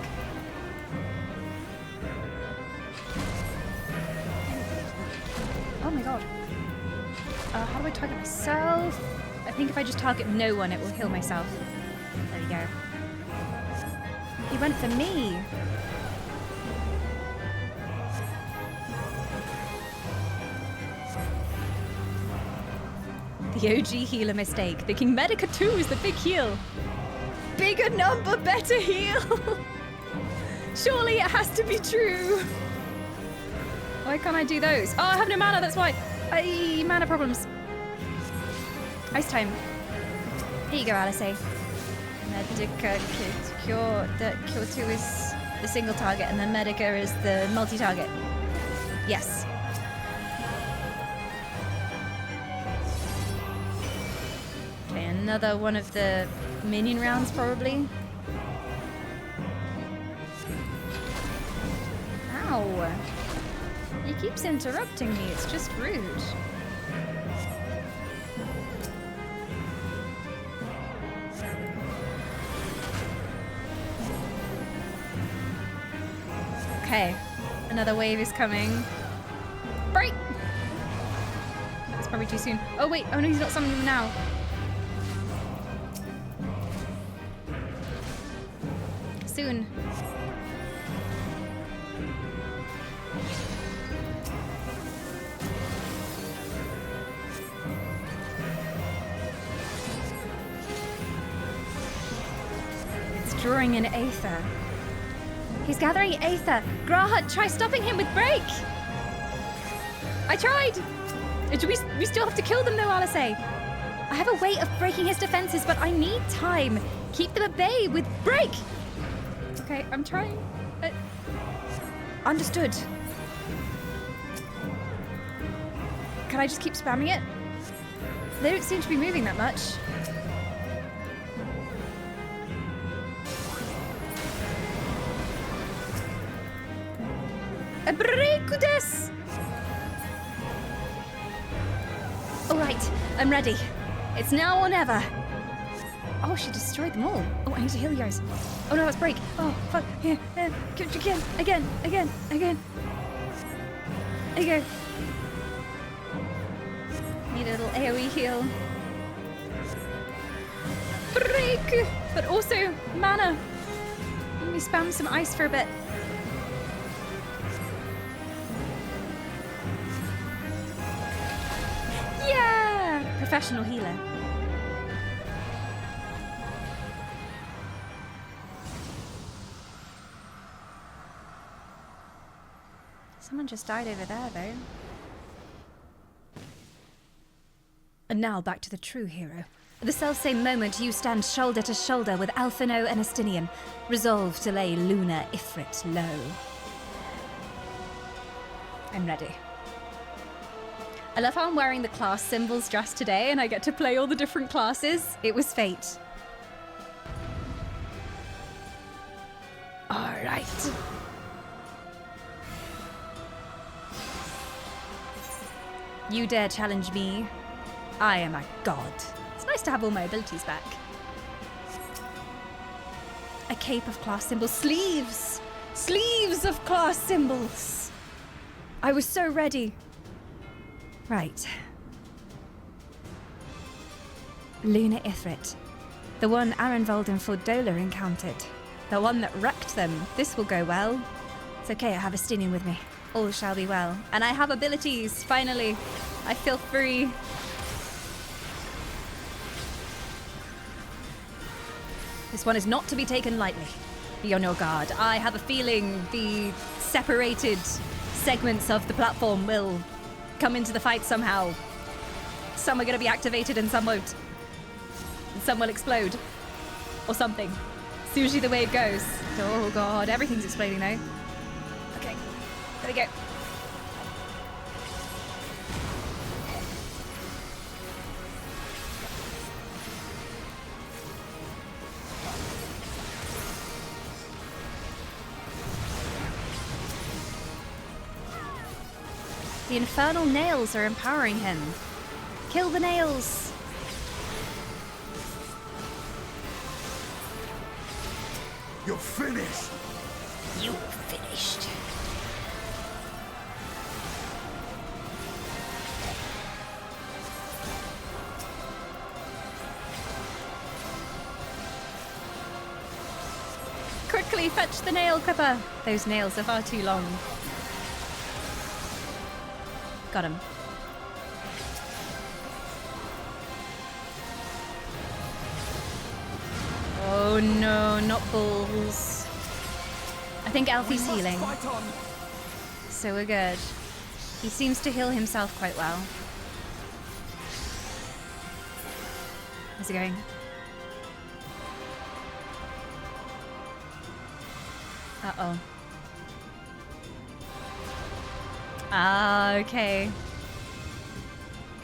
Oh my god. How do I target myself? I think if I just target no one, it will heal myself. There we go. He went for me. The OG healer mistake. Thinking Medica 2 is the big heal. Bigger number, better heal. Surely it has to be true. Why can't I do those? Oh, I have no mana, that's why. Mana problems. Ice time. Here you go, Alice. Medica cure. The cure 2 is the single target, and then Medica is the multi-target. Yes. Okay, another one of the minion rounds, probably. Ow. He keeps interrupting me, it's just rude. Okay, another wave is coming. Break! That's probably too soon. Oh wait, oh no, he's not summoning them now. Soon. It's drawing in Aether. He's gathering Aether. Grahut, try stopping him with Break! I tried! We still have to kill them though, Alice. I have a way of breaking his defenses, but I need time. Keep them at bay with Break! Okay, I'm trying. Understood. Can I just keep spamming it? They don't seem to be moving that much. Breikudes! Alright, I'm ready. It's now or never. Oh, she destroyed them all. Oh, I need to heal you guys. Oh no, it's Break. Oh, fuck. Here, again. There you go. Need a little AoE heal. Break! But also, mana. Let me spam some ice for a bit. Yeah! Professional healer. Someone just died over there, though. And now back to the true hero. At the selfsame moment, you stand shoulder to shoulder with Alphino and Estinien, resolved to lay Luna Ifrit low. I'm ready. I love how I'm wearing the class symbols dress today and I get to play all the different classes. It was fate. All right. You dare challenge me? I am a god. It's nice to have all my abilities back. A cape of class symbols. Sleeves! Sleeves of class symbols! I was so ready. Right. Luna Ifrit. The one Arenvald and Fordola encountered. The one that wrecked them. This will go well. It's okay, I have Estinien with me. All shall be well. And I have abilities, finally. I feel free. This one is not to be taken lightly. Be on your guard. I have a feeling the separated segments of the platform will come into the fight somehow. Some are going to be activated and some won't. And some will explode. Or something. It's usually the way it goes. Oh god, everything's exploding though. Okay, there we go. The infernal nails are empowering him. Kill the nails! You're finished! You finished. Quickly fetch the nail clipper! Those nails are far too long. Got him. Oh no, not bulls. I think Alfie's healing. So we're good. He seems to heal himself quite well. How's it going? Uh-oh. Ah, okay.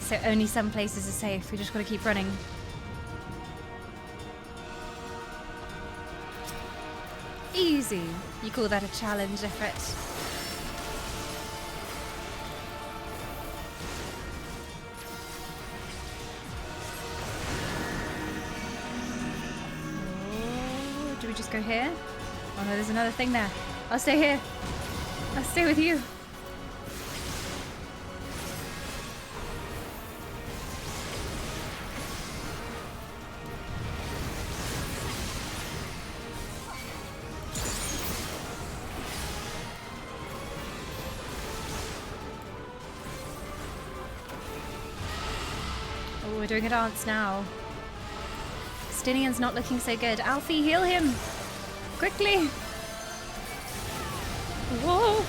So only some places are safe. We just gotta keep running. Easy. You call that a challenge, Ifrit? Oh, do we just go here? Oh no, there's another thing there. I'll stay here. I'll stay with you. We're doing a dance now. Estinien's not looking so good. Alfie, heal him! Quickly! Whoa!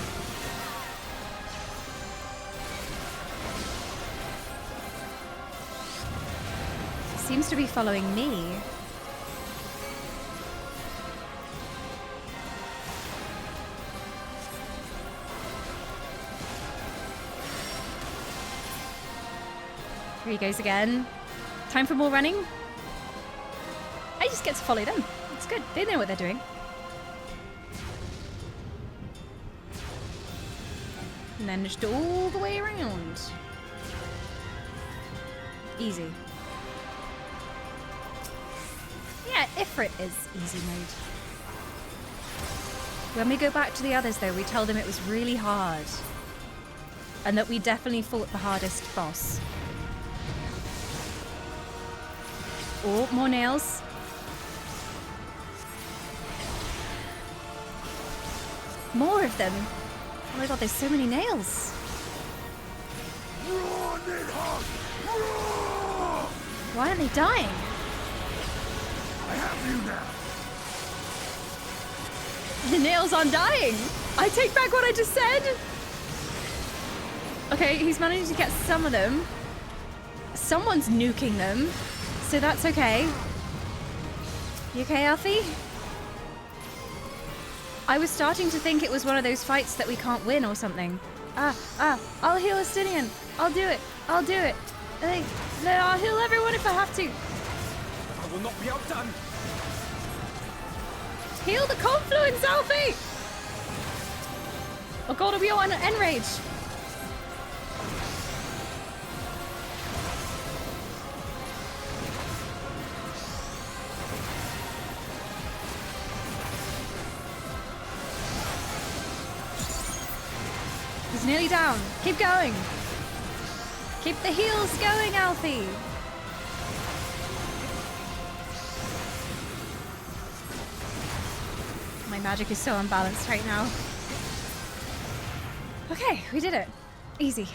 He seems to be following me. Here he goes again. Time for more running. I just get to follow them. It's good. They know what they're doing. And then just all the way around. Easy. Yeah, Ifrit is easy mode. When we go back to the others though, we tell them it was really hard. And that we definitely fought the hardest boss. Oh, more nails. More of them. Oh my god, there's so many nails. Why aren't they dying? I have you now. The nails aren't dying. I take back what I just said. Okay, he's managed to get some of them. Someone's nuking them. So that's okay. You okay, Alfie? I was starting to think it was one of those fights that we can't win or something. I'll heal Estinien. I'll do it. I'll do it. I'll heal everyone if I have to. I will not be outdone. Heal the confluence, Alfie! Oh god, are we all on enrage? He's nearly down. Keep going. Keep the heals going, Alfie. My magic is so unbalanced right now. Okay, we did it. Easy.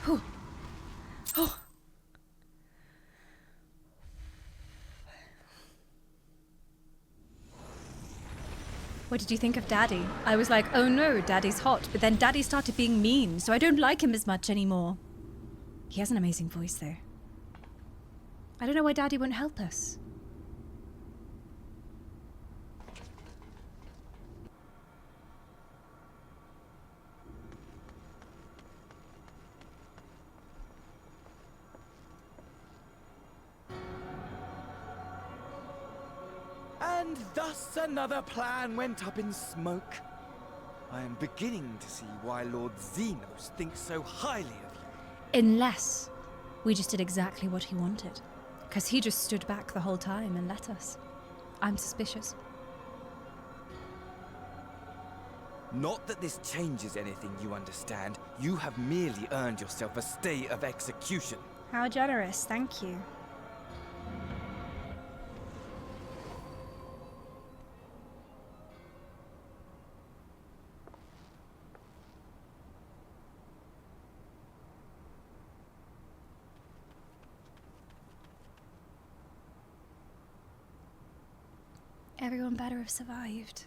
Whew. Oh. What did you think of Daddy? I was like, oh no, Daddy's hot. But then Daddy started being mean, so I don't like him as much anymore. He has an amazing voice, though. I don't know why Daddy won't help us. And thus another plan went up in smoke. I am beginning to see why Lord Xenos thinks so highly of you. Unless we just did exactly what he wanted. Because he just stood back the whole time and let us. I'm suspicious. Not that this changes anything, you understand. You have merely earned yourself a stay of execution. How generous, thank you. Everyone better have survived.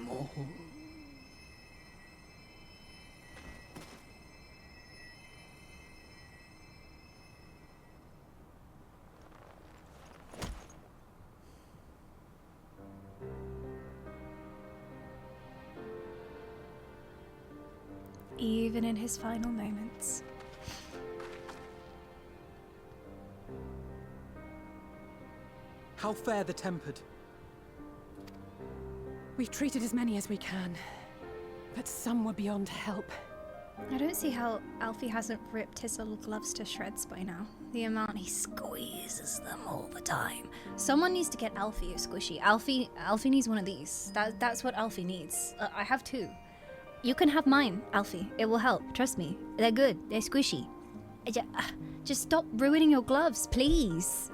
More. Even in his final moments. How fare the tempered? We've treated as many as we can, but some were beyond help. I don't see how Alfie hasn't ripped his little gloves to shreds by now. The amount he squeezes them all the time. Someone needs to get Alfie a squishy. Alfie needs one of these. That's what Alfie needs. I have two. You can have mine, Alfie. It will help. Trust me. They're good. They're squishy. Just stop ruining your gloves, please.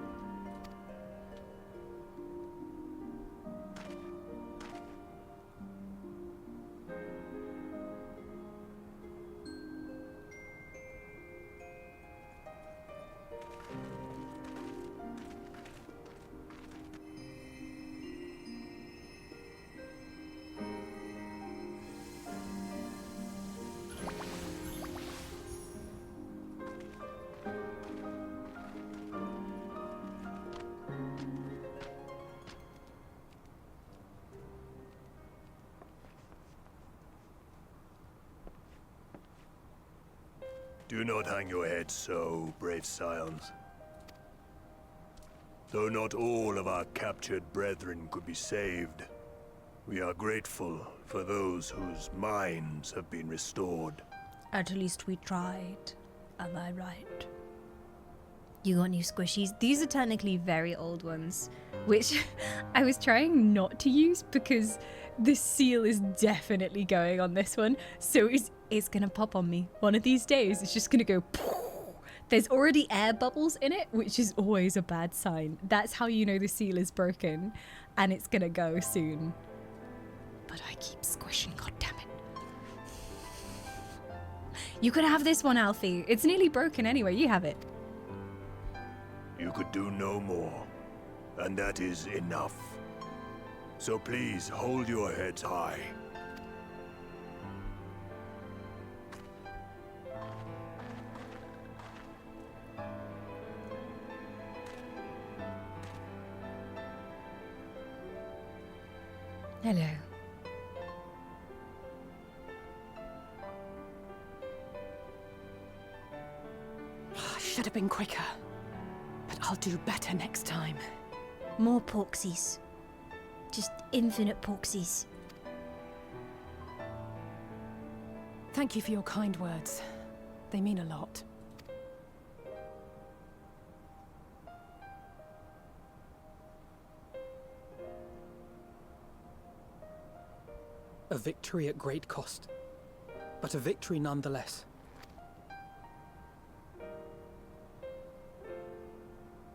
Do not hang your head so, brave Scions. Though not all of our captured brethren could be saved, we are grateful for those whose minds have been restored. At least we tried. Am I right? You got new squishies? These are technically very old ones, which I was trying not to use because the seal is definitely going on this one. So it's gonna pop on me. One of these days, it's just gonna go poof. There's already air bubbles in it, which is always a bad sign. That's how you know the seal is broken, and it's gonna go soon. But I keep squishing, goddammit. You could have this one, Alfie. It's nearly broken anyway. You have it. You could do no more, and that is enough. So please hold your heads high. Hello. Should have been quicker. But I'll do better next time. More porksies. Just infinite porksies. Thank you for your kind words. They mean a lot. A victory at great cost, but a victory nonetheless.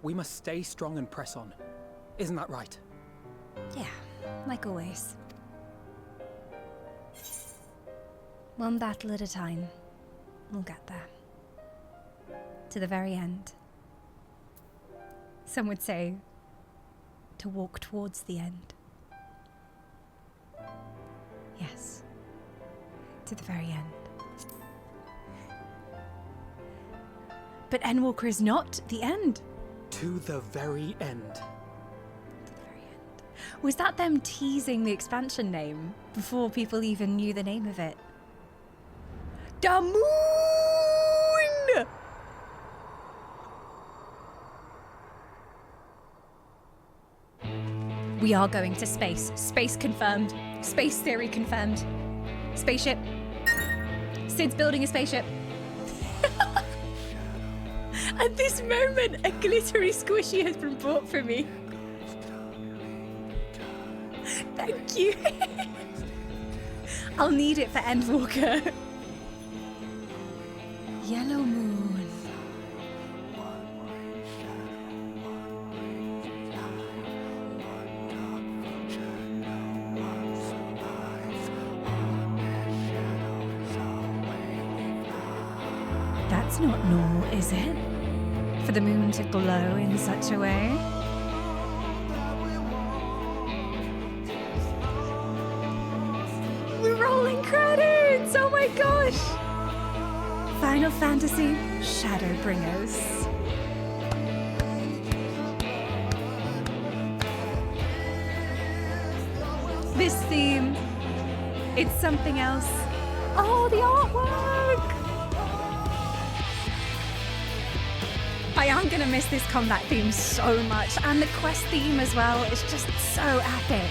We must stay strong and press on. Isn't that right? Yeah, like always. One battle at a time. We'll get there. To the very end. Some would say to walk towards the end. Yes, to the very end. But Endwalker is not the end. To the very end. Was that them teasing the expansion name before people even knew the name of it? The moon! We are going to space. Space confirmed. Space theory confirmed. Spaceship. Sid's building a spaceship. At this moment, a glittery squishy has been bought for me. Thank you. I'll need it for Endwalker. Yellow moon. That's not normal, is it? For the moon to glow in such a way? We're rolling credits! Oh my gosh! Final Fantasy Shadowbringers. This theme, it's something else. Oh, the artwork! I am gonna miss this combat theme so much, and the quest theme as well. It's just so epic.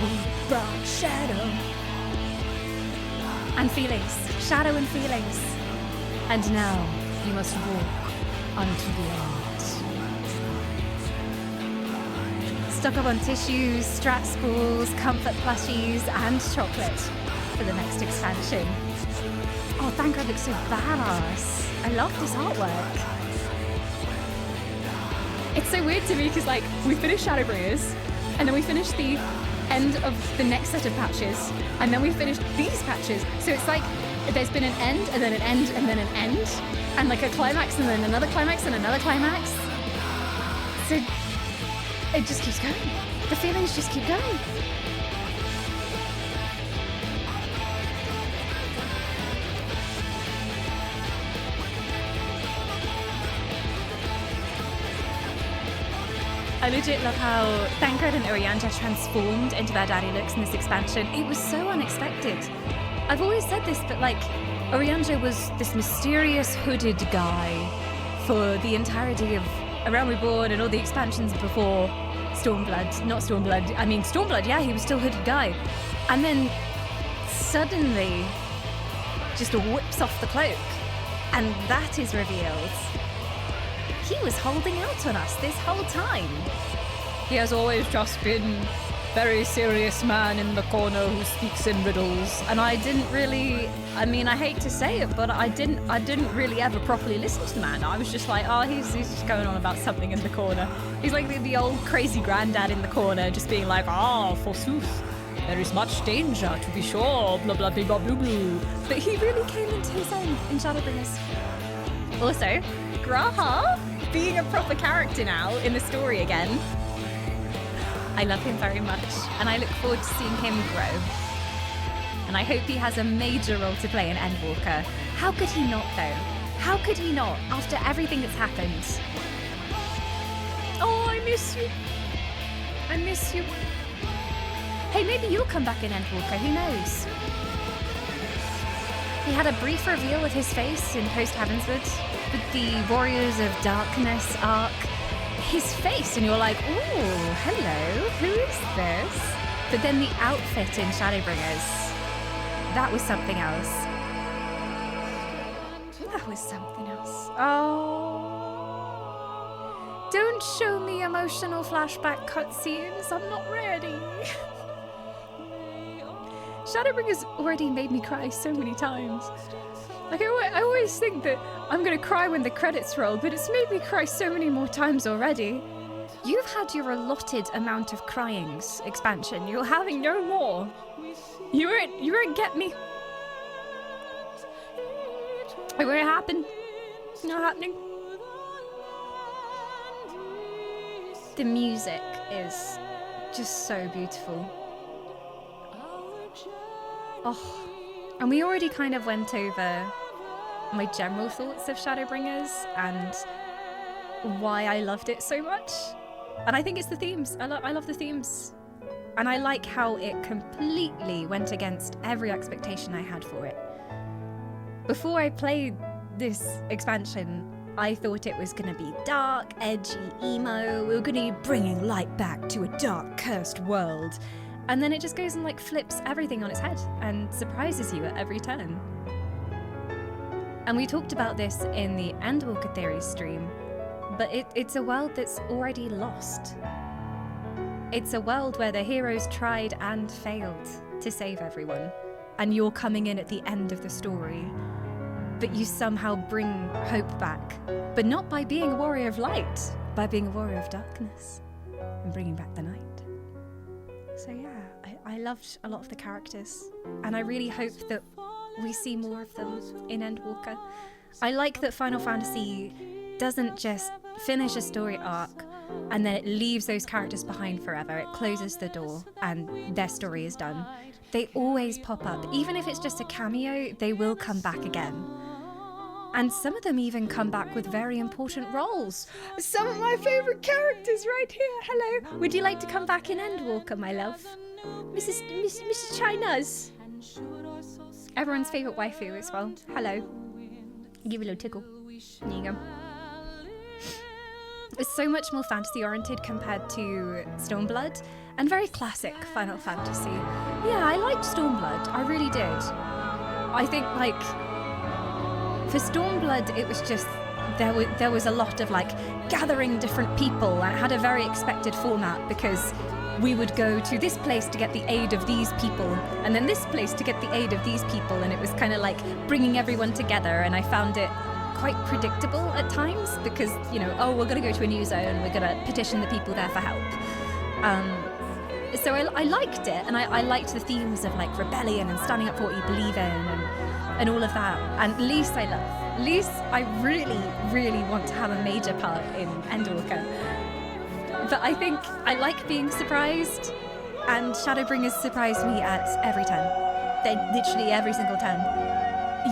We brought shadow. And feelings. Shadow and feelings. And now you must walk unto the end. Stock up on tissues, strat spools, comfort plushies, and chocolate for the next expansion. Oh, thank God, it looks so badass. I love this artwork. It's so weird to me because, like, we finished Shadowbringers, and then we finished the end of the next set of patches, and then we finished these patches. So it's like there's been an end, and then an end, and then an end, and like a climax, and then another climax, and another climax. So it just keeps going. The feelings just keep going. I legit love how Thancred and Orianja transformed into their daddy looks in this expansion. It was so unexpected. I've always said this, but like, Orianja was this mysterious hooded guy for the entirety of A Realm Reborn and all the expansions before Stormblood. Not Stormblood, I mean Stormblood, yeah, he was still hooded guy. And then suddenly just whips off the cloak, and that is revealed. He was holding out on us this whole time. He has always just been very serious man in the corner who speaks in riddles, and I didn't really, I mean, I hate to say it, but I didn't really ever properly listen to the man. I was just like, oh, he's just going on about something in the corner. He's like the old crazy granddad in the corner, just being like, oh, forsooth, there is much danger, to be sure, blah blah blah blah blah blah. But he really came into his own in Shadowbringers. Also, Graha being a proper character now in the story again. I love him very much, and I look forward to seeing him grow. And I hope he has a major role to play in Endwalker. How could he not, though? How could he not, after everything that's happened? Oh, I miss you. I miss you. Hey, maybe you'll come back in Endwalker, who knows? He had a brief reveal of his face in Post Heavenswood with the Warriors of Darkness arc. His face, and you're like, ooh, hello, who is this? But then the outfit in Shadowbringers, that was something else. That was something else. Oh. Don't show me emotional flashback cutscenes, I'm not ready. Shadowbringers already made me cry so many times. Like, I always think that I'm gonna cry when the credits roll, but it's made me cry so many more times already. You've had your allotted amount of cryings, expansion. You're having no more. You won't get me. It won't happen. It's not happening. The music is just so beautiful. Oh, and we already kind of went over my general thoughts of Shadowbringers and why I loved it so much. And I think it's the themes. I love the themes. And I like how it completely went against every expectation I had for it. Before I played this expansion, I thought it was going to be dark, edgy, emo. We were going to be bringing light back to a dark, cursed world. And then it just goes and like flips everything on its head and surprises you at every turn. And we talked about this in the Endwalker theory stream, but it's a world that's already lost. It's a world where the heroes tried and failed to save everyone, and you're coming in at the end of the story, but you somehow bring hope back, but not by being a warrior of light, by being a warrior of darkness and bringing back the night. So yeah, I loved a lot of the characters, and I really hope that we see more of them in Endwalker. I like that Final Fantasy doesn't just finish a story arc and then it leaves those characters behind forever. It closes the door and their story is done. They always pop up. Even if it's just a cameo, they will come back again. And some of them even come back with very important roles. Some of my favourite characters right here. Hello. Would you like to come back in Endwalker, my love? Mrs. Chinas. Everyone's favourite waifu as well. Hello. Give a little tickle. There you go. It's so much more fantasy oriented compared to Stormblood, and very classic Final Fantasy. Yeah, I liked Stormblood. I really did. I think like for Stormblood, it was just there was a lot of like gathering different people, and it had a very expected format because we would go to this place to get the aid of these people, and then this place to get the aid of these people, and it was kind of like bringing everyone together, and I found it quite predictable at times because, you know, oh, we're going to go to a new zone, we're going to petition the people there for help. So I liked it, and I liked the themes of like rebellion and standing up for what you believe in and all of that. And Lys I love. Lys I really, really want to have a major part in Endwalker. But I think I like being surprised, and Shadowbringers surprised me at every turn. Literally every single turn.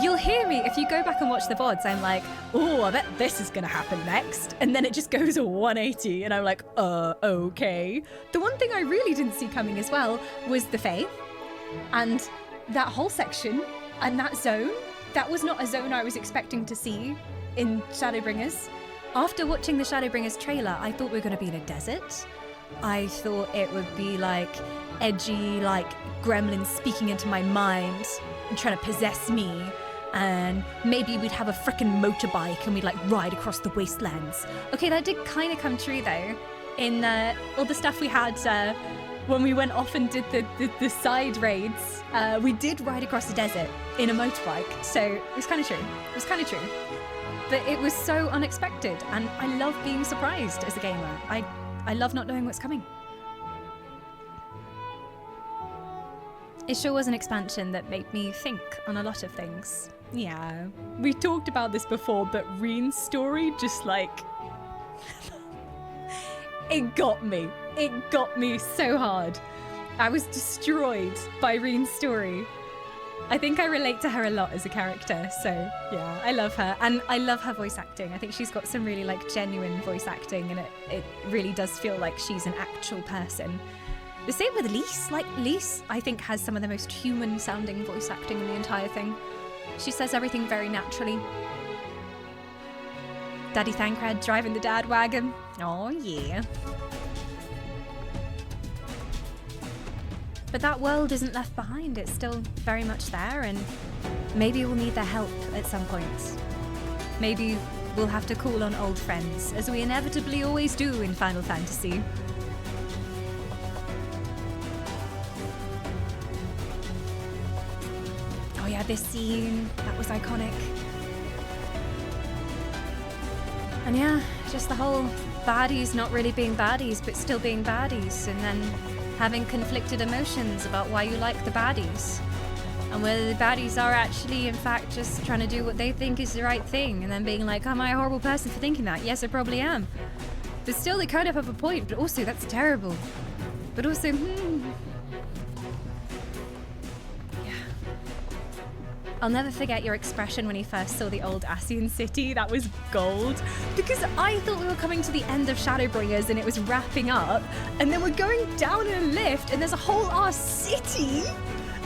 You'll hear me, if you go back and watch the VODs, I'm like, oh, I bet this is going to happen next. And then it just goes a 180, and I'm like, okay. The one thing I really didn't see coming as well was the Fae. And that whole section, and that zone, that was not a zone I was expecting to see in Shadowbringers. After watching the Shadowbringers trailer, I thought we were going to be in a desert. I thought it would be like edgy, like gremlins speaking into my mind and trying to possess me, and maybe we'd have a frickin' motorbike and we'd like ride across the wastelands. Okay, that did kind of come true though. In all the stuff we had when we went off and did the side raids, we did ride across the desert in a motorbike, so it was kind of true. It was kind of true. But it was so unexpected, and I love being surprised as a gamer. I love not knowing what's coming. It sure was an expansion that made me think on a lot of things. Yeah, we talked about this before, but Reen's story just like... it got me. It got me so hard. I was destroyed by Reen's story. I think I relate to her a lot as a character, so yeah, I love her. And I love her voice acting. I think she's got some really like genuine voice acting, and it really does feel like she's an actual person. The same with Lys. Like, Lys, I think, has some of the most human-sounding voice acting in the entire thing. She says everything very naturally. Daddy Thancred driving the dad wagon. Oh, yeah. But that world isn't left behind. It's still very much there, and maybe we'll need their help at some point. Maybe we'll have to call on old friends, as we inevitably always do in Final Fantasy. Yeah, this scene, that was iconic. And yeah, just the whole baddies not really being baddies, but still being baddies, and then having conflicted emotions about why you like the baddies, and whether the baddies are actually, in fact, just trying to do what they think is the right thing, and then being like, am I a horrible person for thinking that? Yes, I probably am. But still, they kind of have a point, but also that's terrible. But also, yeah. I'll never forget your expression when you first saw the old Ascian city. That was gold. Because I thought we were coming to the end of Shadowbringers and it was wrapping up. And then we're going down in a lift and there's a whole ass city.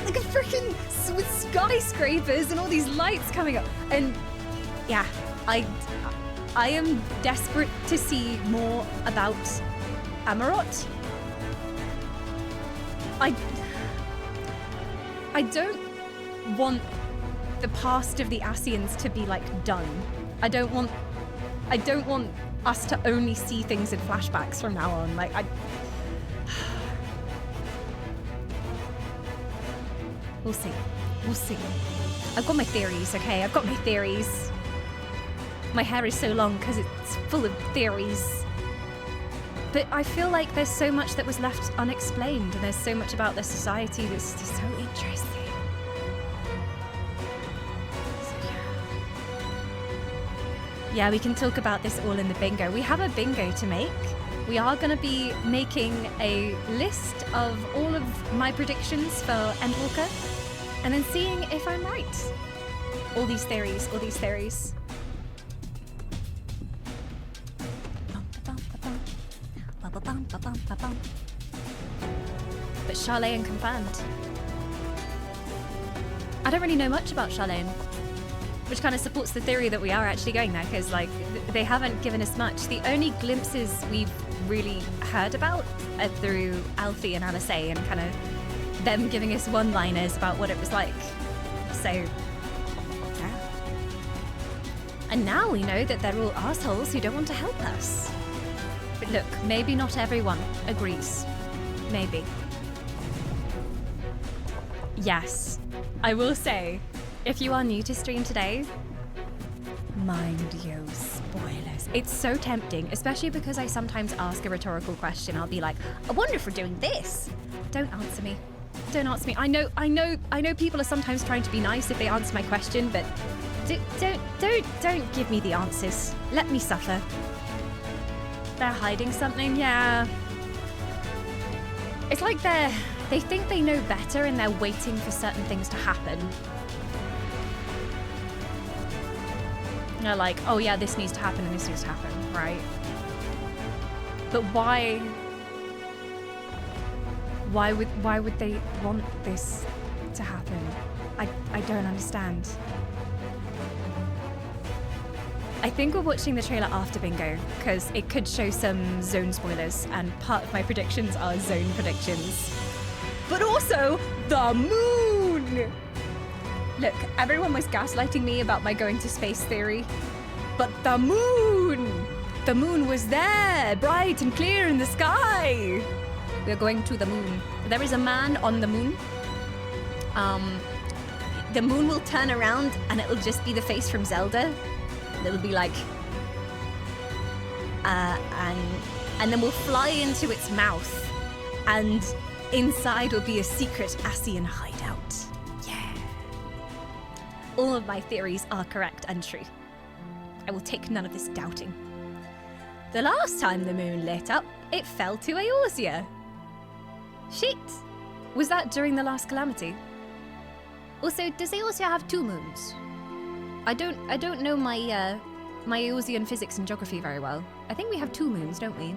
Like a freaking, with skyscrapers and all these lights coming up. And yeah, I am desperate to see more about Amarot. I don't want the past of the Ascians to be like done. I don't want us to only see things in flashbacks from now on. Like we'll see. We'll see. I've got my theories, okay? I've got my theories. My hair is so long because it's full of theories. But I feel like there's so much that was left unexplained, and there's so much about the society that's just so interesting. So, yeah, we can talk about this all in the bingo. We have a bingo to make. We are going to be making a list of all of my predictions for Endwalker, and then seeing if I'm right. All these theories, all these theories. But Charlene confirmed. I don't really know much about Charlene, which kind of supports the theory that we are actually going there, because like they haven't given us much. The only glimpses we've really heard about are through Alfie and Alice and kind of them giving us one-liners about what it was like. So, yeah. And now we know that they're all assholes who don't want to help us. But look, maybe not everyone agrees. Maybe. Yes, I will say, if you are new to stream today, mind your spoilers. It's so tempting, especially because I sometimes ask a rhetorical question. I'll be like, I wonder if we're doing this. Don't answer me. Don't answer me. I know people are sometimes trying to be nice if they answer my question, but don't give me the answers. Let me suffer. They're hiding something, yeah. It's like they think they know better and they're waiting for certain things to happen. They're like, oh yeah, this needs to happen and this needs to happen, right? But why would they want this to happen? I don't understand. I think we're watching the trailer after bingo, because it could show some zone spoilers, and part of my predictions are zone predictions. But also, the moon! Look, everyone was gaslighting me about my going to space theory, but the moon was there, bright and clear in the sky! We're going to the moon. There is a man on the moon. The moon will turn around and it'll just be the face from Zelda. It'll be like, and then we'll fly into its mouth, and inside will be a secret Ascian hideout. Yeah. All of my theories are correct and true. I will take none of this doubting. The last time the moon lit up, it fell to Eorzea. Shit. Was that during the last calamity? Also, does Eorzea have two moons? I don't know my Eorzean physics and geography very well. I think we have two moons, don't we?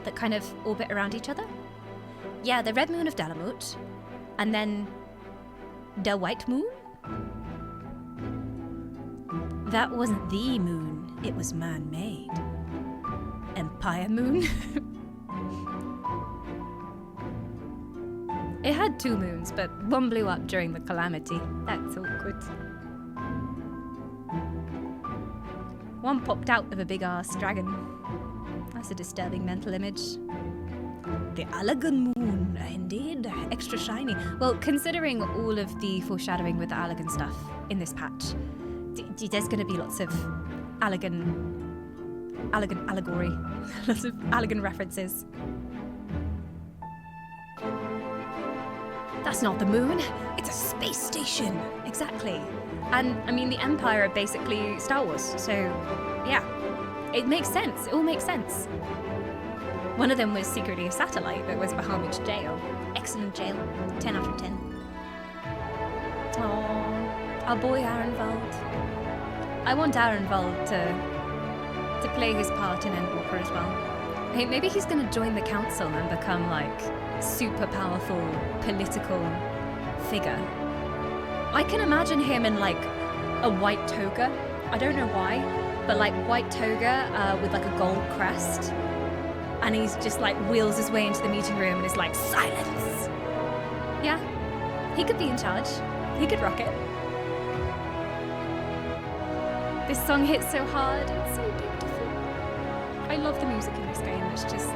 That kind of orbit around each other? Yeah, the red moon of Dalamut, and then the white moon? That wasn't the moon, it was man-made. Empire moon? It had two moons, but one blew up during the calamity. That's awkward. One popped out of a big-ass dragon. That's a disturbing mental image. The Allagan moon, indeed. Extra shiny. Well, considering all of the foreshadowing with the Allagan stuff in this patch, there's going to be lots of Allagan allegory. Lots of Allagan references. That's not the moon. It's a space station. Exactly. And, I mean, the Empire are basically Star Wars, so, yeah. It makes sense. It all makes sense. One of them was secretly a satellite that was Bahamut's jail. Excellent jail. 10 out of 10. Aww. Our boy Arenvald. I want Arenvald to play his part in Endwalker as well. Hey, maybe he's gonna join the council and become like super powerful political figure. I can imagine him in like a white toga. I don't know why, but like white toga with like a gold crest. And he's just like wheels his way into the meeting room and is like, silence! Yeah, he could be in charge. He could rock it. This song hits so hard, it's so beautiful. I love the music in this game, it's just...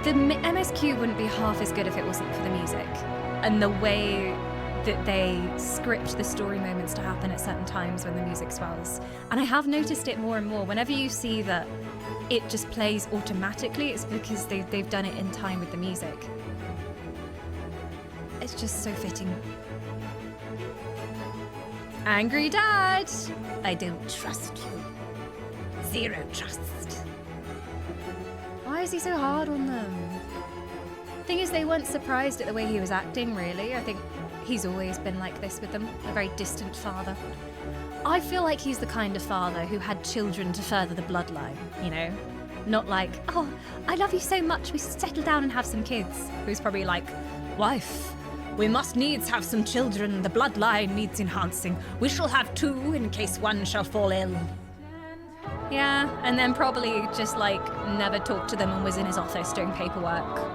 The MSQ wouldn't be half as good if it wasn't for the music. And the way that they script the story moments to happen at certain times when the music swells. And I have noticed it more and more. Whenever you see that it just plays automatically, it's because they've done it in time with the music. It's just so fitting. Angry Dad! I don't trust you. Zero trust. Why is he so hard on them? Thing is, they weren't surprised at the way he was acting, really. I think he's always been like this with them. A very distant father. I feel like he's the kind of father who had children to further the bloodline, you know? Not like, oh, I love you so much, we should settle down and have some kids. Who's probably like, wife, we must needs have some children, the bloodline needs enhancing. We shall have 2 in case one shall fall ill. Yeah, and then probably just like never talked to them and was in his office doing paperwork.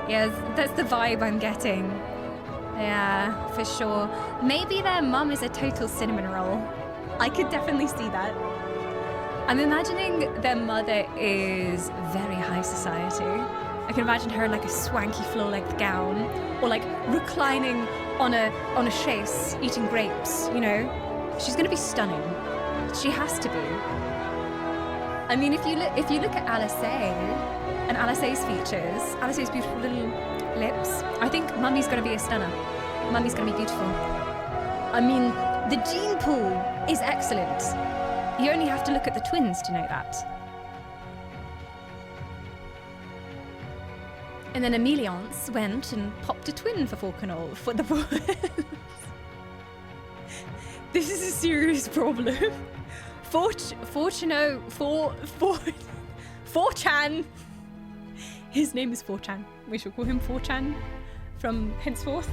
Yeah, that's the vibe I'm getting. Yeah, for sure. Maybe their mum is a total cinnamon roll. I could definitely see that. I'm imagining their mother is very high society. I can imagine her in like a swanky floor-length gown, or like reclining on a chaise eating grapes, you know? She's gonna be stunning. She has to be. I mean, if you look at Alice and Alice's features, Alice's beautiful little lips, I think Mummy's gonna be a stunner. Mummy's gonna be beautiful. I mean, the gene pool is excellent. You only have to look at the twins to know that. And then Emiliance went and popped a twin for Carteneau for the boys. This is a serious problem. 4chan. His name is 4chan. We shall call him 4chan from henceforth.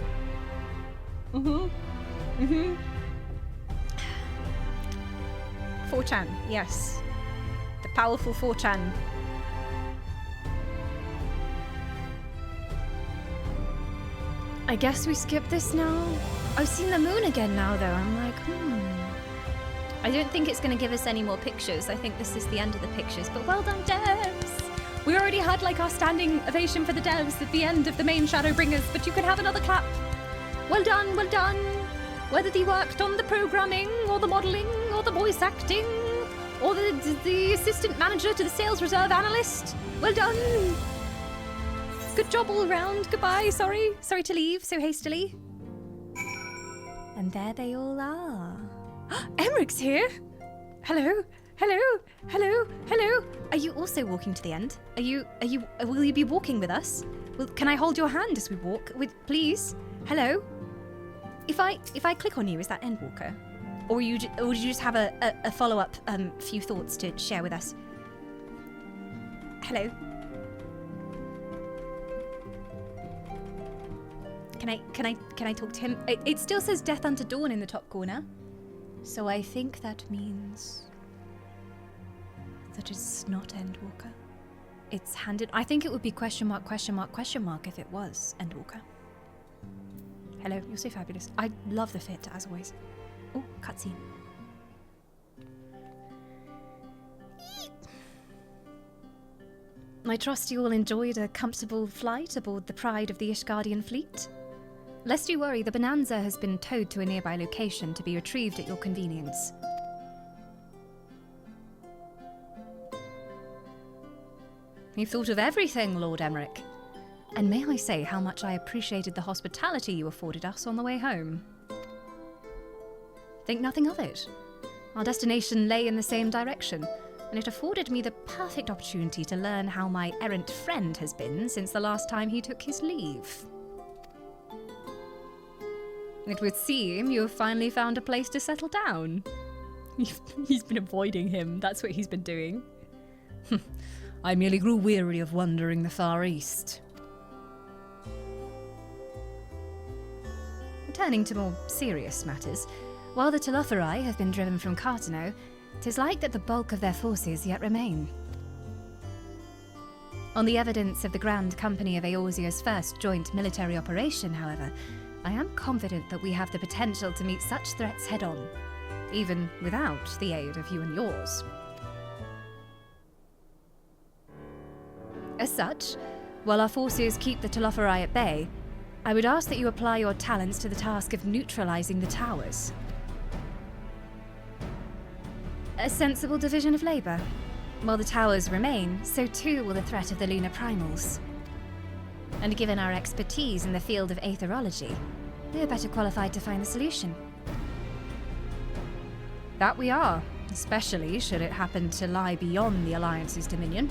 4chan, yes. The powerful 4chan. I guess we skip this now. I've seen the moon again now, though. I'm like, I don't think it's going to give us any more pictures. I think this is the end of the pictures. But well done, devs! We already had like our standing ovation for the devs at the end of the main Shadowbringers, but you can have another clap. Well done, well done. Whether they worked on the programming, or the modelling, or the voice acting, or the assistant manager to the sales reserve analyst. Well done. Good job all round. Goodbye. Sorry to leave so hastily. And there they all are. Emmerich's here. Hello. Are you also walking to the end? Will you be walking with us? Can I hold your hand as we walk? Please. Hello. If I click on you, is that Endwalker? Or would you just have a follow-up few thoughts to share with us? Hello. Can I talk to him? It still says Death Unto Dawn in the top corner. So I think that means that it's not Endwalker. It's handed. I think it would be question mark if it was Endwalker. Hello, you're so fabulous. I love the fit, as always. Oh, cutscene. I trust you all enjoyed a comfortable flight aboard the Pride of the Ishgardian fleet. Lest you worry, the Bonanza has been towed to a nearby location to be retrieved at your convenience. You've thought of everything, Lord Emmerich. And may I say how much I appreciated the hospitality you afforded us on the way home. Think nothing of it. Our destination lay in the same direction, and it afforded me the perfect opportunity to learn how my errant friend has been since the last time he took his leave. It would seem you have finally found a place to settle down. He's been avoiding him, that's what he's been doing. I merely grew weary of wandering the Far East. Returning to more serious matters, while the Telophori have been driven from Carteneau, 'tis like that the bulk of their forces yet remain. On the evidence of the Grand Company of Eorzea's first joint military operation, however, I am confident that we have the potential to meet such threats head-on, even without the aid of you and yours. As such, while our forces keep the Telophori at bay, I would ask that you apply your talents to the task of neutralizing the towers. A sensible division of labor. While the towers remain, so too will the threat of the lunar primals. And given our expertise in the field of aetherology, we are better qualified to find the solution. That we are, especially should it happen to lie beyond the Alliance's dominion.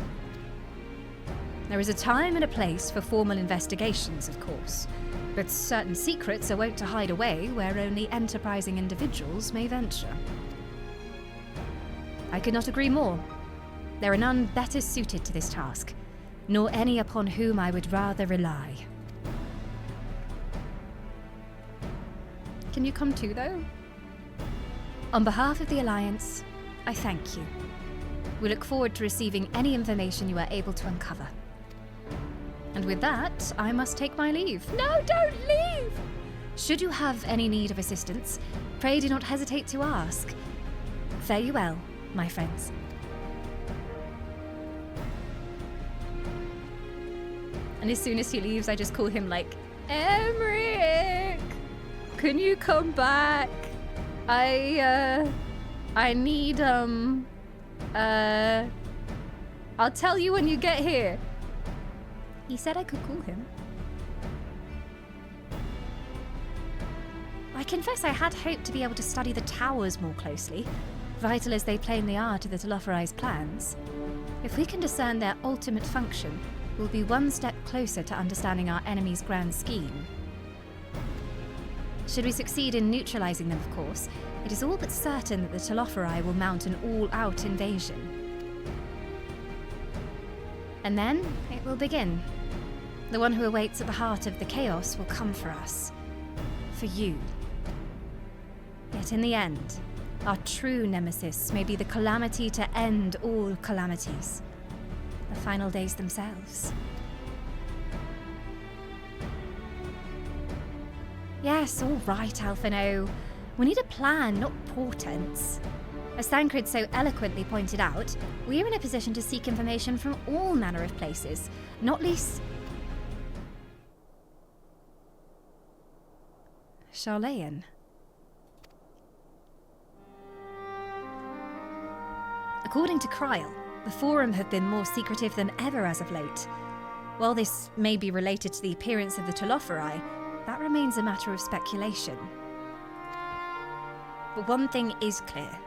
There is a time and a place for formal investigations, of course, but certain secrets are wont to hide away where only enterprising individuals may venture. I could not agree more. There are none better suited to this task, nor any upon whom I would rather rely. Can you come too, though? On behalf of the Alliance, I thank you. We look forward to receiving any information you are able to uncover. And with that, I must take my leave. No, don't leave! Should you have any need of assistance, pray do not hesitate to ask. Fare you well, my friends. And as soon as he leaves, I just call him like, Emmerich! Can you come back? I need, I'll tell you when you get here. He said I could call him. I confess I had hoped to be able to study the towers more closely, vital as they plainly are to the Telophori's plans. If we can discern their ultimate function, we'll be one step closer to understanding our enemy's grand scheme. Should we succeed in neutralizing them, of course, it is all but certain that the Telophori will mount an all-out invasion. And then it will begin. The one who awaits at the heart of the chaos will come for us. For you. Yet in the end, our true nemesis may be the calamity to end all calamities. The final days themselves. Yes, all right, Alphino. We need a plan, not portents. As Thancred so eloquently pointed out, we're in a position to seek information from all manner of places, not least Sharlayan. According to Kryl, the Forum have been more secretive than ever as of late. While this may be related to the appearance of the Telophori, that remains a matter of speculation. But one thing is clear.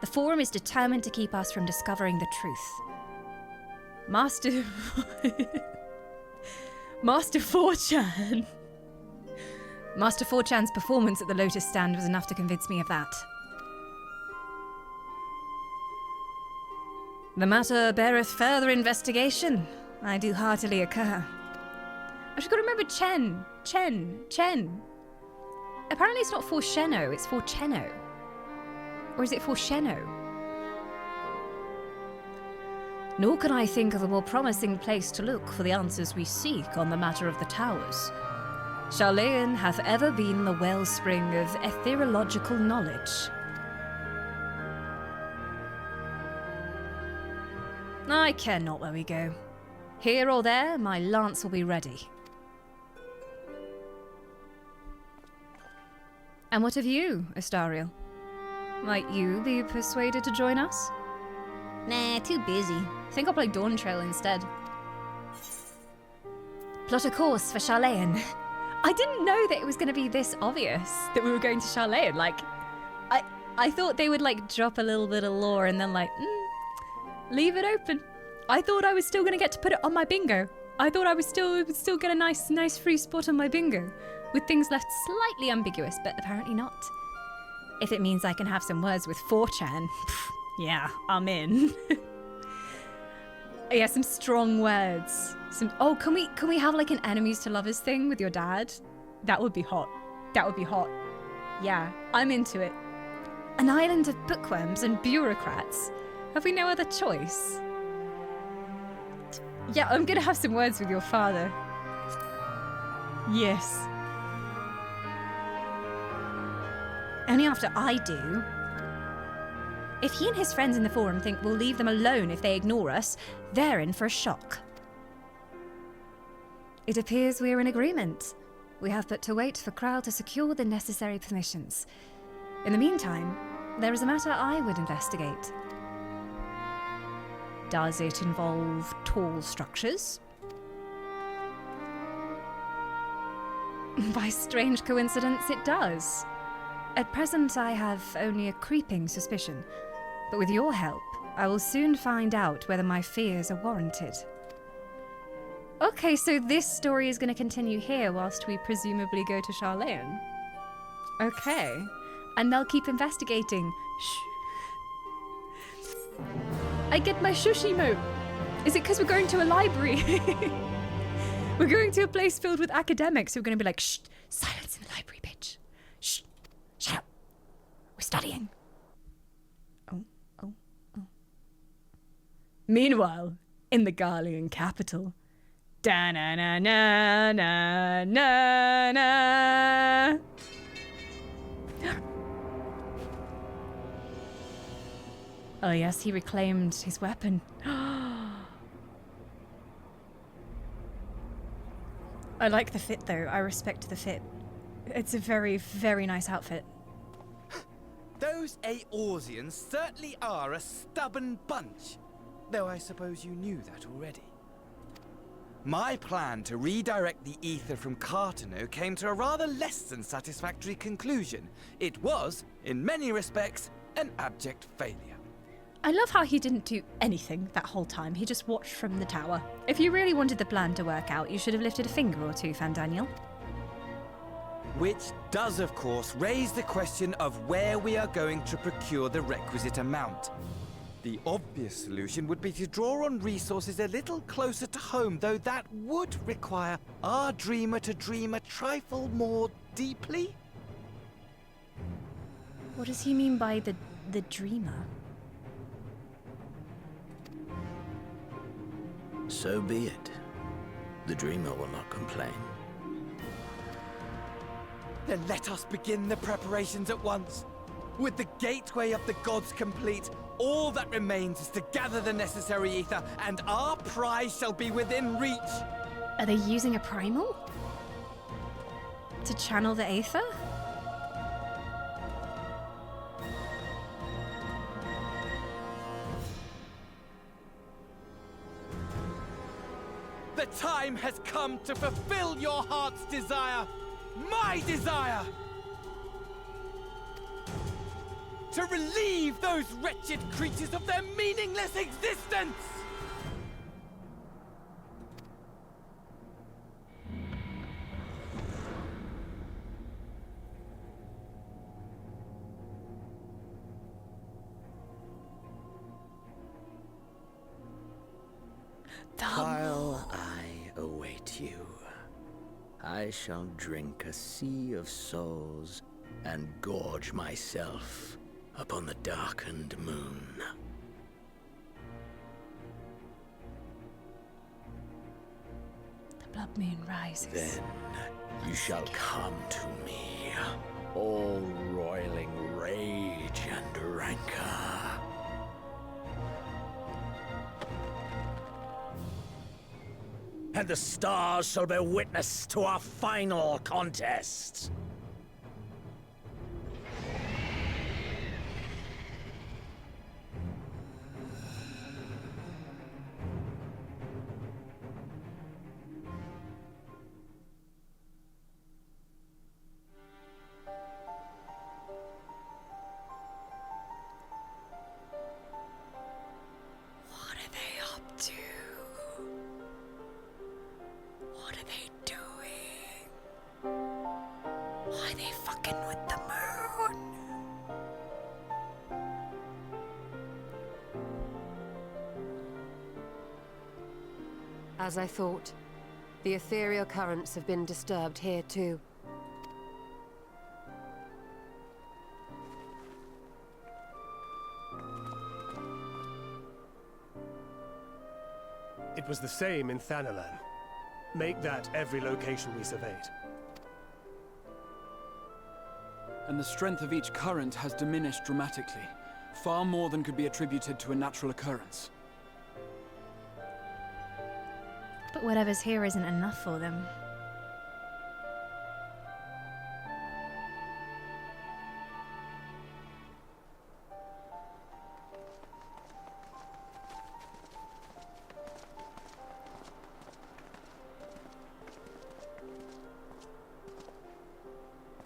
The Forum is determined to keep us from discovering the truth. Master 4chan. Master 4chan's performance at the Lotus Stand was enough to convince me of that. The matter beareth further investigation. I do heartily concur. I've just got to remember Chen. Apparently it's not for Sheno, it's for Cheno. Or is it for Sheno? Nor can I think of a more promising place to look for the answers we seek on the matter of the towers. Sharlayan hath ever been the wellspring of ethereological knowledge. I care not where we go. Here or there, my lance will be ready. And what of you, Astariel? Might you be persuaded to join us? Nah, too busy. Think I'll play Dawn Trail instead. Plot a course for Sharlayan. I didn't know that it was going to be this obvious that we were going to Sharlayan. Like, I thought they would like drop a little bit of lore and then like, leave it open. I thought I was still gonna get to put it on my bingo. I thought I was would still get a nice free spot on my bingo, with things left slightly ambiguous, but apparently not. If it means I can have some words with 4chan, yeah, I'm in. Yeah, some strong words. Oh, can we have like an enemies to lovers thing with your dad? That would be hot. That would be hot. Yeah, I'm into it. An island of bookworms and bureaucrats. Have we no other choice? Yeah, I'm gonna have some words with your father. Yes. Only after I do. If he and his friends in the forum think we'll leave them alone if they ignore us, they're in for a shock. It appears we're in agreement. We have but to wait for Kral to secure the necessary permissions. In the meantime, there is a matter I would investigate. Does it involve tall structures? By strange coincidence, it does. At present, I have only a creeping suspicion, but with your help, I will soon find out whether my fears are warranted. Okay, so this story is going to continue here whilst we presumably go to Charlayan. Okay. And they'll keep investigating. Shh. I get my shush emote. Is it because we're going to a library? We're going to a place filled with academics who are going to be like, shh, silence in the library, bitch. Shh, shut up. We're studying. Oh. Meanwhile, in the Garlean capital, da-na-na-na-na-na-na. Oh yes, he reclaimed his weapon. I like the fit though, I respect the fit. It's a very, very nice outfit. Those Eorzeans certainly are a stubborn bunch. Though I suppose you knew that already. My plan to redirect the ether from Carteneau came to a rather less than satisfactory conclusion. It was, in many respects, an abject failure. I love how he didn't do anything that whole time. He just watched from the tower. If you really wanted the plan to work out, you should have lifted a finger or two, Fandaniel. Which does, of course, raise the question of where we are going to procure the requisite amount. The obvious solution would be to draw on resources a little closer to home, though that would require our dreamer to dream a trifle more deeply. What does he mean by the dreamer? So be it. The dreamer will not complain. Then let us begin the preparations at once. With the gateway of the gods complete, all that remains is to gather the necessary ether, and our prize shall be within reach. Are they using a primal? To channel the aether? The time has come to fulfill your heart's desire, my desire! To relieve those wretched creatures of their meaningless existence! While I await you, I shall drink a sea of souls and gorge myself upon the darkened moon. The blood moon rises. Then you shall come to me, all roiling rage and rancor. And the stars shall bear witness to our final contest. Why are they fucking with the moon? As I thought, the ethereal currents have been disturbed here too. It was the same in Thanalan. Make that every location we surveyed. And the strength of each current has diminished dramatically. Far more than could be attributed to a natural occurrence. But whatever's here isn't enough for them.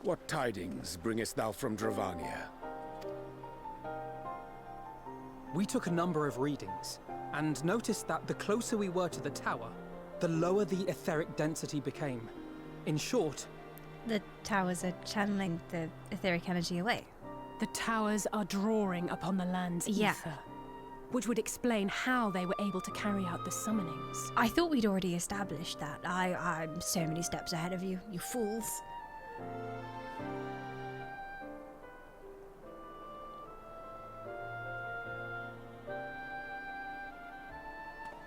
What tidings bringest thou from Dravania? We took a number of readings, and noticed that the closer we were to the tower, the lower the etheric density became. In short, the towers are channeling the etheric energy away. The towers are drawing upon the land's ether, which would explain how they were able to carry out the summonings. I thought we'd already established that. I'm so many steps ahead of you, you fools.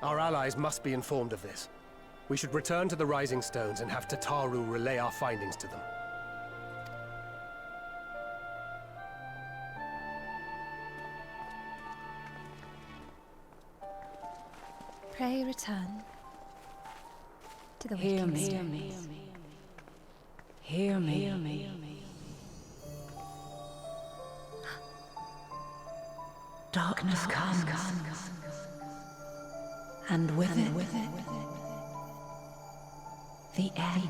Our allies must be informed of this. We should return to the Rising Stones and have Tataru relay our findings to them. Pray return to the Hear waking me. stones. Hear me. Hear me. Darkness comes. And with it, the end.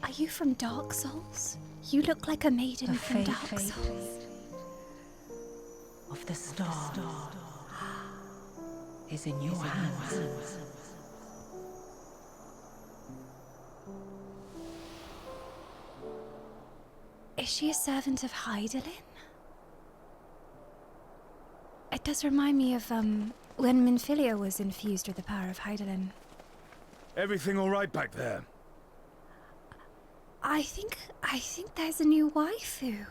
Are you from Dark Souls? You look like a maiden from Dark Souls. Of the star is in your hands. Is she a servant of Hydaelyn? It does remind me of, when Minfilia was infused with the power of Hydaelyn. Everything all right back there? I think there's a new waifu.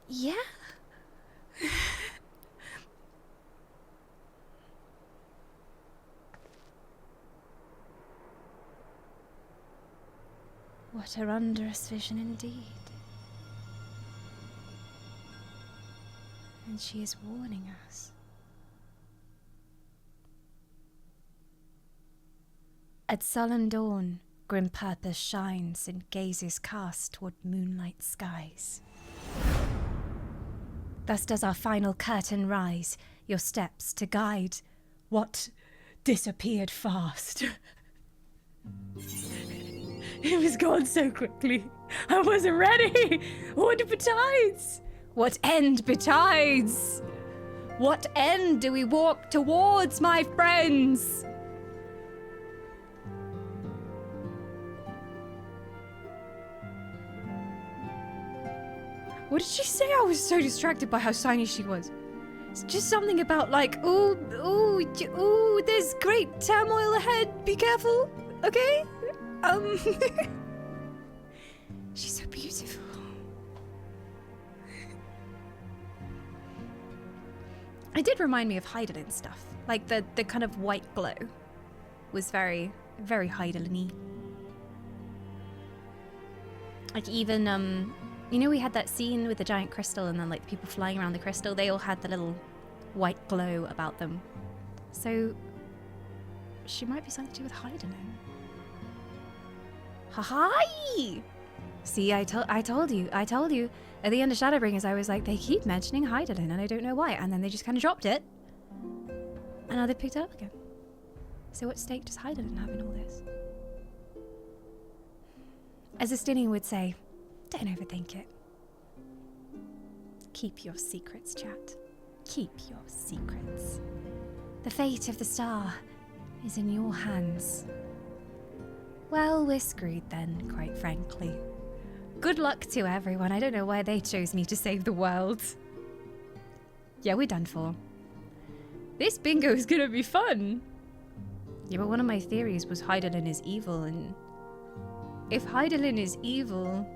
Yeah. What a wondrous vision indeed. And she is warning us. At sullen dawn, grim purpose shines and gazes cast toward moonlight skies. Thus does our final curtain rise, your steps to guide what disappeared fast. It was gone so quickly. I wasn't ready. What betides? What end betides? What end do we walk towards, my friends? What did she say? I was so distracted by how shiny she was. It's just something about like, ooh, there's great turmoil ahead. Be careful, okay? She's so beautiful. It did remind me of Hydaelyn stuff. Like the kind of white glow was very, very Hydaelyn-y. Like even, you know, we had that scene with the giant crystal and then like the people flying around the crystal, they all had the little white glow about them. So she might be something to do with Hydaelyn. Hi! See, I told you. At the end of Shadowbringers, I was like, they keep mentioning Hydaelyn, and I don't know why. And then they just kind of dropped it. And now they picked it up again. So what stake does Hydaelyn have in all this? As Estinien would say, don't overthink it. Keep your secrets, chat. Keep your secrets. The fate of the star is in your hands. Well, we're screwed then, quite frankly. Good luck to everyone. I don't know why they chose me to save the world. Yeah, we're done for. This bingo is gonna be fun. Yeah, but one of my theories was Hydaelyn is evil, and if Hydaelyn is evil,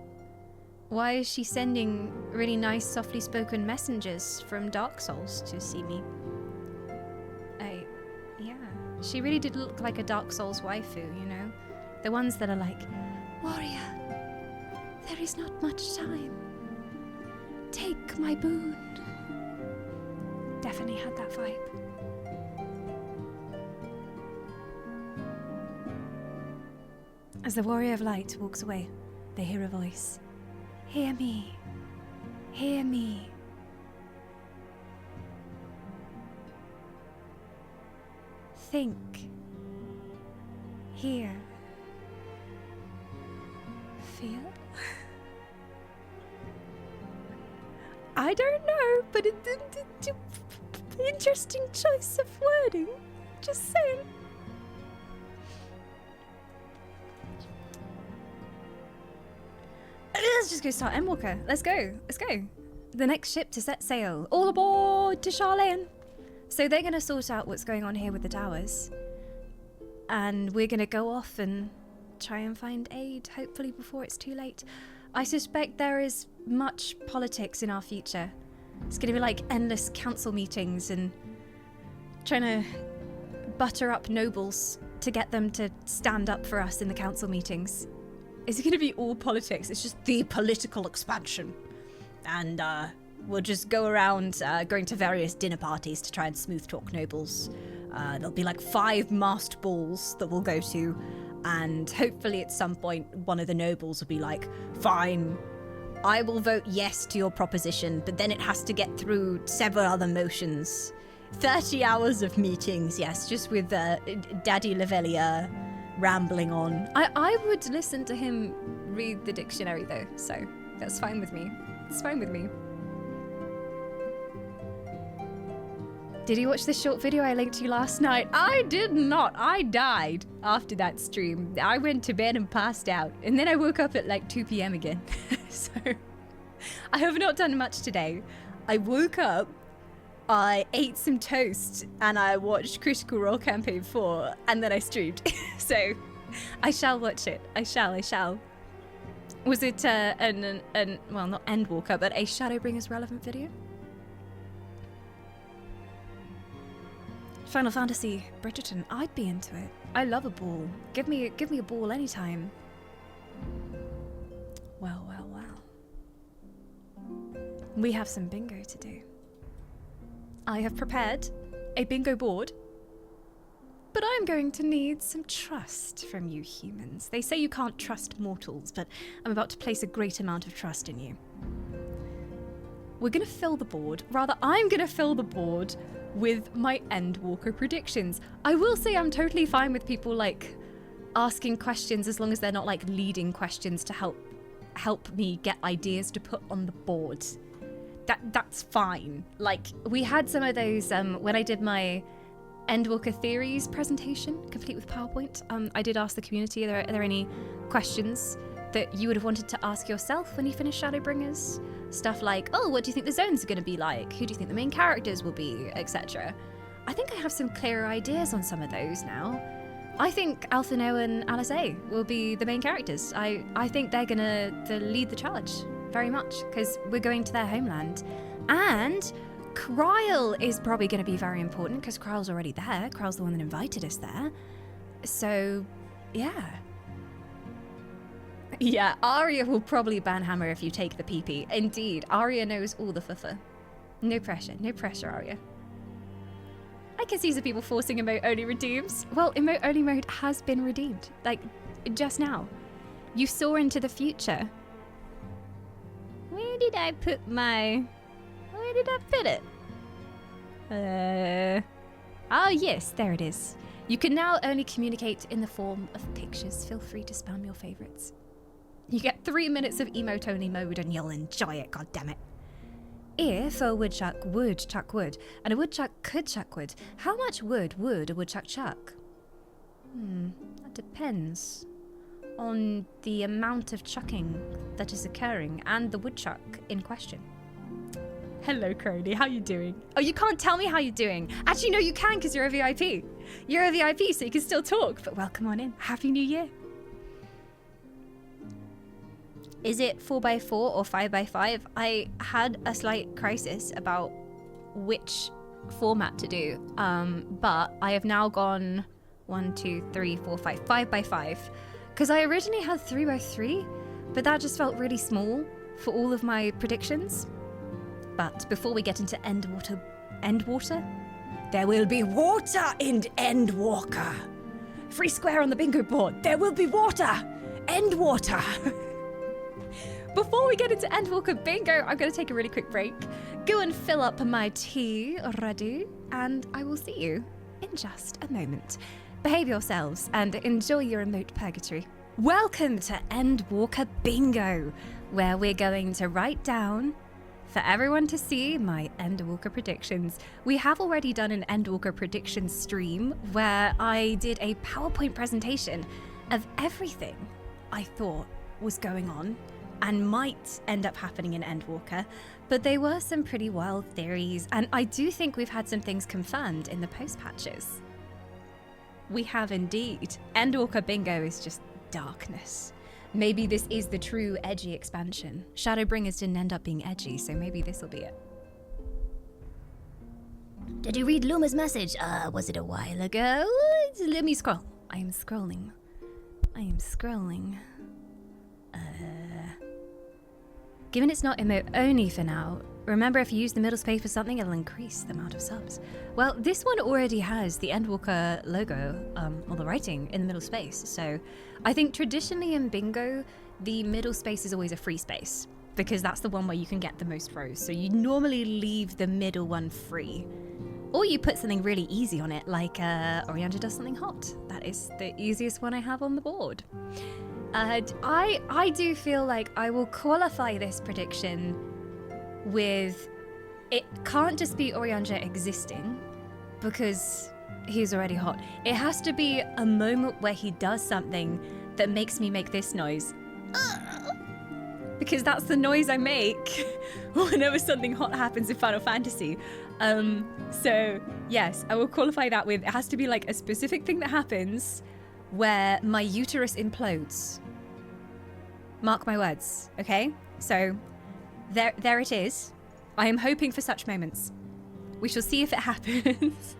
why is she sending really nice, softly spoken messengers from Dark Souls to see me? Yeah, she really did look like a Dark Souls waifu, you know? The ones that are like, warrior, there is not much time. Take my boon. Definitely had that vibe. As the warrior of light walks away, they hear a voice. Hear me. Hear me. Think. Hear. Feel? I don't know, but it's interesting choice of wording. Just saying. Let's just go start Endwalker. Let's go. Let's go. The next ship to set sail. All aboard to Scion. So they're going to sort out what's going on here with the towers. And we're going to go off and try and find aid, hopefully before it's too late. I suspect there is much politics in our future. It's going to be like endless council meetings and trying to butter up nobles to get them to stand up for us in the council meetings. Is it going to be all politics? It's just the political expansion. And we'll just go around going to various dinner parties to try and smooth talk nobles. There'll be like 5 masked balls that we'll go to. And hopefully at some point, one of the nobles will be like, fine, I will vote yes to your proposition, but then it has to get through several other motions. 30 hours of meetings, yes, just with Daddy Levelia rambling on. I would listen to him read the dictionary though, so that's fine with me. It's fine with me. Did you watch the short video I linked to you last night? I did not. I died after that stream. I went to bed and passed out. And then I woke up at like 2 p.m. again. So I have not done much today. I woke up, I ate some toast, and I watched Critical Role Campaign 4, and then I streamed. So I shall watch it. I shall. Was it well, not Endwalker, but a Shadowbringers relevant video? Final Fantasy, Bridgerton, I'd be into it. I love a ball. Give me a ball anytime. Well. We have some bingo to do. I have prepared a bingo board, but I'm going to need some trust from you humans. They say you can't trust mortals, but I'm about to place a great amount of trust in you. We're gonna fill the board, rather I'm gonna fill the board with my Endwalker predictions. I will say I'm totally fine with people like asking questions as long as they're not like leading questions to help me get ideas to put on the board. That's fine. Like we had some of those when I did my Endwalker theories presentation, complete with PowerPoint. I did ask the community, are there any questions that you would have wanted to ask yourself when you finish Shadowbringers? Stuff like, oh, what do you think the zones are going to be like? Who do you think the main characters will be, etc. I think I have some clearer ideas on some of those now. I think Alphinaud and Alice will be the main characters. I think they're going to lead the charge very much because we're going to their homeland. And Kryle is probably going to be very important because Kryle's already there. Kryle's the one that invited us there. So, yeah. Yeah, Arya will probably banhammer if you take the PP. Indeed, Arya knows all the fuffa. No pressure, Arya. I can see some people forcing emote only redeems. Well, emote only mode has been redeemed, like just now. You saw into the future. Where did I put it? Oh yes, there it is. You can now only communicate in the form of pictures. Feel free to spam your favorites. You get 3 minutes of emote-only mode and you'll enjoy it, goddammit. If a woodchuck would chuck wood, and a woodchuck could chuck wood, how much wood would a woodchuck chuck? That depends on the amount of chucking that is occurring and the woodchuck in question. Hello, Crony. How you doing? Oh, you can't tell me how you're doing. Actually, no, you can because you're a VIP. You're a VIP, so you can still talk. But welcome on in. Happy New Year. Is it 4x4 or 5x5? I had a slight crisis about which format to do, but I have now gone 1, 2, 3, 4, 5, 5x5, because I originally had 3x3, but that just felt really small for all of my predictions. But before we get into Endwater, there will be water in Endwalker. Free square on the bingo board. There will be water. Endwater. Before we get into Endwalker bingo, I'm going to take a really quick break, go and fill up my tea, Radu, and I will see you in just a moment. Behave yourselves and enjoy your remote purgatory. Welcome to Endwalker bingo, where we're going to write down for everyone to see my Endwalker predictions. We have already done an Endwalker prediction stream where I did a PowerPoint presentation of everything I thought was going on and might end up happening in Endwalker, but they were some pretty wild theories, and I do think we've had some things confirmed in the post-patches. We have indeed. Endwalker bingo is just darkness. Maybe this is the true edgy expansion. Shadowbringers didn't end up being edgy, so maybe this will be it. Did you read Luma's message? Was it a while ago? Let me scroll. I am scrolling. Given it's not emote only for now, remember if you use the middle space for something, it'll increase the amount of subs. Well, this one already has the Endwalker logo, or the writing in the middle space, so I think traditionally in bingo, the middle space is always a free space, because that's the one where you can get the most rows, so you normally leave the middle one free. Or you put something really easy on it, like Oriander does something hot. That is the easiest one I have on the board. I do feel like I will qualify this prediction with, it can't just be Oriander existing, because he's already hot. It has to be a moment where he does something that makes me make this noise. Because that's the noise I make whenever something hot happens in Final Fantasy. So yes, I will qualify that with, it has to be like a specific thing that happens where my uterus implodes. Mark my words, okay? So there it is. I am hoping for such moments. We shall see if it happens.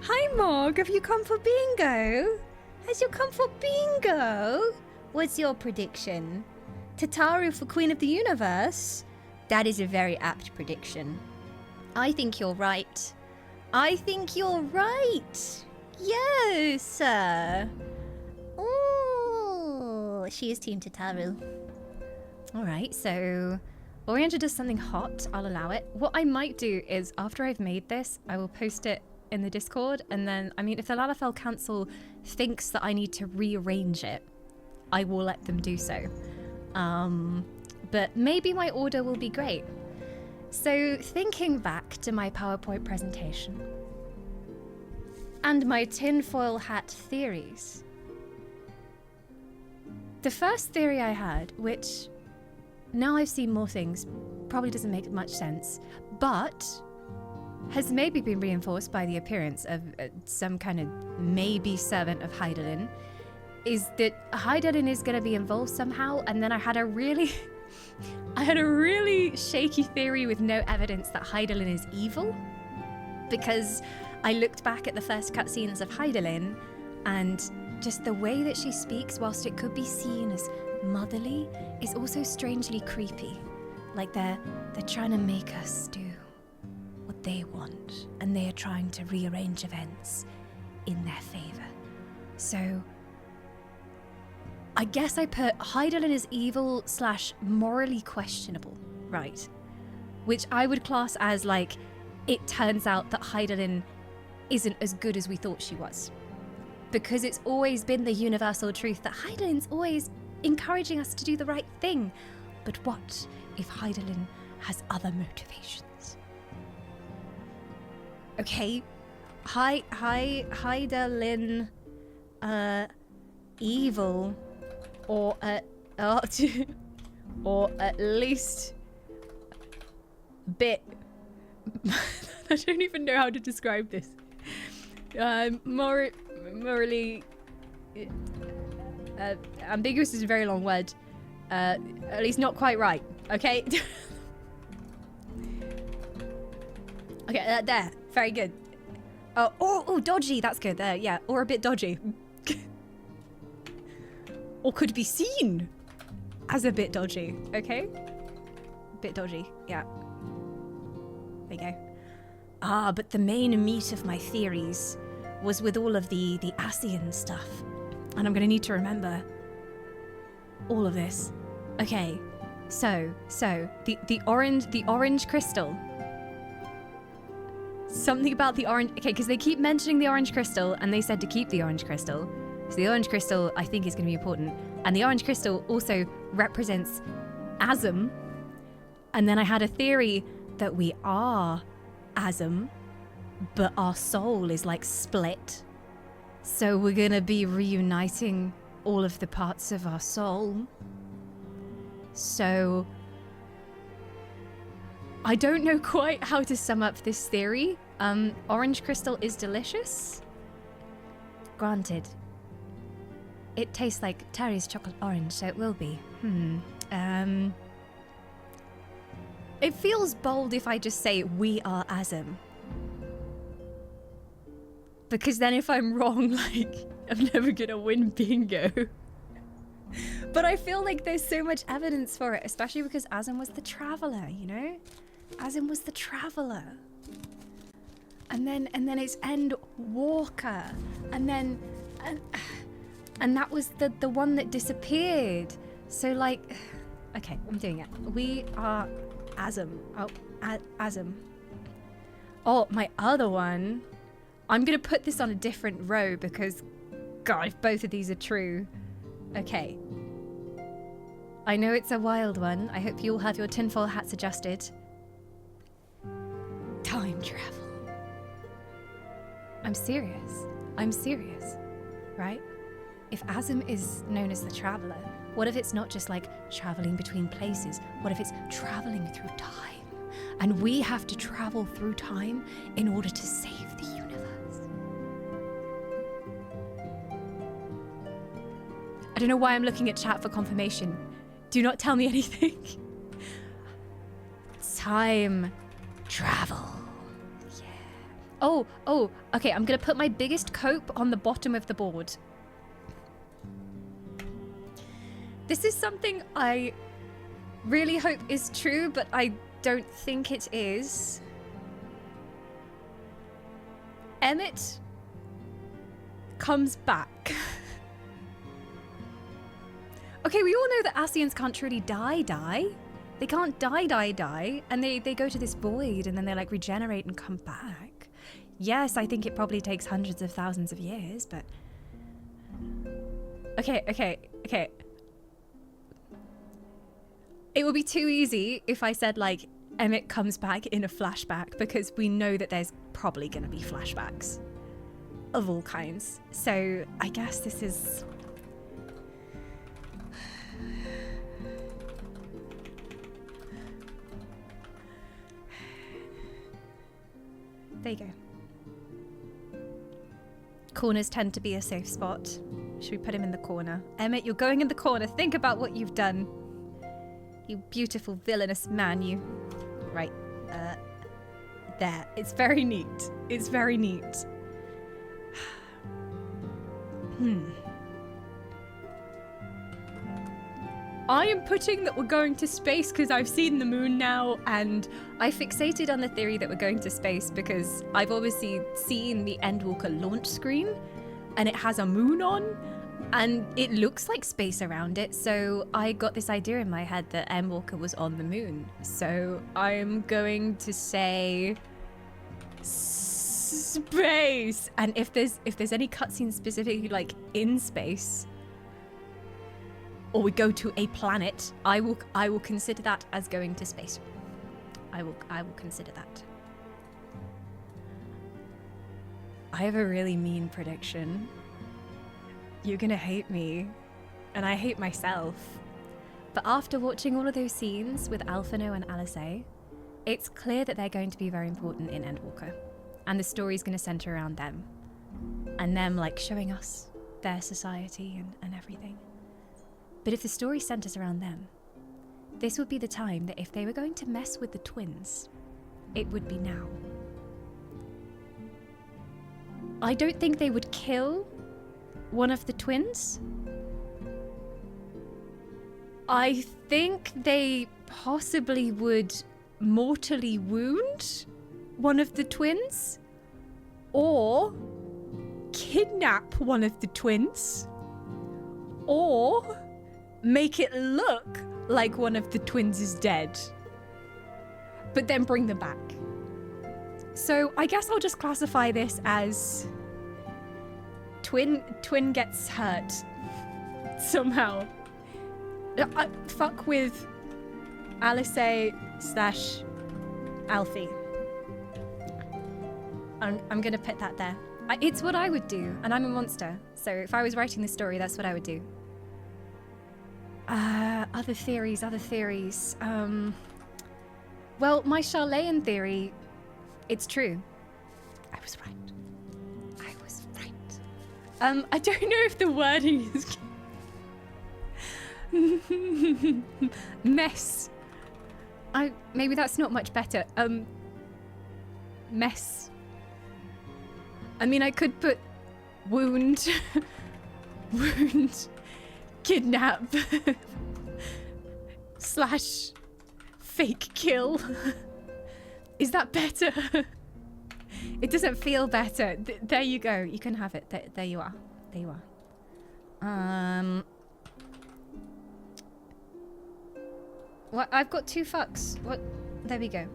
Hi Morg, have you come for bingo? Has you come for bingo? What's your prediction? Tataru for Queen of the Universe? That is a very apt prediction. I think you're right. Yes. Oh, she is Team Tataru. Alright, so Oriander does something hot, I'll allow it. What I might do is, after I've made this, I will post it in the Discord, and then, I mean, if the Lalafell Council thinks that I need to rearrange it, I will let them do so. But maybe my order will be great. So, thinking back to my PowerPoint presentation, and my tinfoil hat theories, the first theory I had, which now I've seen more things, probably doesn't make much sense, but has maybe been reinforced by the appearance of some kind of maybe servant of Hydaelyn, is that Hydaelyn is going to be involved somehow. And then I had a really shaky theory with no evidence that Hydaelyn is evil, because I looked back at the first cutscenes of Hydaelyn, and just the way that she speaks, whilst it could be seen as motherly, is also strangely creepy. Like they're trying to make us do what they want, and they are trying to rearrange events in their favor. So I guess I put Hydaelyn as evil / morally questionable, right? Which I would class as like, it turns out that Hydaelyn isn't as good as we thought she was. Because it's always been the universal truth that Hydaelyn's always encouraging us to do the right thing. But what if Hydaelyn has other motivations? Okay, Hyderlin evil, or or at least a bit. I don't even know how to describe this. Morally ambiguous is a very long word. At least not quite right. Okay. Okay, there. Very good. Oh, dodgy. That's good. There, yeah. Or a bit dodgy. Or could be seen as a bit dodgy. Okay? Bit dodgy. Yeah. There you go. Ah, but the main meat of my theories was with all of the Scion stuff. And I'm going to need to remember all of this. Okay. So the orange crystal. Something about the orange... Okay, because they keep mentioning the orange crystal, and they said to keep the orange crystal. So the orange crystal, I think, is going to be important. And the orange crystal also represents Asm. And then I had a theory that we are Asm, but our soul is, like, split. So we're going to be reuniting all of the parts of our soul. So... I don't know quite how to sum up this theory. Orange crystal is delicious. Granted. It tastes like Terry's chocolate orange, so it will be. It feels bold if I just say we are Asm. Because then if I'm wrong, like, I'm never gonna win bingo. But I feel like there's so much evidence for it, especially because Asm was the traveler, you know? Asm was the traveler. And then it's Endwalker. And that was the one that disappeared. So, like, okay, I'm doing it. We are Asm. Oh, Asm. Oh, my other one. I'm gonna put this on a different row because, God, if both of these are true. Okay. I know it's a wild one. I hope you all have your tinfoil hats adjusted. Time travel. I'm serious. Right? If Asm is known as the traveler, what if it's not just like traveling between places? What if it's traveling through time? And we have to travel through time in order to save the universe. I don't know why I'm looking at chat for confirmation. Do not tell me anything. Time travel. Oh, okay, I'm gonna put my biggest cope on the bottom of the board. This is something I really hope is true, but I don't think it is. Emmett comes back. Okay, we all know that Ascians can't truly die. They can't die, and they go to this void, and then they, like, regenerate and come back. Yes, I think it probably takes hundreds of thousands of years, but... Okay. It would be too easy if I said, like, Emmett comes back in a flashback, because we know that there's probably going to be flashbacks of all kinds. So I guess this is... There you go. Corners tend to be a safe spot. Should we put him in the corner? Emmett, you're going in the corner. Think about what you've done. You beautiful villainous man, you. Right. There. It's very neat. I am putting that we're going to space because I've seen the moon now, and I fixated on the theory that we're going to space because I've obviously seen the Endwalker launch screen, and it has a moon on, and it looks like space around it, so I got this idea in my head that Endwalker was on the moon. So I'm going to say... space! And if there's any cutscene specifically, like, in space... or we go to a planet, I will consider that as going to space. I will consider that. I have a really mean prediction. You're gonna hate me, and I hate myself. But after watching all of those scenes with Alphino and Alice, it's clear that they're going to be very important in Endwalker. And the story's gonna center around them. And them, like, showing us their society and everything. But if the story centers around them, this would be the time that if they were going to mess with the twins, it would be now. I don't think they would kill one of the twins. I think they possibly would mortally wound one of the twins, or kidnap one of the twins, or make it look like one of the twins is dead, but then bring them back. So I guess I'll just classify this as twin gets hurt somehow. Fuck with Alice / Alfie. I'm gonna put that there. It's what I would do, and I'm a monster. So if I was writing the story, that's what I would do. Other theories. Well, my Charlayan theory, it's true. I was right. I don't know if the wording is... Mess. Maybe that's not much better. Mess. I mean, I could put wound, kidnap, / fake kill. Is that better? It doesn't feel better. There you go. You can have it. There you are. There you are. What? I've got 2 fucks. What? There we go.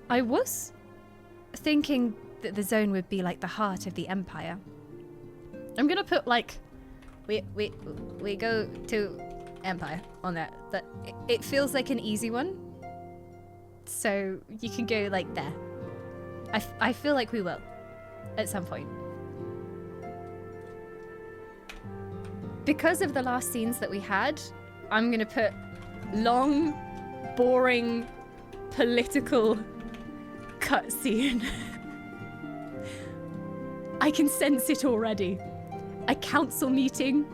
I was thinking that the zone would be like the heart of the Empire. I'm gonna put like we go to Empire on that. But it feels like an easy one. So you can go like there. I feel like we will at some point. Because of the last scenes that we had, I'm gonna put long, boring, political cutscene. I can sense it already. A council meeting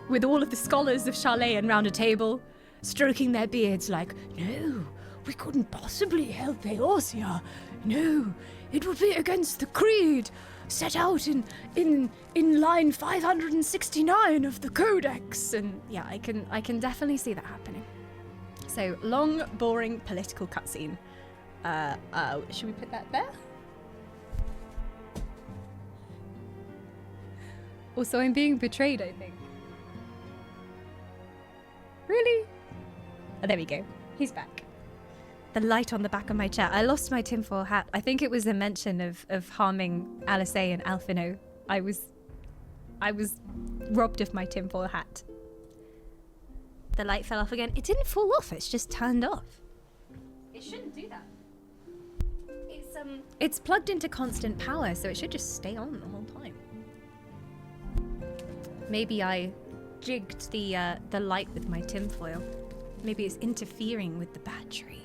with all of the scholars of Charlayan round a table, stroking their beards like, no, we couldn't possibly help Eorzea. No, it would be against the creed set out in line 569 of the Codex. And yeah, I can definitely see that happening. So, long, boring, political cutscene. Should we put that there? Also, I'm being betrayed, I think. Really? Oh, there we go. He's back. The light on the back of my chair. I lost my tinfoil hat. I think it was a mention of harming Alice and Alphino. I was robbed of my tinfoil hat. The light fell off again. It didn't fall off, it's just turned off. It shouldn't do that. It's plugged into constant power, so it should just stay on the whole time. Maybe I jigged the light with my tinfoil. Maybe it's interfering with the battery.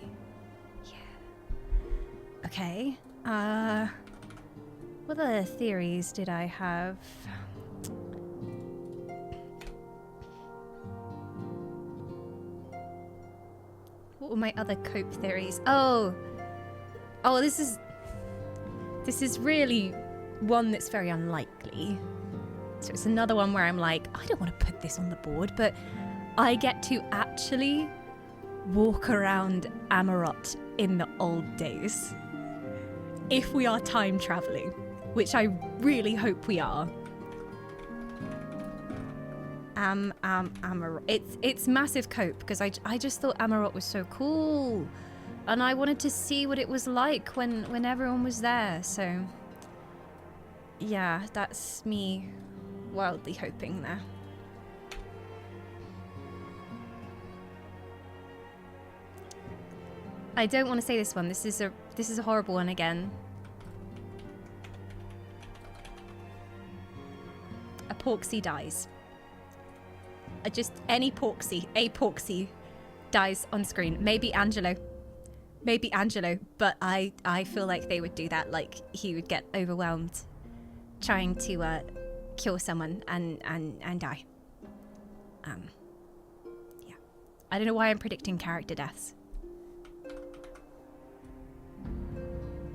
Yeah. Okay. What other theories did I have? What were my other cope theories? Oh, this is really one that's very unlikely. So it's another one where I'm like, I don't want to put this on the board, but I get to actually walk around Amarot in the old days. If we are time traveling, which I really hope we are. Amarot. It's massive cope because I just thought Amarot was so cool. And I wanted to see what it was like when everyone was there, so yeah, that's me wildly hoping there. I don't want to say this one. This is a horrible one again. A Porksy dies. Just any Porksy, a Porksy dies on screen. Maybe Angelo, but I feel like they would do that. Like he would get overwhelmed trying to kill someone and die. Yeah, I don't know why I'm predicting character deaths.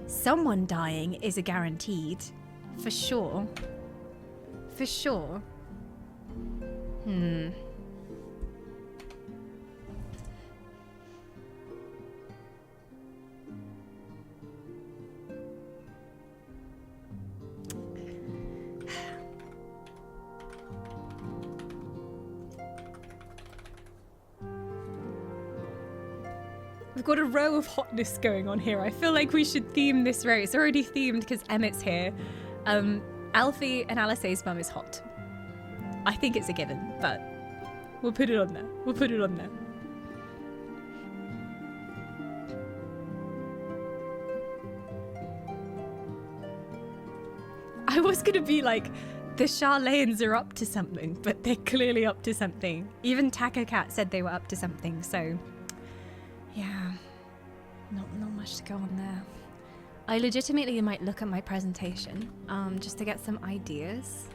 Someone dying is a guaranteed, for sure. For sure. We've got a row of hotness going on here. I feel like we should theme this row. It's already themed because Emmett's here. Alfie and Alice's mum is hot. I think it's a given, but we'll put it on there. We'll put it on there. I was gonna be like, the Charlayans are up to something, but they're clearly up to something. Even Taco Cat said they were up to something, so yeah, not much to go on there. I legitimately might look at my presentation, just to get some ideas.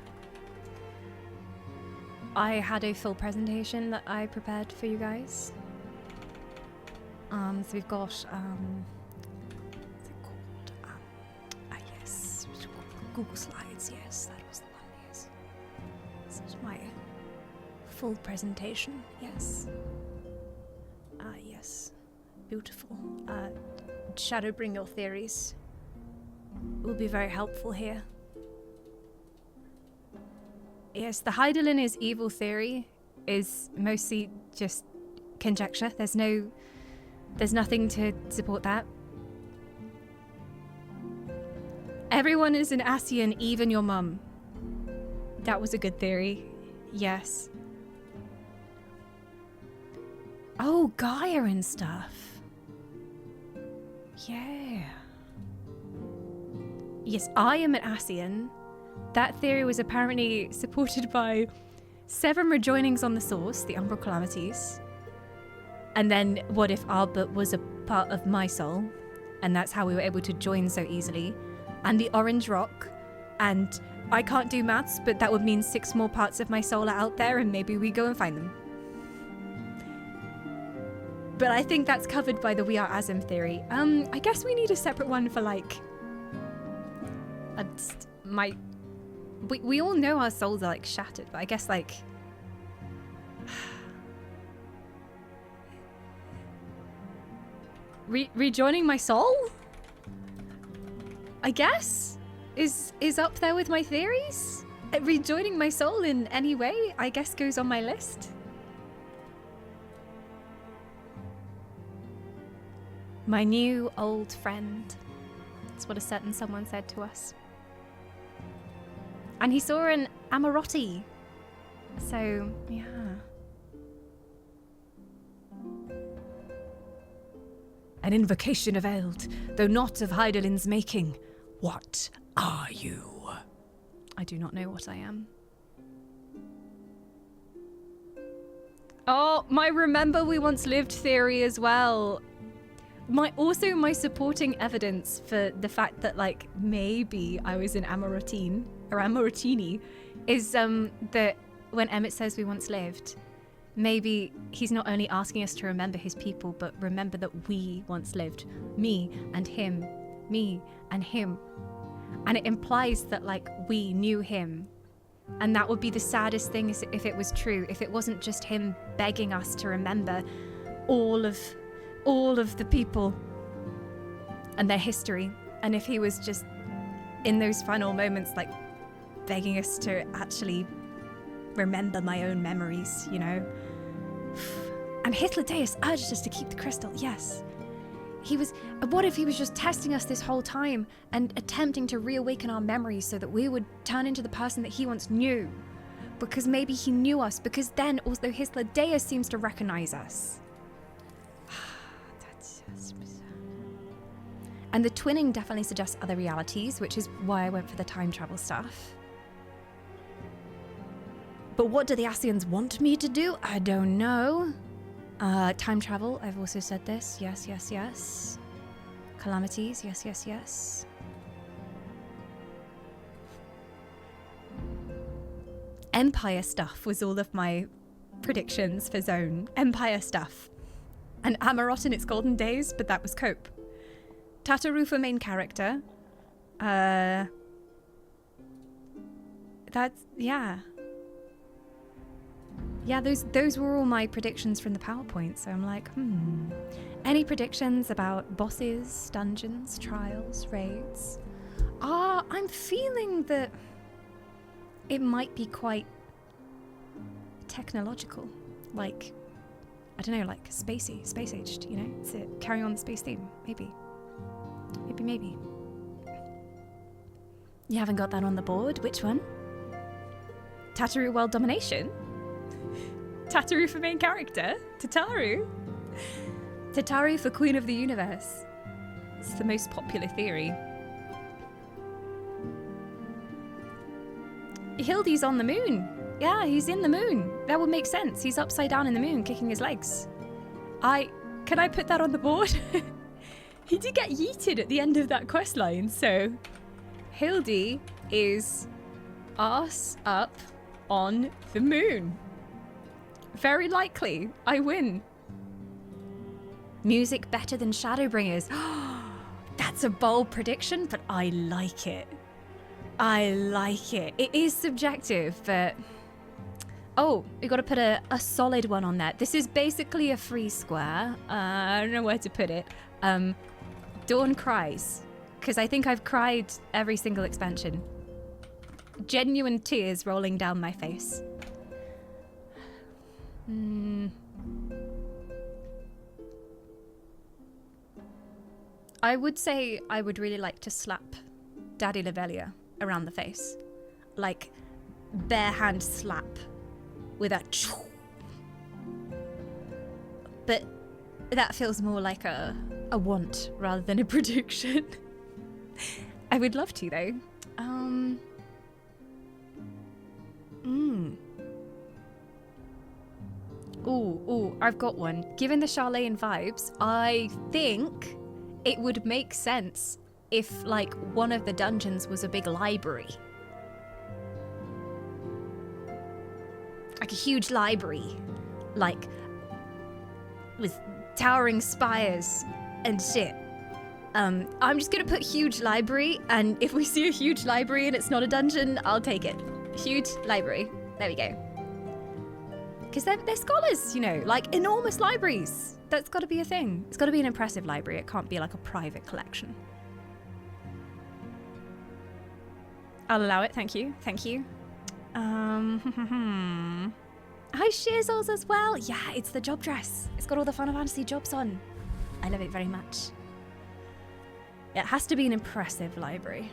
I had a full presentation that I prepared for you guys. So we've got, what's it called? Yes, Google Slides, yes, that was the one, yes. This is my full presentation, yes. Yes, beautiful. Shadowbringer theories will be very helpful here. Yes, the Hydaelyn is evil theory is mostly just conjecture. There's nothing to support that. Everyone is an Ascian, even your mum. That was a good theory. Yes. Oh, Gaia and stuff. Yeah. Yes, I am an Ascian. That theory was apparently supported by 7 rejoinings on the source, the Umbral Calamities. And then what if Albert was a part of my soul? And that's how we were able to join so easily. And the Orange Rock. And I can't do maths, but that would mean 6 more parts of my soul are out there and maybe we go and find them. But I think that's covered by the We Are Azim theory. I guess we need a separate one for like... We all know our souls are like shattered, but I guess like... rejoining my soul? I guess? Is up there with my theories? Rejoining my soul in any way, I guess goes on my list. My new old friend. That's what a certain someone said to us. And he saw an Amarotti. So, yeah. An invocation of Eld, though not of Hydaelyn's making. What are you? I do not know what I am. Oh, my remember we once lived theory as well. Also my supporting evidence for the fact that like maybe I was an Amorotine or Amorotini is that when Emmett says we once lived, maybe he's not only asking us to remember his people, but remember that we once lived. Me and him. Me and him. And it implies that like we knew him. And that would be the saddest thing if it was true, if it wasn't just him begging us to remember all of the people and their history. And if he was just in those final moments like begging us to actually remember my own memories, you know. And Hitler Deus urged us to keep the crystal, yes. What if he was just testing us this whole time and attempting to reawaken our memories so that we would turn into the person that he once knew? Because maybe he knew us, because then also Hitler Deus seems to recognize us. That's And the twinning definitely suggests other realities, which is why I went for the time travel stuff. But what do the Ascians want me to do? I don't know. Time travel, I've also said this. Yes, yes, yes. Calamities, yes, yes, yes. Empire stuff was all of my predictions for Zone. Empire stuff. And Amarot in its golden days, but that was Cope. Tataru for main character. That's, yeah. Yeah, those were all my predictions from the PowerPoint, so I'm like, Any predictions about bosses, dungeons, trials, raids? I'm feeling that it might be quite technological. Like, I don't know, like spacey, space-aged, you know? It's it. Carry on the space theme, maybe. Maybe. You haven't got that on the board? Which one? Tataru World Domination? Tataru for main character? Tataru? Tataru for Queen of the Universe. It's the most popular theory. Hildy's on the moon. Yeah, he's in the moon. That would make sense. He's upside down in the moon, kicking his legs. Can I put that on the board? He did get yeeted at the end of that quest line, so Hildy is arse up on the moon. Very likely, I win. Music better than Shadowbringers. That's a bold prediction, but I like it. I like it. It is subjective, but... Oh, we got to put a solid one on that. This is basically a free square. I don't know where to put it. Dawn cries, because I think I've cried every single expansion. Genuine tears rolling down my face. I would say I would really like to slap Daddy Lavelia around the face. Like, bare hand slap with a choo. But that feels more like a want rather than a prediction. I would love to, though. Ooh, I've got one. Given the Charlene vibes, I think it would make sense if, like, one of the dungeons was a big library. Like a huge library. Like, with towering spires and shit. I'm just gonna put huge library, and if we see a huge library and it's not a dungeon, I'll take it. Huge library. There we go. Because they're scholars, you know, like enormous libraries. That's got to be a thing. It's got to be an impressive library. It can't be like a private collection. I'll allow it. Thank you. Thank you. Hi, Shizzles as well. Yeah, it's the job dress. It's got all the Final Fantasy jobs on. I love it very much. It has to be an impressive library.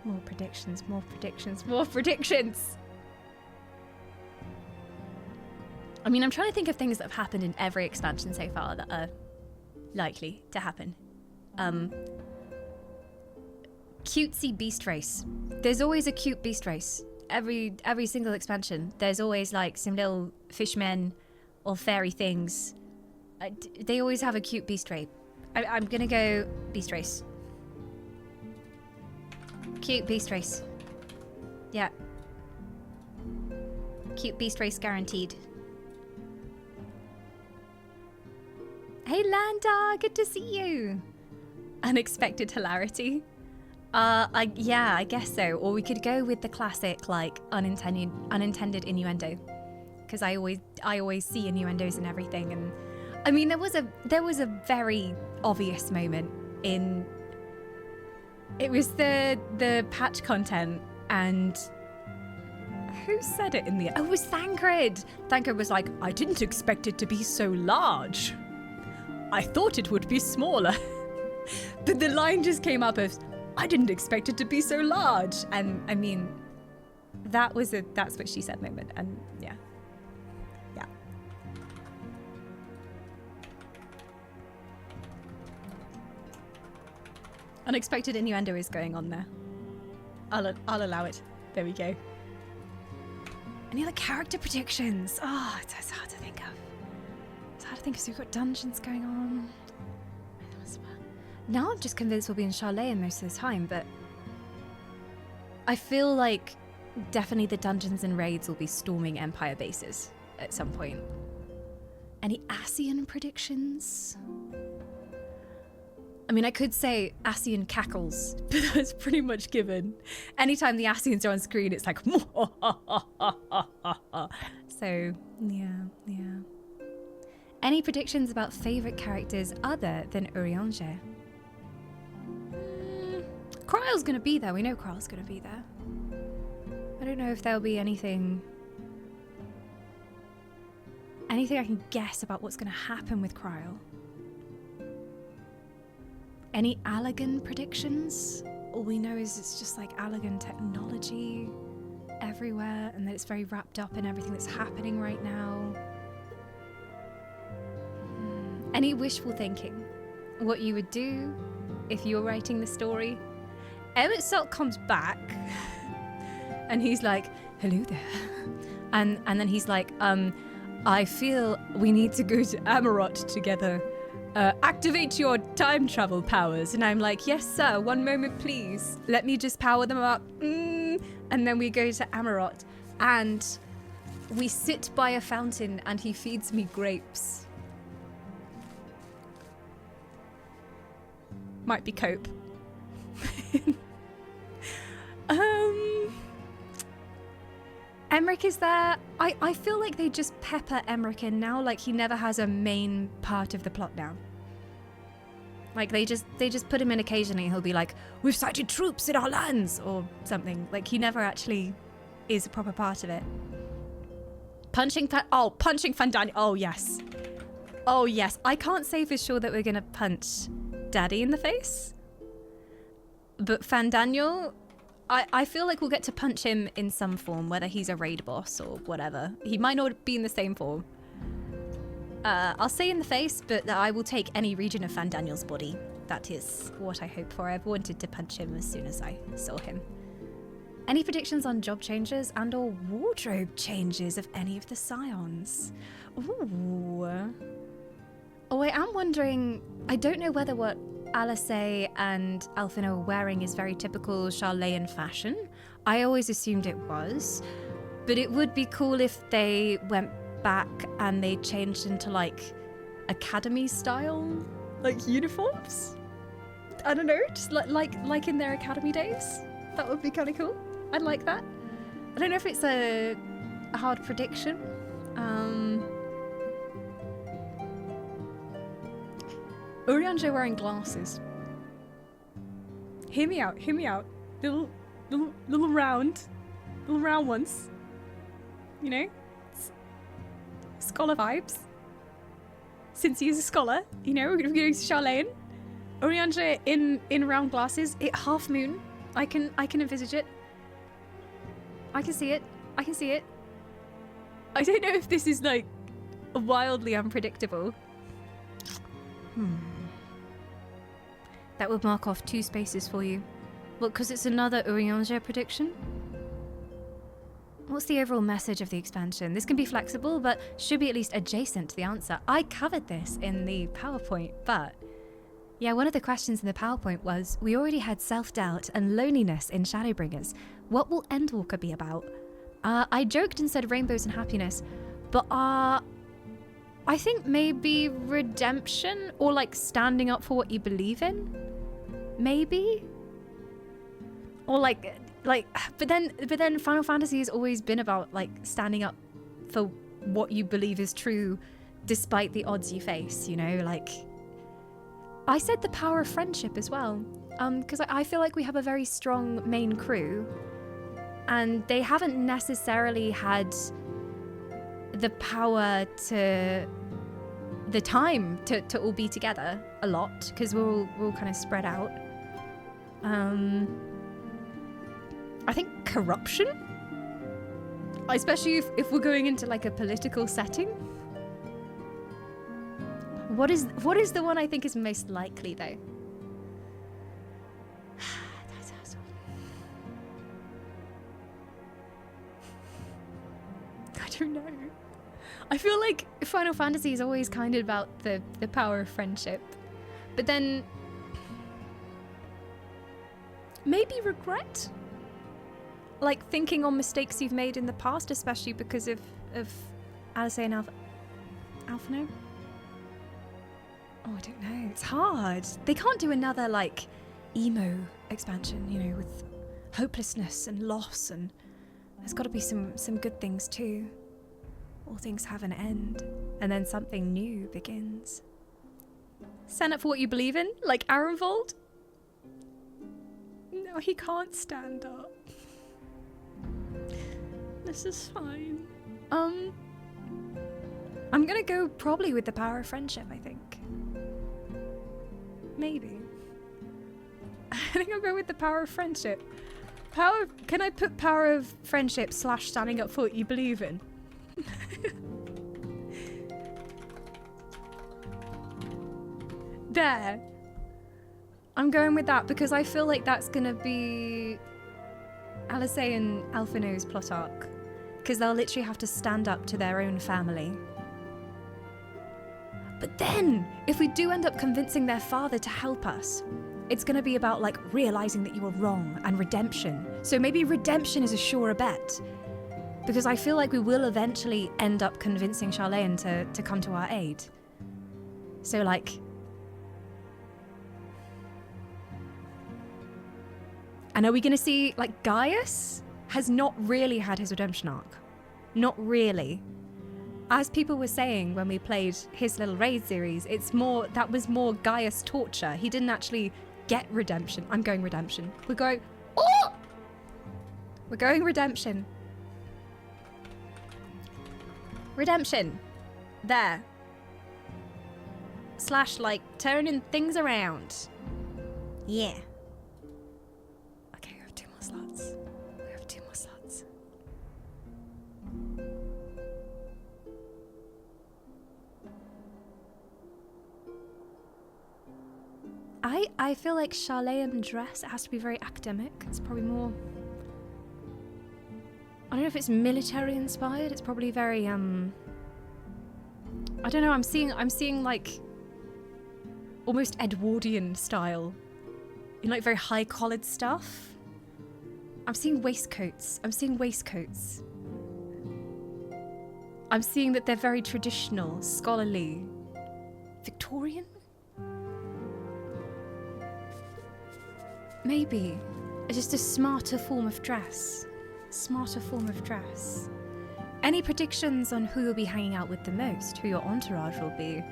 More predictions, more predictions, more predictions! I mean, I'm trying to think of things that have happened in every expansion so far that are likely to happen. Cutesy beast race. There's always a cute beast race. Every single expansion. There's always like some little fishmen or fairy things. They always have a cute beast race. I'm gonna go beast race. Cute beast race. Yeah. Cute beast race guaranteed. Hey Landa, good to see you. Unexpected hilarity. Yeah, I guess so. Or we could go with the classic, like, unintended innuendo. Because I always see innuendos and everything. And I mean, there was a very obvious moment in. It was the patch content, and who said it in the? Oh, it was Thancred. Thancred was like, I didn't expect it to be so large. I thought it would be smaller. But the line just came up as, I didn't expect it to be so large. And I mean, that's what she said moment. And yeah. Unexpected innuendo is going on there. I'll allow it. There we go. Any other character predictions? Oh, it's hard to think of. It's hard to think because we've got dungeons going on. Now I'm just convinced we'll be in Charlatan most of the time, but I feel like definitely the dungeons and raids will be storming Empire bases at some point. Any Ascian predictions? I mean, I could say Ascian cackles, but that's pretty much given. Anytime the Ascians are on screen, it's like, so, yeah. Any predictions about favourite characters other than Urianger? Kryle's gonna be there. We know Kryle's gonna be there. I don't know if there'll be anything I can guess about what's gonna happen with Kryle. Any Allagan predictions? All we know is it's just like Allagan technology everywhere, and that it's very wrapped up in everything that's happening right now. Any wishful thinking? What you would do if you were writing the story? Emmett Salt comes back and he's like, hello there. And then he's like, I feel we need to go to Amarot together. Activate your time travel powers. And I'm like, yes, sir. One moment, please. Let me just power them up. And then we go to Amarot and we sit by a fountain and he feeds me grapes. Might be cope. Emmerich is there. I feel like they just pepper Emmerich in now, like he never has a main part of the plot now. Like they just put him in occasionally. He'll be like, we've sighted troops in our lands or something. Like he never actually is a proper part of it. Punching Fandaniel. Oh yes. Oh yes. I can't say for sure that we're gonna punch Daddy in the face. But Fandaniel, I feel like we'll get to punch him in some form, whether he's a raid boss or whatever. He might not be in the same form. I'll say in the face, but I will take any region of Fandaniel's body. That is what I hope for. I've wanted to punch him as soon as I saw him. Any predictions on job changes and or wardrobe changes of any of the Scions? Ooh. Oh, I am wondering, I don't know whether what Alice and Alfino are wearing is very typical Charlayan fashion. I always assumed it was, but it would be cool if they went back and they changed into like academy style, like uniforms. I don't know, just like in their academy days. That would be kind of cool. I'd like that. I don't know if it's a hard prediction. Urianger wearing glasses. Hear me out. Little round ones. You know? Scholar vibes. Since he is a scholar, you know, we're going to Charlatan. Urianger in round glasses. Half moon. I can envisage it. I can see it. I don't know if this is like wildly unpredictable. That would mark off 2 spaces for you. Well, because it's another Urianger prediction? What's the overall message of the expansion? This can be flexible, but should be at least adjacent to the answer. I covered this in the PowerPoint, but yeah, one of the questions in the PowerPoint was, we already had self-doubt and loneliness in Shadowbringers. What will Endwalker be about? I joked and said rainbows and happiness, but I think maybe redemption or like standing up for what you believe in, maybe, or like, but then Final Fantasy has always been about like standing up for what you believe is true, despite the odds you face. You know, like I said, the power of friendship as well, because I feel like we have a very strong main crew, and they haven't necessarily had the power to the time to all be together a lot, because we're all kind of spread out. I think corruption, especially if we're going into like a political setting. What is the one I think is most likely though? don't know. I feel like Final Fantasy is always kind of about the power of friendship. But then... maybe regret? Like, thinking on mistakes you've made in the past, especially because of Alice and Alphinaud? Oh, I don't know. It's hard. They can't do another, like, emo expansion, you know, with hopelessness and loss, and there's got to be some good things too. All things have an end, and then something new begins. Stand up for what you believe in, like Arenvald? No, he can't stand up. This is fine. I'm gonna go probably with the power of friendship, I think. Maybe. I think I'll go with the power of friendship. Can I put power of friendship / standing up for what you believe in? There. I'm going with that because I feel like that's gonna be Alice and Alphinaud's plot arc. Because they'll literally have to stand up to their own family. But then, if we do end up convincing their father to help us, it's going to be about, like, realizing that you were wrong and redemption. So maybe redemption is a surer bet. Because I feel like we will eventually end up convincing Charlene to come to our aid. So, like... and are we going to see, like, Gaius has not really had his redemption arc. Not really. As people were saying when we played his little raid series, that was more Gaius torture. He didn't actually get redemption. I'm going redemption. We're going... oh! We're going redemption. Redemption. There. / like, turning things around. Yeah. Okay, we have 2 more slots. We have 2 more slots. I feel like Charlene dress, it has to be very academic. It's probably more... I don't know if it's military inspired. It's probably very I don't know. I'm seeing like almost Edwardian style, you know, like very high collared stuff. I'm seeing waistcoats. I'm seeing that they're very traditional, scholarly, Victorian. Maybe just a smarter form of dress. Any predictions on who you'll be hanging out with the most? Who your entourage will be?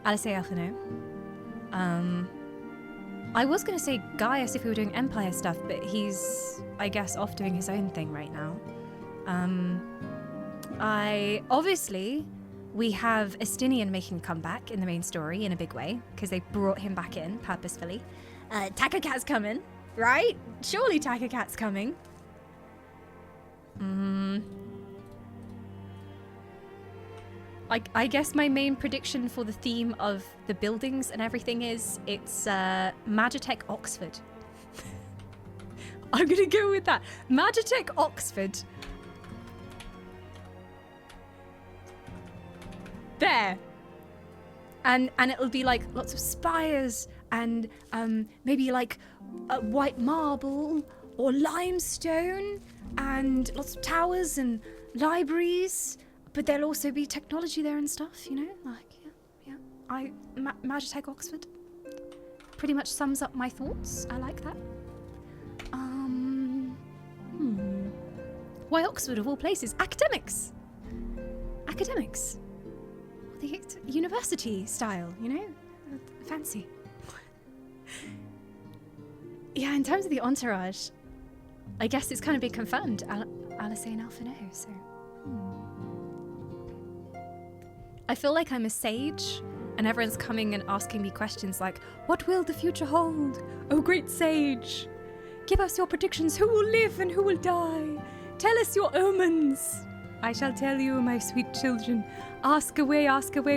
Alice Alphinaud. I was going to say Gaius if we were doing Empire stuff, but he's, I guess, off doing his own thing right now. Obviously, we have Estinien making a comeback in the main story in a big way, because they brought him back in purposefully. Takakat's coming, right? Surely Takakat's coming. I guess my main prediction for the theme of the buildings and everything is it's Magitech Oxford. I'm gonna go with that. Magitech Oxford. There. And it'll be like lots of spires and maybe like white marble or limestone and lots of towers and libraries. But there'll also be technology there and stuff, you know? Like, yeah. Magitech Oxford pretty much sums up my thoughts. I like that. Why Oxford of all places? Academics! The university style, you know? Fancy. Yeah, in terms of the entourage, I guess it's kind of been confirmed. Alice and Alphinaud, so... I feel like I'm a sage, and everyone's coming and asking me questions like, what will the future hold? Oh, great sage! Give us your predictions. Who will live and who will die? Tell us your omens. I shall tell you, my sweet children. Ask away,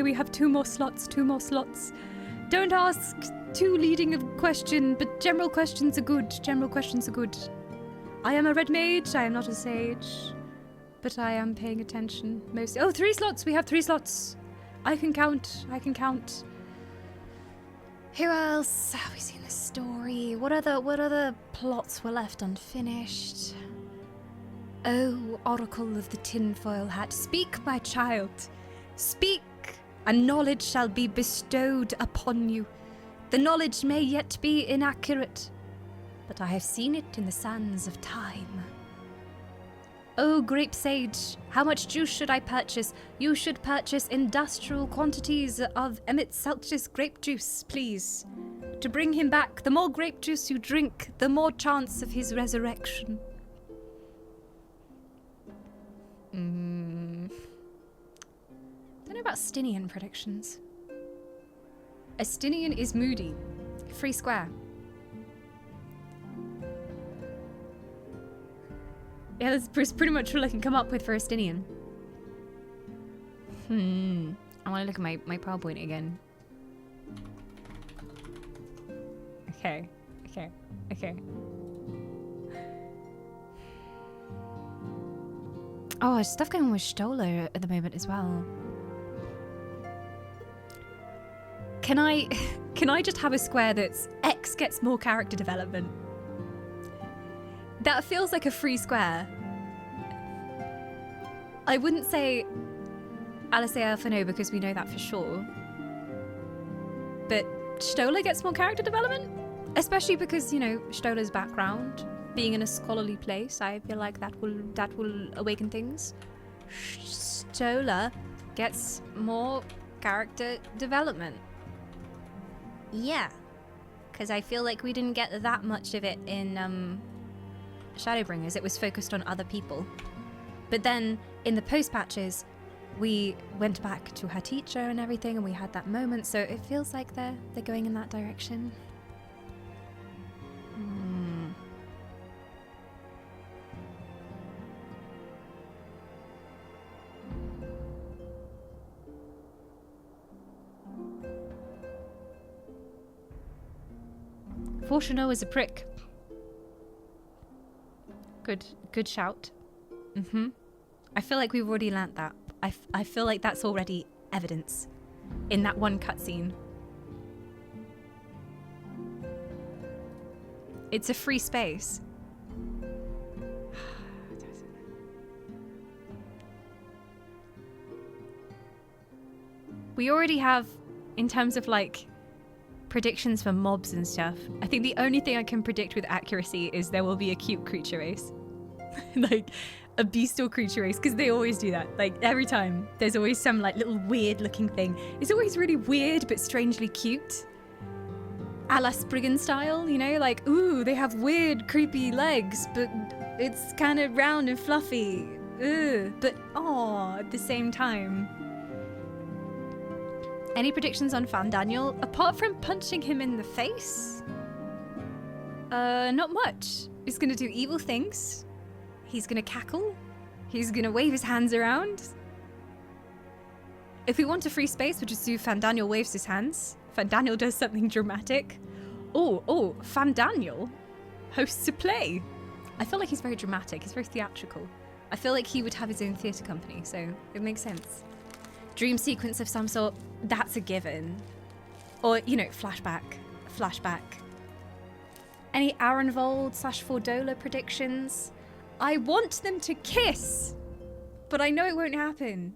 we have 2 more slots, 2 more slots. Don't ask too leading a question, but general questions are good, I am a red mage, I am not a sage. but I am paying attention most. Oh, 3 slots! We have 3 slots! I can count. I can count. Who else have we seen the story? What other plots were left unfinished? Oh, Oracle of the Tinfoil Hat, speak, my child. Speak, and knowledge shall be bestowed upon you. The knowledge may yet be inaccurate, but I have seen it in the sands of time. Oh, grape sage, how much juice should I purchase? You should purchase industrial quantities of Emmett Selch's grape juice, please. To bring him back, the more grape juice you drink, the more chance of his resurrection. Don't know about Estinien predictions. Estinien is moody. Free square. Yeah, that's pretty much all I can come up with for Estinien. I want to look at my PowerPoint again. Okay. Oh, there's stuff going on with Stola at the moment as well. Can I just have a square that's X gets more character development? That feels like a free square. I wouldn't say Ala Mhigo because we know that for sure. But Stola gets more character development? Especially because, you know, Stola's background, being in a scholarly place, I feel like that will awaken things. Stola gets more character development. Yeah. Because I feel like we didn't get that much of it in Shadowbringers. It was focused on other people. But then in the post patches, we went back to her teacher and everything, and we had that moment. So it feels like they're going in that direction. Carteneau is a prick. Good shout. I feel like we've already learnt that. I feel like that's already evidence in that one cutscene. It's a free space. We already have, in terms of like predictions for mobs and stuff, I think the only thing I can predict with accuracy is there will be a cute creature race. Like a bestial creature race, because they always do that. Like every time there's always some like little weird looking thing. It's always really weird but strangely cute. Ala Spriggan style, you know, like, ooh, they have weird creepy legs, but it's kind of round and fluffy. Ugh, but aw, at the same time. Any predictions on Fandaniel? Apart from punching him in the face? Not much. He's gonna do evil things. He's gonna cackle. He's gonna wave his hands around. If we want a free space, we'll just do Fandaniel waves his hands. Fandaniel does something dramatic. Oh, Fandaniel hosts a play. I feel like he's very dramatic. He's very theatrical. I feel like he would have his own theatre company, so it makes sense. Dream sequence of some sort, that's a given. Or, you know, flashback. Any Arenvald / Fordola predictions? I want them to kiss, but I know it won't happen.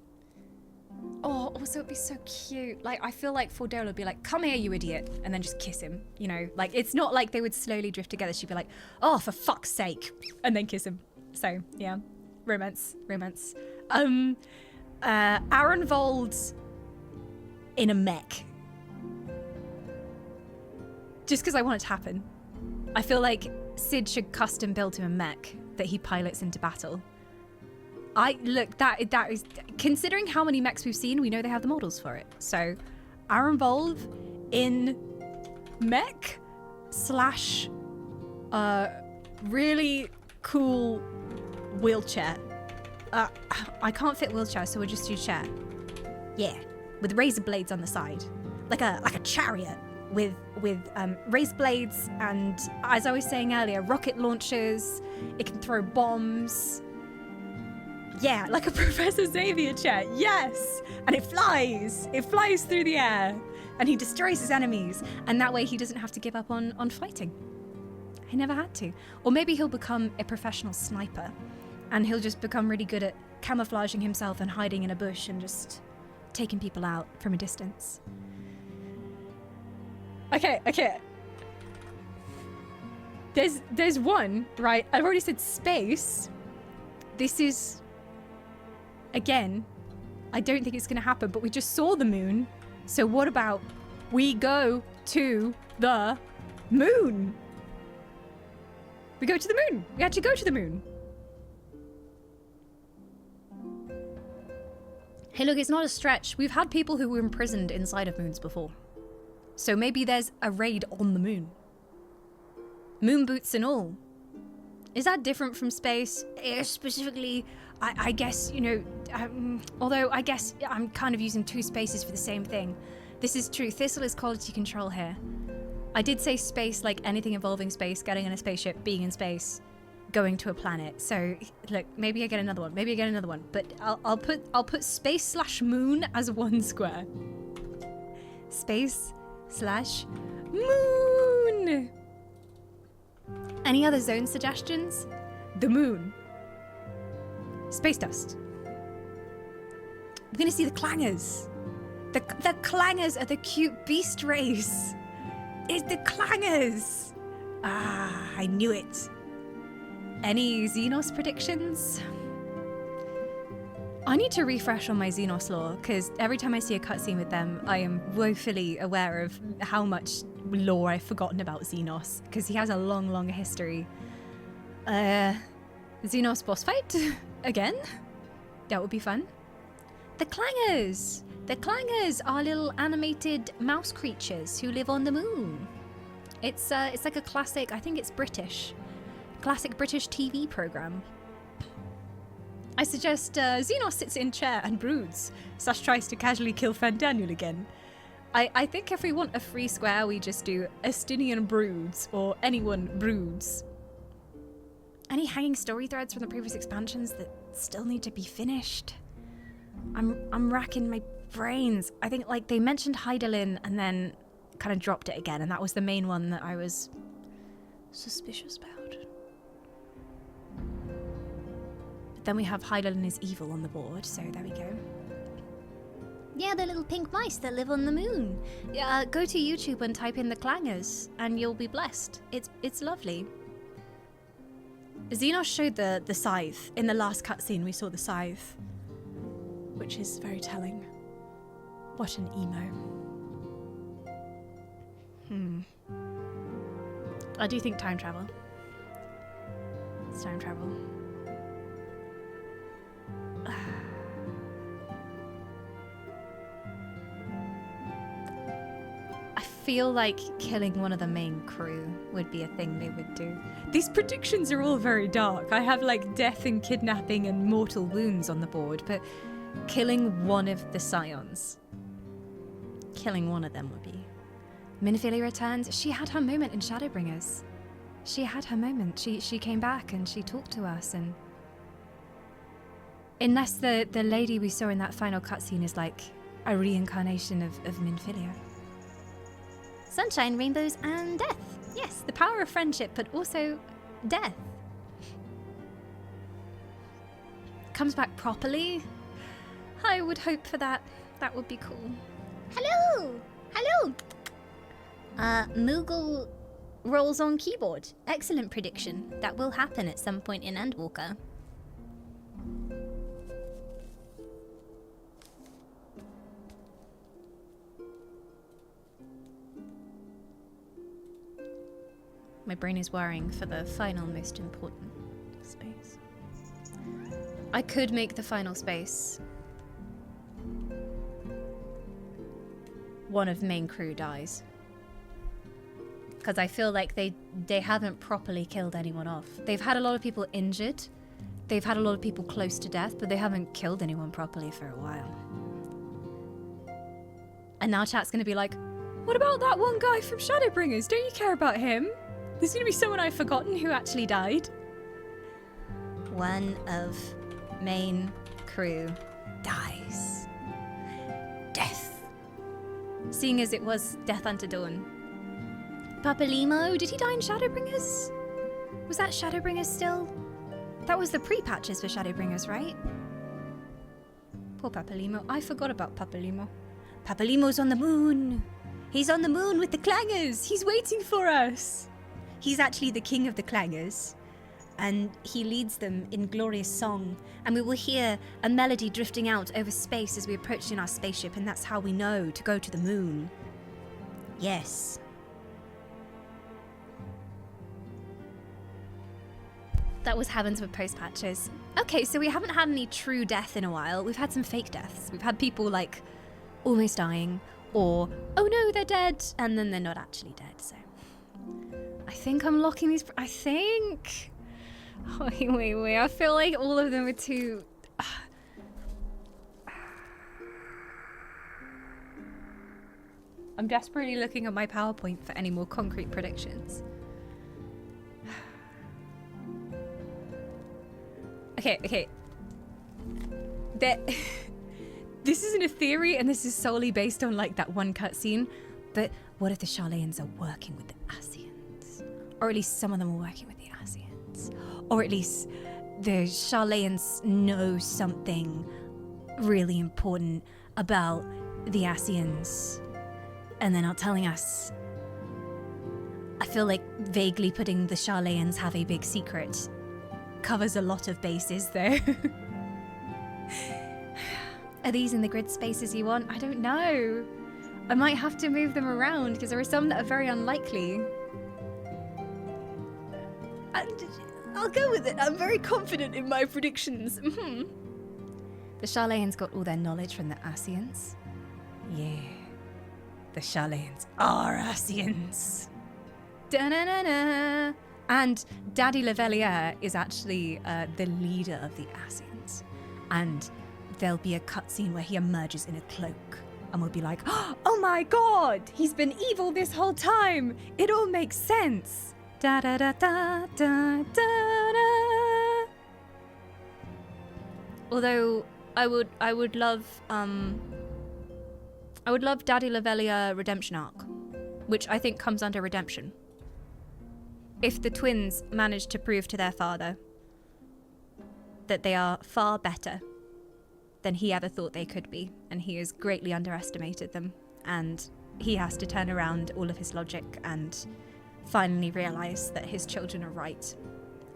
Oh, also it'd be so cute. Like, I feel like Fordola would be like, come here, you idiot, and then just kiss him, you know? Like, it's not like they would slowly drift together. She'd be like, oh, for fuck's sake, and then kiss him. So, yeah, romance. Arenvald in a mech. Just because I want it to happen. I feel like Sid should custom build him a mech that he pilots into battle. That is, considering how many mechs we've seen, we know they have the models for it. So, Arenvald in mech / really cool wheelchair. I can't fit wheelchair, so we'll just do chair. Yeah, with razor blades on the side, like a chariot with razor blades, and as I was saying earlier, rocket launchers. It can throw bombs. Yeah, like a Professor Xavier chair. Yes! And it flies. It flies through the air. And he destroys his enemies. And that way he doesn't have to give up on fighting. He never had to. Or maybe he'll become a professional sniper. And he'll just become really good at camouflaging himself and hiding in a bush and just taking people out from a distance. Okay. There's one, right? I've already said space. This is, again, I don't think it's going to happen, but we just saw the moon. So what about we go to the moon? We go to the moon. We actually go to the moon. Hey, look, it's not a stretch. We've had people who were imprisoned inside of moons before. So maybe there's a raid on the moon. Moon boots and all. Is that different from space? Specifically, I guess, you know, although I guess I'm kind of using two spaces for the same thing. This is true. Thistle is quality control here. I did say space, like anything involving space, getting in a spaceship, being in space, going to a planet. So look, maybe I get another one. Maybe I get another one. But I'll put space/moon as one square. Space/moon. Any other zone suggestions? The moon. Space dust. We're gonna see the clangers. The clangers are the cute beast race. It's the clangers. Ah, I knew it. Any Xenos predictions? I need to refresh on my Xenos lore, because every time I see a cutscene with them, I am woefully aware of how much lore I've forgotten about Xenos, because he has a long, long history. Xenos boss fight? Again? That would be fun. The clangers! The clangers are little animated mouse creatures who live on the moon. It's like a classic, I think it's British, classic British TV program. I suggest Xenos sits in chair and broods, / tries to casually kill Fandaniel again. I think if we want a free square, we just do Estinien broods, or anyone broods. Any hanging story threads from the previous expansions that still need to be finished? I'm racking my brains. I think like they mentioned Hydaelyn and then kind of dropped it again, and that was the main one that I was suspicious about. But then we have Hydaelyn is evil on the board, so there we go. Yeah, the little pink mice that live on the moon. Go to YouTube and type in the clangers, and you'll be blessed. It's lovely. Xenos showed the scythe. In the last cutscene, we saw the scythe, which is very telling. What an emo. I do think time travel. It's time travel. I feel like killing one of the main crew would be a thing they would do. These predictions are all very dark. I have like death and kidnapping and mortal wounds on the board, but killing one of the Scions. Killing one of them would be. Minfilia returns. She had her moment in Shadowbringers. She had her moment. She came back and she talked to us, and unless the lady we saw in that final cutscene is like a reincarnation of Minfilia. Sunshine, rainbows, and death. Yes, the power of friendship, but also death. Comes back properly. I would hope for that. That would be cool. Hello! Hello! Moogle rolls on keyboard. Excellent prediction. That will happen at some point in Endwalker. My brain is worrying for the final most important space. I could make the final space. One of main crew dies. Because I feel like they haven't properly killed anyone off. They've had a lot of people injured. They've had a lot of people close to death, but they haven't killed anyone properly for a while. And now chat's gonna be like, what about that one guy from Shadowbringers? Don't you care about him? There's gonna be someone I've forgotten who actually died. One of main crew dies. Death. Seeing as it was death unto dawn. Papalimo, did he die in Shadowbringers? Was that Shadowbringers still? That was the pre-patches for Shadowbringers, right? Poor Papalimo. I forgot about Papalimo. Papalimo's on the moon. He's on the moon with the clangers. He's waiting for us. He's actually the king of the clangers. And he leads them in glorious song. And we will hear a melody drifting out over space as we approach in our spaceship. And that's how we know to go to the moon. Yes. That was Heavens with post-patches. Okay, so we haven't had any true death in a while. We've had some fake deaths. We've had people like almost dying, or oh no, they're dead, and then they're not actually dead. So I think I'm locking these. I think. Wait. I feel like all of them are too. I'm desperately looking at my PowerPoint for any more concrete predictions. Okay. This isn't a theory, and this is solely based on like that one cutscene. But what if the Sharlayans are working with the Ascians, or at least some of them are working with the Ascians, or at least the Sharlayans know something really important about the Ascians, and they're not telling us. I feel like vaguely putting the Sharlayans have a big secret covers a lot of bases though. Are these in the grid spaces you want? I don't know. I might have to move them around because there are some that are very unlikely. I'll go with it. I'm very confident in my predictions. The Sharlayans got all their knowledge from the Ascians. Yeah. The Sharlayans are Ascians. Da-na-na-na. And Daddy Levelier is actually the leader of the Ascians. And there'll be a cutscene where he emerges in a cloak. And we'll be like, oh my god! He's been evil this whole time! It all makes sense! Da-da-da-da-da-da-da. Although, I would love Daddy Levelier redemption arc. Which I think comes under redemption. If the twins manage to prove to their father that they are far better than he ever thought they could be, and he has greatly underestimated them, and he has to turn around all of his logic and finally realize that his children are right,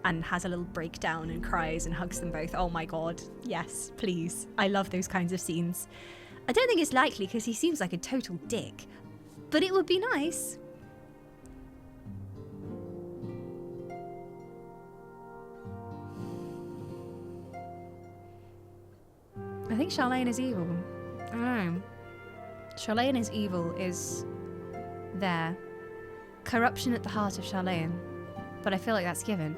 and has a little breakdown and cries and hugs them both. Oh my god, yes, please. I love those kinds of scenes. I don't think it's likely because he seems like a total dick, but it would be nice. I think Sharlayan is evil. I don't know. Sharlayan is evil is there. Corruption at the heart of Sharlayan. But I feel like that's given.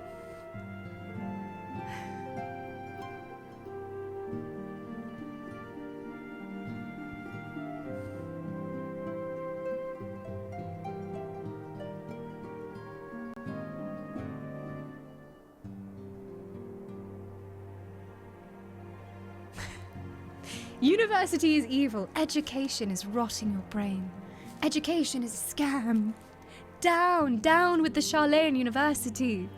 University is evil. Education is rotting your brain. Education is a scam. Down, down with the Sharlayan University.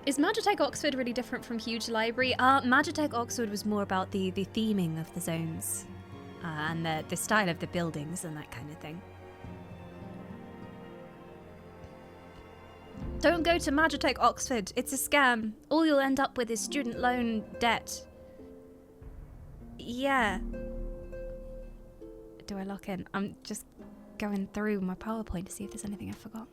Is Magitech Oxford really different from Huge Library? Magitech Oxford was more about the theming of the zones and the style of the buildings and that kind of thing. Don't go to Magitech Oxford. It's a scam. All you'll end up with is student loan debt. Yeah. Do I lock in? I'm just going through my PowerPoint to see if there's anything I forgot.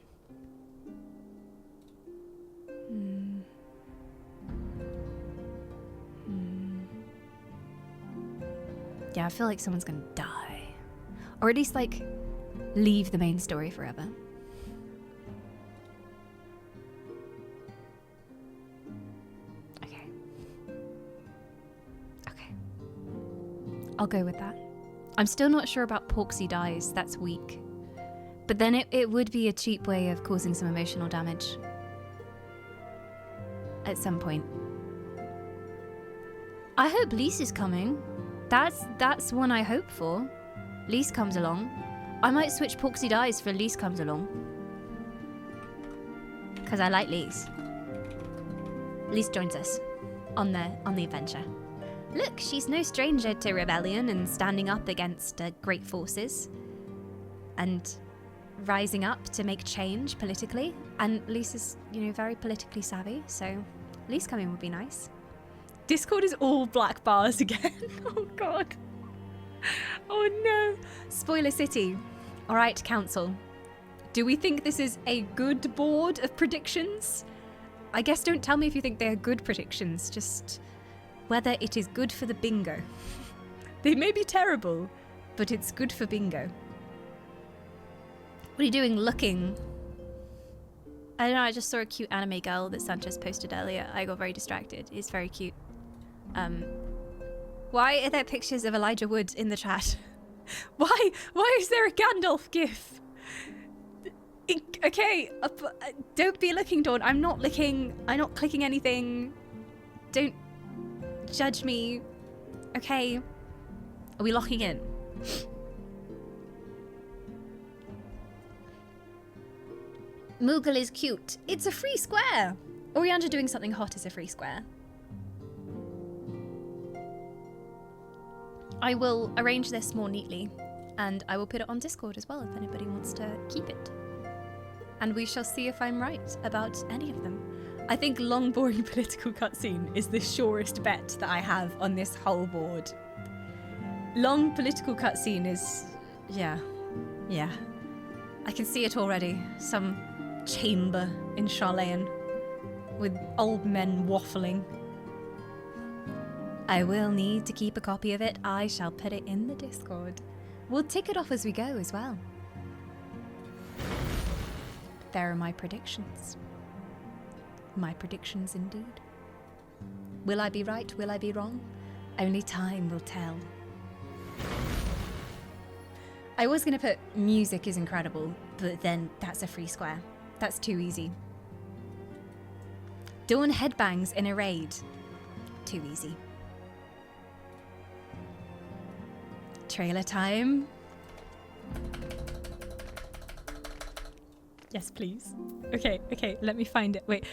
Yeah, I feel like someone's gonna die. Or at least, like, leave the main story forever. I'll go with that. I'm still not sure about Porksy dies. That's weak. But then it would be a cheap way of causing some emotional damage. At some point. I hope Lys is coming. That's one I hope for. Lys comes along. I might switch Porksy Dies for Lys comes along. Because I like Lys. Lys joins us on the adventure. Look, she's no stranger to rebellion and standing up against great forces. And rising up to make change politically. And Lys is, very politically savvy, so Lys coming would be nice. Discord is all black bars again. Oh god. Oh no. Spoiler City. Alright, Council. Do we think this is a good board of predictions? I guess don't tell me if you think they're good predictions, just whether it is good for the bingo. They may be terrible, but it's good for bingo. What are you doing looking? I don't know, I just saw a cute anime girl that Sanchez posted earlier. I got very distracted. It's very cute. Why are there pictures of Elijah Wood in the chat? Why is there a Gandalf gif? Okay, don't be looking, Dawn. I'm not looking. I'm not clicking anything. Don't judge me. Okay. Are we locking in? Moogle is cute. It's a free square. Orianda doing something hot is a free square. I will arrange this more neatly, and I will put it on Discord as well if anybody wants to keep it. And we shall see if I'm right about any of them. I think long, boring political cutscene is the surest bet that I have on this whole board. Long political cutscene is... yeah. I can see it already. Some chamber in Charlayan with old men waffling. I will need to keep a copy of it. I shall put it in the Discord. We'll tick it off as we go as well. There are my predictions. My predictions indeed. Will I be right? Will I be wrong? Only time will tell. I was going to put music is incredible, but then that's a free square. That's too easy. Dawn headbangs in a raid. Too easy. Trailer time. Yes, please. Okay, let me find it. Wait.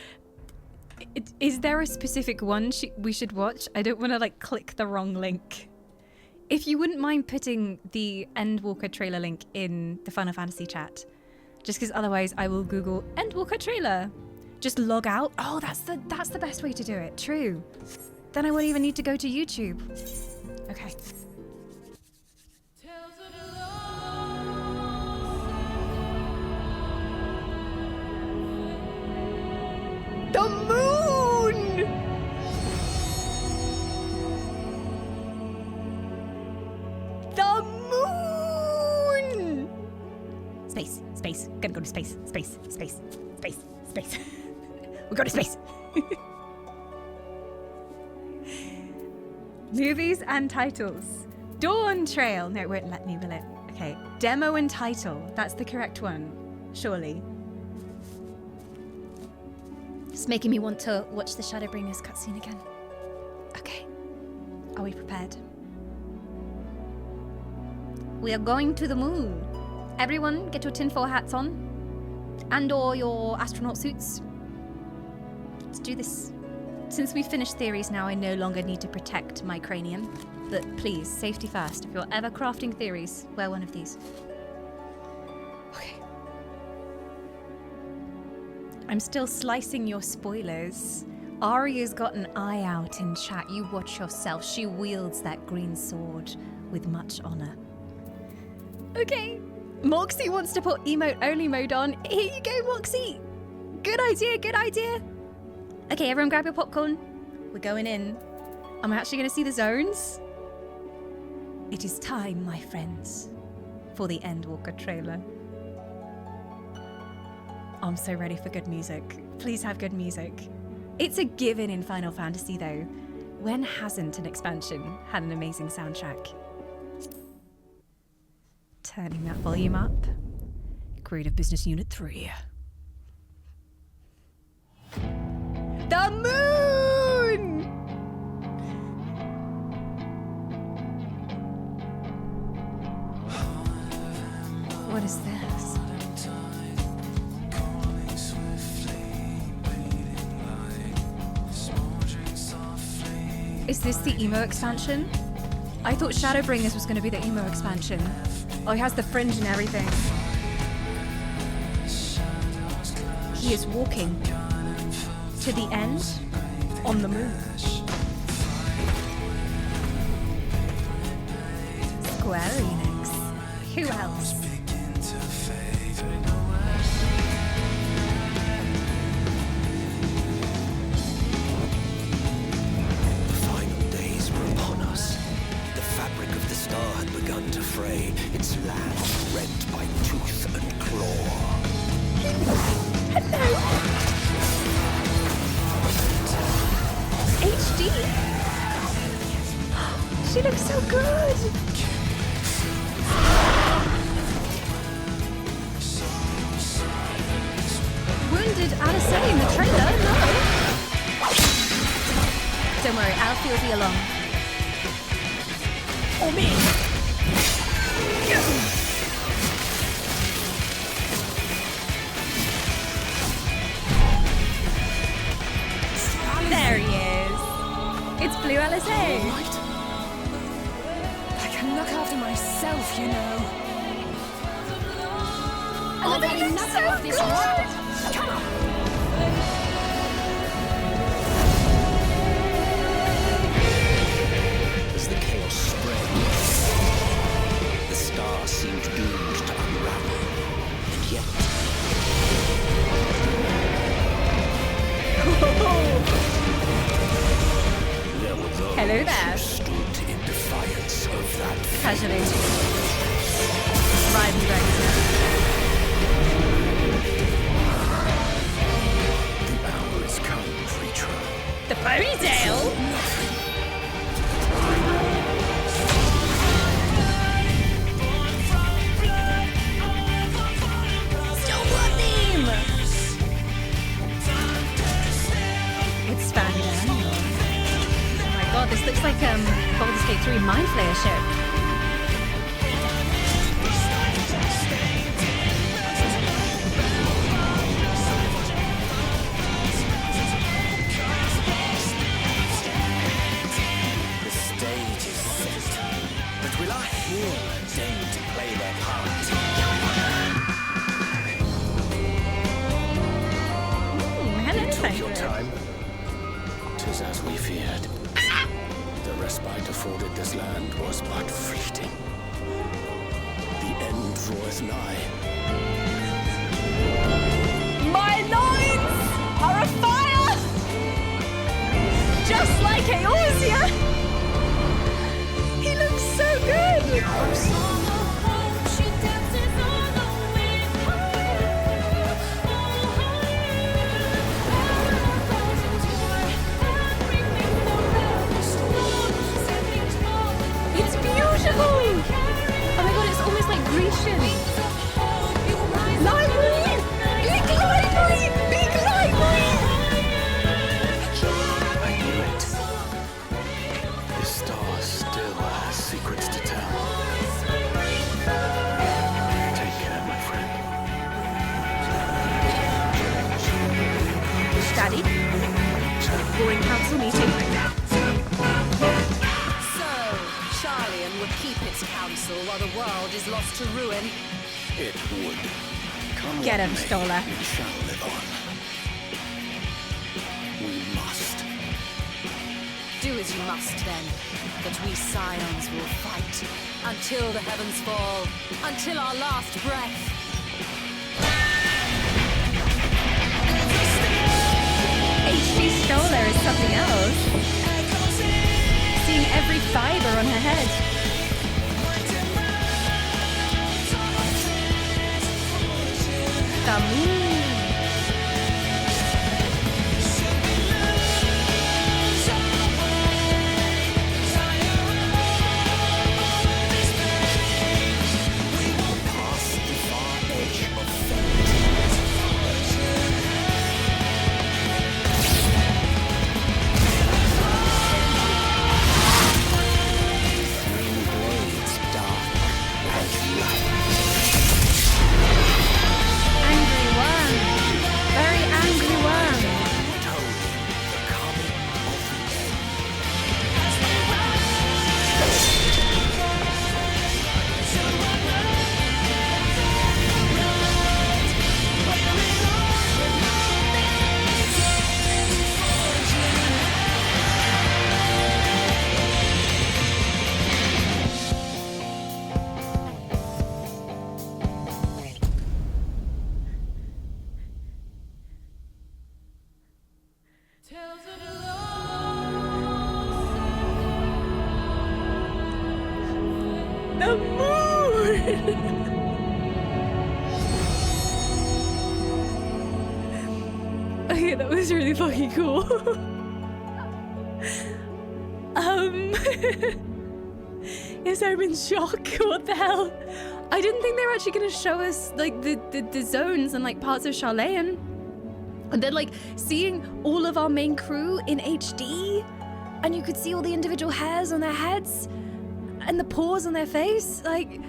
Is there a specific one we should watch? I don't want to, click the wrong link. If you wouldn't mind putting the Endwalker trailer link in the Final Fantasy chat. Just because otherwise I will Google Endwalker trailer. Just log out. Oh, that's the best way to do it. True. Then I won't even need to go to YouTube. Okay. The moon! The moon! Space. Gonna go to space. Space. We go to space. Movies and titles. Dawn Trail. No, it won't let me, will it? Okay. Demo and title. That's the correct one. Surely. It's making me want to watch the Shadowbringers cutscene again. Okay. Are we prepared? We are going to the moon. Everyone, get your tinfoil hats on. And or your astronaut suits. Let's do this. Since we've finished theories now, I no longer need to protect my cranium. But please, safety first. If you're ever crafting theories, wear one of these. Okay. I'm still slicing your spoilers. Arya's got an eye out in chat. You watch yourself. She wields that green sword with much honor. Okay. Moxie wants to put emote only mode on. Here you go, Moxie. Good idea. Okay, everyone grab your popcorn. We're going in. I'm actually going to see the zones. It is time, my friends, for the Endwalker trailer. I'm so ready for good music. Please have good music. It's a given in Final Fantasy, though. When hasn't an expansion had an amazing soundtrack? Turning that volume up. Creative Business Unit 3. The moon! What is this? Is this the emo expansion? I thought Shadowbringers was going to be the emo expansion. Oh, he has the fringe and everything. He is walking to the end on the moon. Square Enix. Who else? Had begun to fray, its land rent by tooth and claw. Hello! HD! She looks so good! Wounded Alice in the trailer? No! Don't worry, Alfie will be along. Or me! There he is! It's Blue LSA! I can look after myself, you know. Oh, they look so good! Come on! As the chaos spread, the star seemed doomed to unravel, and yet... There were those Hello there. who stood in defiance of that fate. Casually. Riding dragons now. The hour is come, creature. The ponytail? Still blood theme! It's Spanish. Oh my god, this looks like Baldur's Gate 3 Mind Flayer ship. The stage is set, but will our hero deign to play their part? Hello, Took thank your you. time. 'Tis as we feared. The respite afforded this land was but fleeting. The end draweth nigh. My loins are afire! Just like Eorzea! He looks so good! It's beautiful! Oh my god, it's almost like Grecian. Library! Big library! Big library! I knew it. This star still has secrets to tell. Take care, my friend. Daddy? We're in council meeting. So, Scion would keep its counsel while the world is lost to ruin. It would. Come Get what him, may, Stola. We shall live on. We must. Do as you must then, but we Scions will fight until the heavens fall, until our last breath. HD Stola is something else. Seeing every fiber on her head. The moon. Past the far edge of moon! Okay, that was really fucking cool. Yes, I'm in shock. What the hell? I didn't think they were actually gonna show us like the zones and like parts of Sharlayan. And then like seeing all of our main crew in HD, and you could see all the individual hairs on their heads and the pores on their face. Like,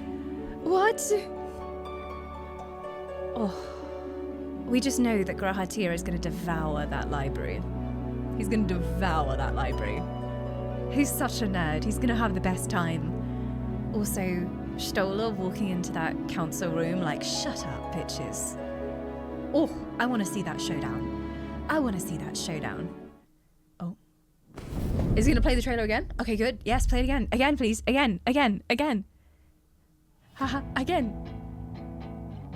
what? Oh. We just know that Grahatir is going to devour that library. He's going to devour that library. He's such a nerd. He's going to have the best time. Also, Stola walking into that council room like, shut up, bitches. Oh, I want to see that showdown. I want to see that showdown. Oh. Is he going to play the trailer again? Okay, good. Yes, play it again. Again, please. Again. Haha, again.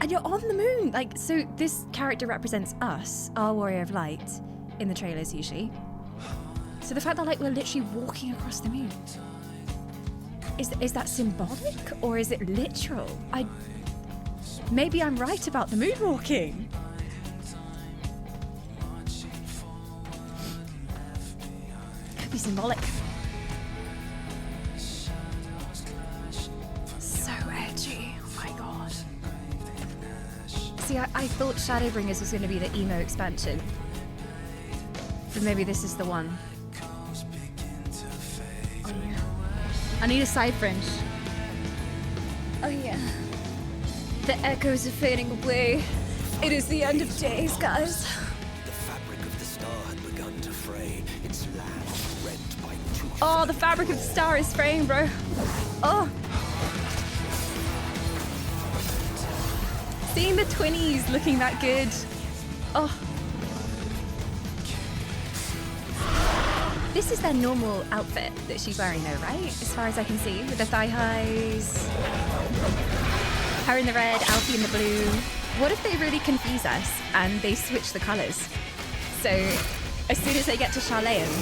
And you're on the moon! Like, so this character represents us, our Warrior of Light, in the trailers usually. So the fact that like we're literally walking across the moon, is that symbolic or is it literal? Maybe I'm right about the moonwalking. Could be symbolic. So edgy. Oh my god. See, I thought Shadowbringers was going to be the emo expansion. But maybe this is the one. Oh yeah. I need a side fringe. Oh yeah. The echoes are fading away. It is the end of days, guys. The fabric of the star had begun to fray, its land rent by two. Oh, the fabric of the star is fraying, bro. Oh. Seeing the twinnies looking that good. Oh. This is their normal outfit that she's wearing though, right? As far as I can see, with the thigh highs. Her in the red, Alfie in the blue. What if they really confuse us and they switch the colours? So, as soon as they get to Sharlayan,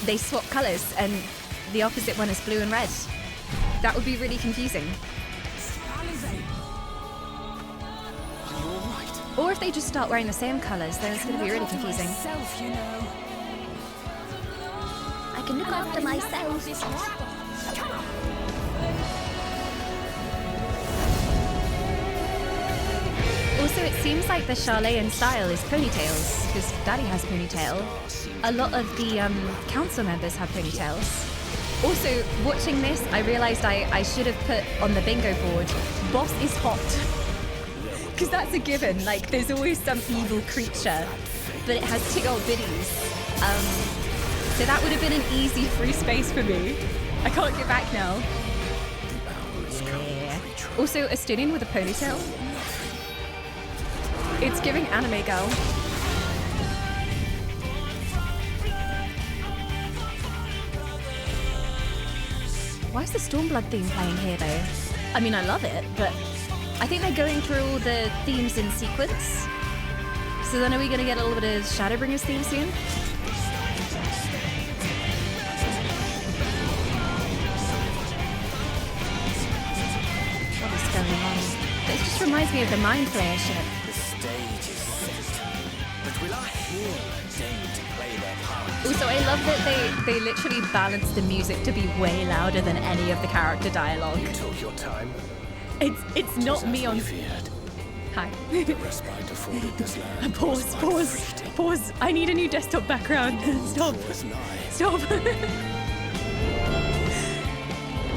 they swap colours and the opposite one is blue and red. That would be really confusing. Or if they just start wearing the same colours, then it's going to be really confusing. I can look after myself. Also, it seems like the Sharlayan style is ponytails, because Daddy has ponytail. A lot of the council members have ponytails. Also, watching this, I realised I should have put on the bingo board, boss is hot. Because that's a given, like there's always some evil creature, but it has 2 old biddies. So that would have been an easy free space for me. I can't get back now. Yeah. Also, Estinien with a ponytail. It's giving anime girl. Why is the Stormblood theme playing here though? I mean, I love it, but I think they're going through all the themes in sequence. So then are we going to get a little bit of Shadowbringers theme soon? What is going on? It just reminds me of the Mind Flayer shit. The stage is set, but will our hero deign to play their part? Also, I love that they literally balance the music to be way louder than any of the character dialogue. You took your time. It's not me on. Hi. The respite afforded this land. Pause. I need a new desktop background. Stop.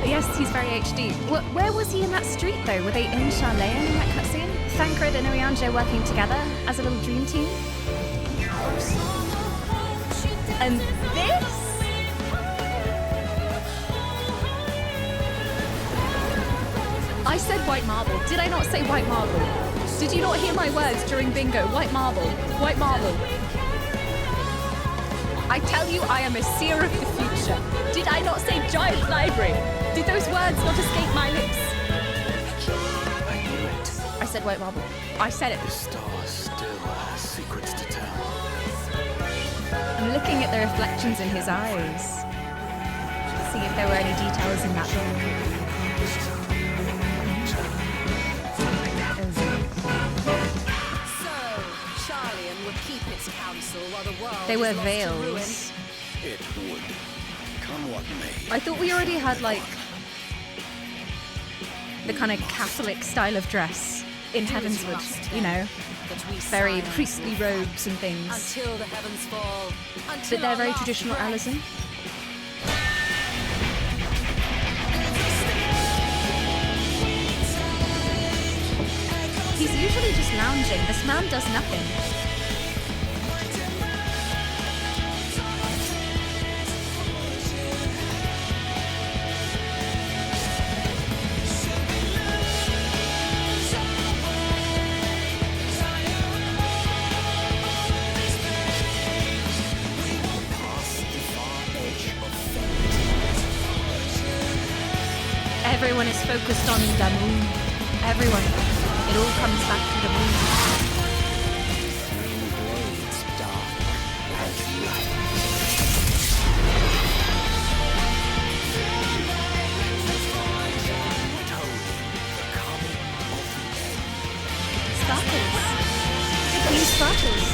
Yes, he's very HD. Where was he in that street though? Were they in Sharlayan in that cutscene? Thancred and Orianjo working together as a little dream team. And this? I said white marble. Did I not say white marble? Did you not hear my words during bingo? White marble. White marble. I tell you, I am a seer of the future. Did I not say giant library? Did those words not escape my lips? I knew it. I said white marble. I said it. The star still has secrets to tell. I'm looking at the reflections in his eyes. see if there were any details in that book. So, Charlian would keep its counsel while the world They were is lost to ruin. veils. It would. Come what may. I thought we already had like the kind of Catholic style of dress in Heavenswood, you know, very priestly robes and things. Until the heavens fall. But they're very traditional Alison. He's usually just lounging. This man does nothing. Everyone is focused on the moon. Everyone. It all comes back to the moon. Blades dark as light. Sparkles. Blue sparkles.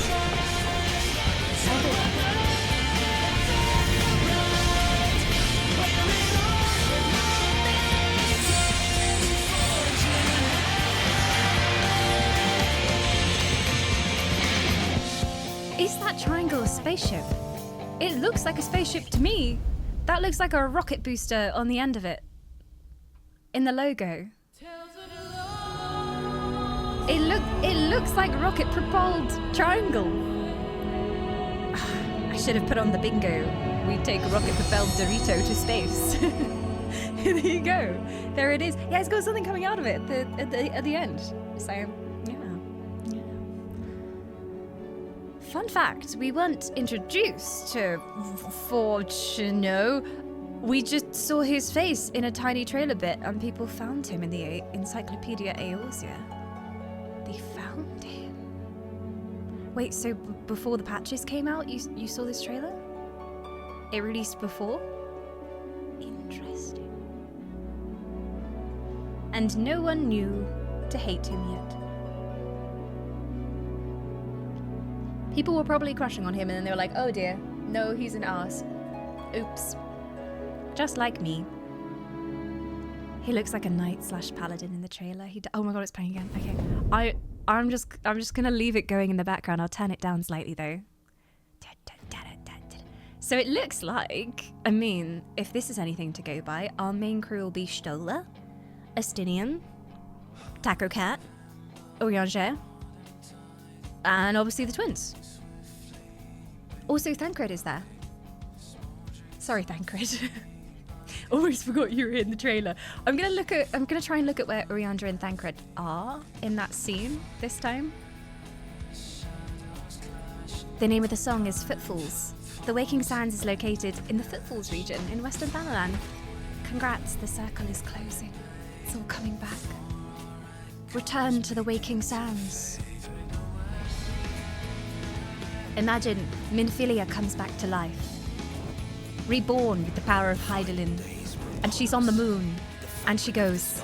Is that triangle a spaceship? It looks like a spaceship to me. That looks like a rocket booster on the end of it. In the logo. It looks like rocket propelled triangle. I should have put on the bingo. We take a rocket propelled Dorito to space. There you go. There it is. Yeah, it's got something coming out of it at the end. So yeah. Fun fact, we weren't introduced to Carteneau. We just saw his face in a tiny trailer bit and people found him in the Encyclopedia Eorzea. They found him. Wait, so before the patches came out, you saw this trailer? It released before? Interesting. And no one knew to hate him yet. People were probably crushing on him and then they were like, oh dear, no, he's an arse. Oops. Just like me. He looks like a knight/paladin in the trailer. Oh my god, it's playing again. Okay. I'm just gonna leave it going in the background. I'll turn it down slightly though. So it looks like, I mean, if this is anything to go by, our main crew will be Stola, Estinien, Taco Cat, Orianger, and obviously the twins. Also, Thancred is there. Sorry, Thancred. Almost forgot you were in the trailer. I'm gonna try and look at where Oriander and Thancred are in that scene this time. The name of the song is Footfalls. The Waking Sands is located in the Footfalls region in Western Thanalan. Congrats, the circle is closing. It's all coming back. Return to the Waking Sands. Imagine Minfilia comes back to life. Reborn with the power of Hydaelyn. And she's on the moon. And she goes,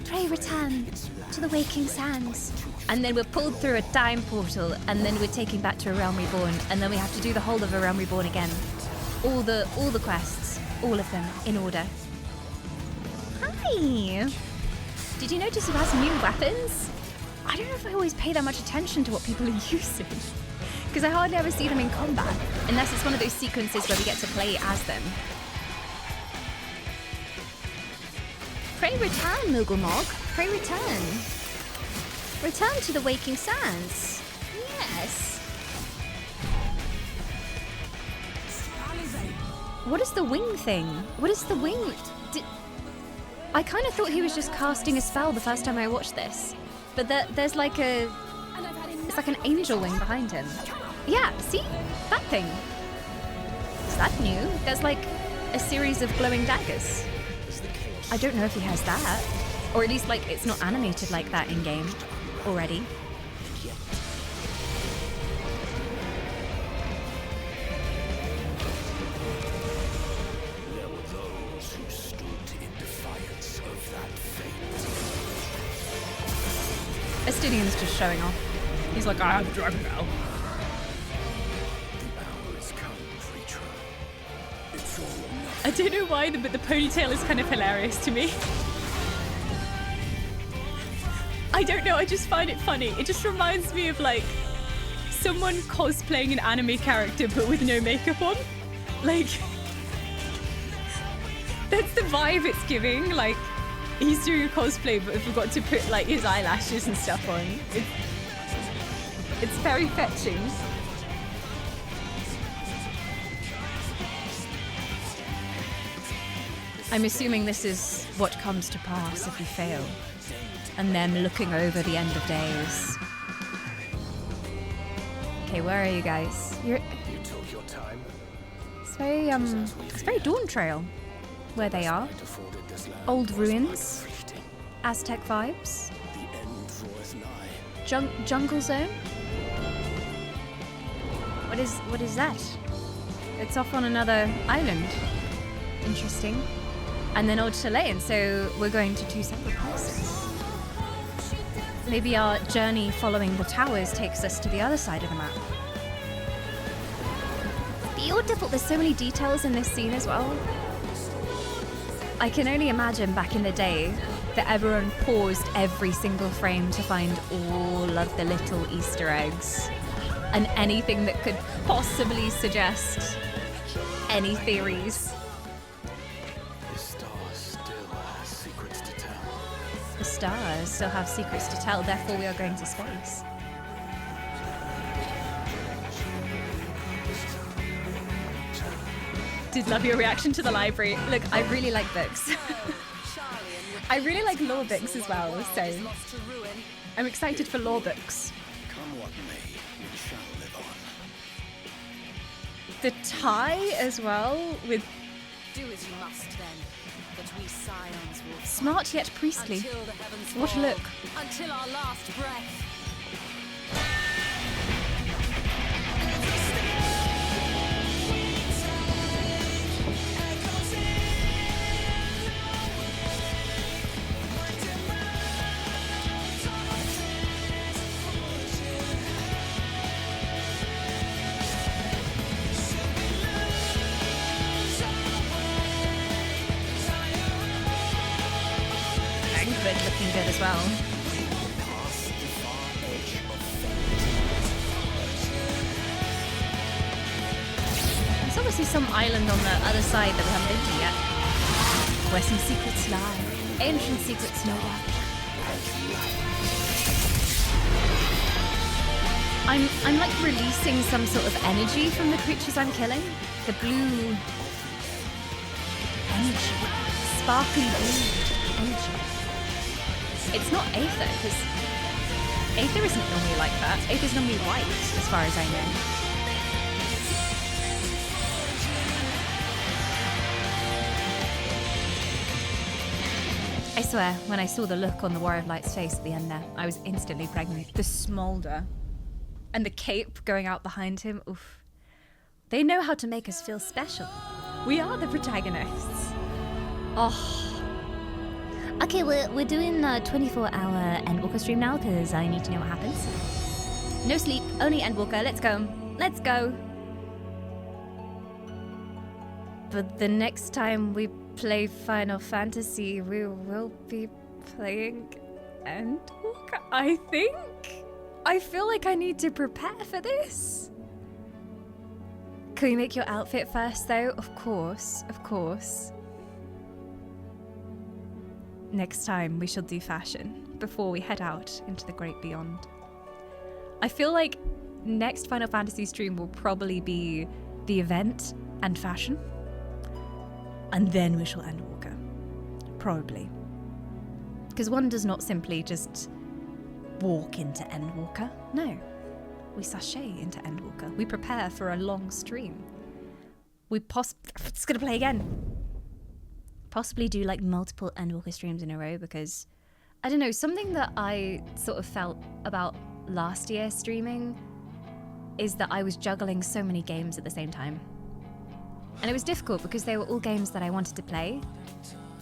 pray return to the Waking Sands. And then we're pulled through a time portal. And then we're taken back to A Realm Reborn. And then we have to do the whole of A Realm Reborn again. All the quests. All of them in order. Hi! Did you notice who has new weapons? I don't know if I always pay that much attention to what people are using. Because I hardly ever see them in combat, unless it's one of those sequences where we get to play as them. Pray return, Mugglemog. Pray return. Return to the Waking Sands. Yes. What is the wing thing? What is the wing? I kind of thought he was just casting a spell the first time I watched this. But there's like a... It's like an angel wing behind him. Yeah, see? That thing. Is that new? There's like a series of glowing daggers. I don't know if he has that. Or at least like it's not animated like that in game already. Estinien's just showing off. He's like, I have a dragon now. I don't know why, but the ponytail is kind of hilarious to me. I don't know, I just find it funny. It just reminds me of like someone cosplaying an anime character but with no makeup on. Like, that's the vibe it's giving. Like, he's doing a cosplay but forgot to put like his eyelashes and stuff on. It's very fetching. I'm assuming this is what comes to pass if we fail. And then looking over the end of days. Okay, where are you guys? You took your time. It's very Dawn Trail where they are. Old ruins. Aztec vibes. Jungle zone. What is that? It's off on another island. Interesting. And then Old Chalet, and so we're going to two separate places. Maybe our journey following the towers takes us to the other side of the map. Beautiful, there's so many details in this scene as well. I can only imagine back in the day that everyone paused every single frame to find all of the little Easter eggs and anything that could possibly suggest any theories. The stars still have secrets to tell, therefore we are going to space. Did love your reaction to the library. Look, I really like books. I really like lore books as well, so I'm excited for lore books. The tie as well with Do as you must then. But we Scions will smart yet priestly. What a look. Until our last breath. Looking good as well. There's obviously some island on the other side that we haven't been to yet, where some secrets lie. Ancient secrets, no doubt. I'm like releasing some sort of energy from the creatures I'm killing. The blue energy, sparkly blue energy. It's not Aether, because Aether isn't normally like that. Aether's normally white, as far as I know. I swear, when I saw the look on the Warrior of Light's face at the end there, I was instantly pregnant. The smolder and the cape going out behind him, oof. They know how to make us feel special. We are the protagonists. Oh. Okay, we're doing a 24-hour Endwalker stream now because I need to know what happens. No sleep, only Endwalker. Let's go. Let's go. But the next time we play Final Fantasy, we will be playing Endwalker, I think? I feel like I need to prepare for this. Can we make your outfit first, though? Of course, of course. Next time we shall do fashion before we head out into the great beyond. I feel like next Final Fantasy stream will probably be the event and fashion. And then we shall Endwalker. Probably. Because one does not simply just walk into Endwalker. No. We sashay into Endwalker. We prepare for a long stream. It's gonna play again. Possibly do like multiple Endwalker streams in a row because, I don't know, something that I sort of felt about last year streaming is that I was juggling so many games at the same time. And it was difficult because they were all games that I wanted to play.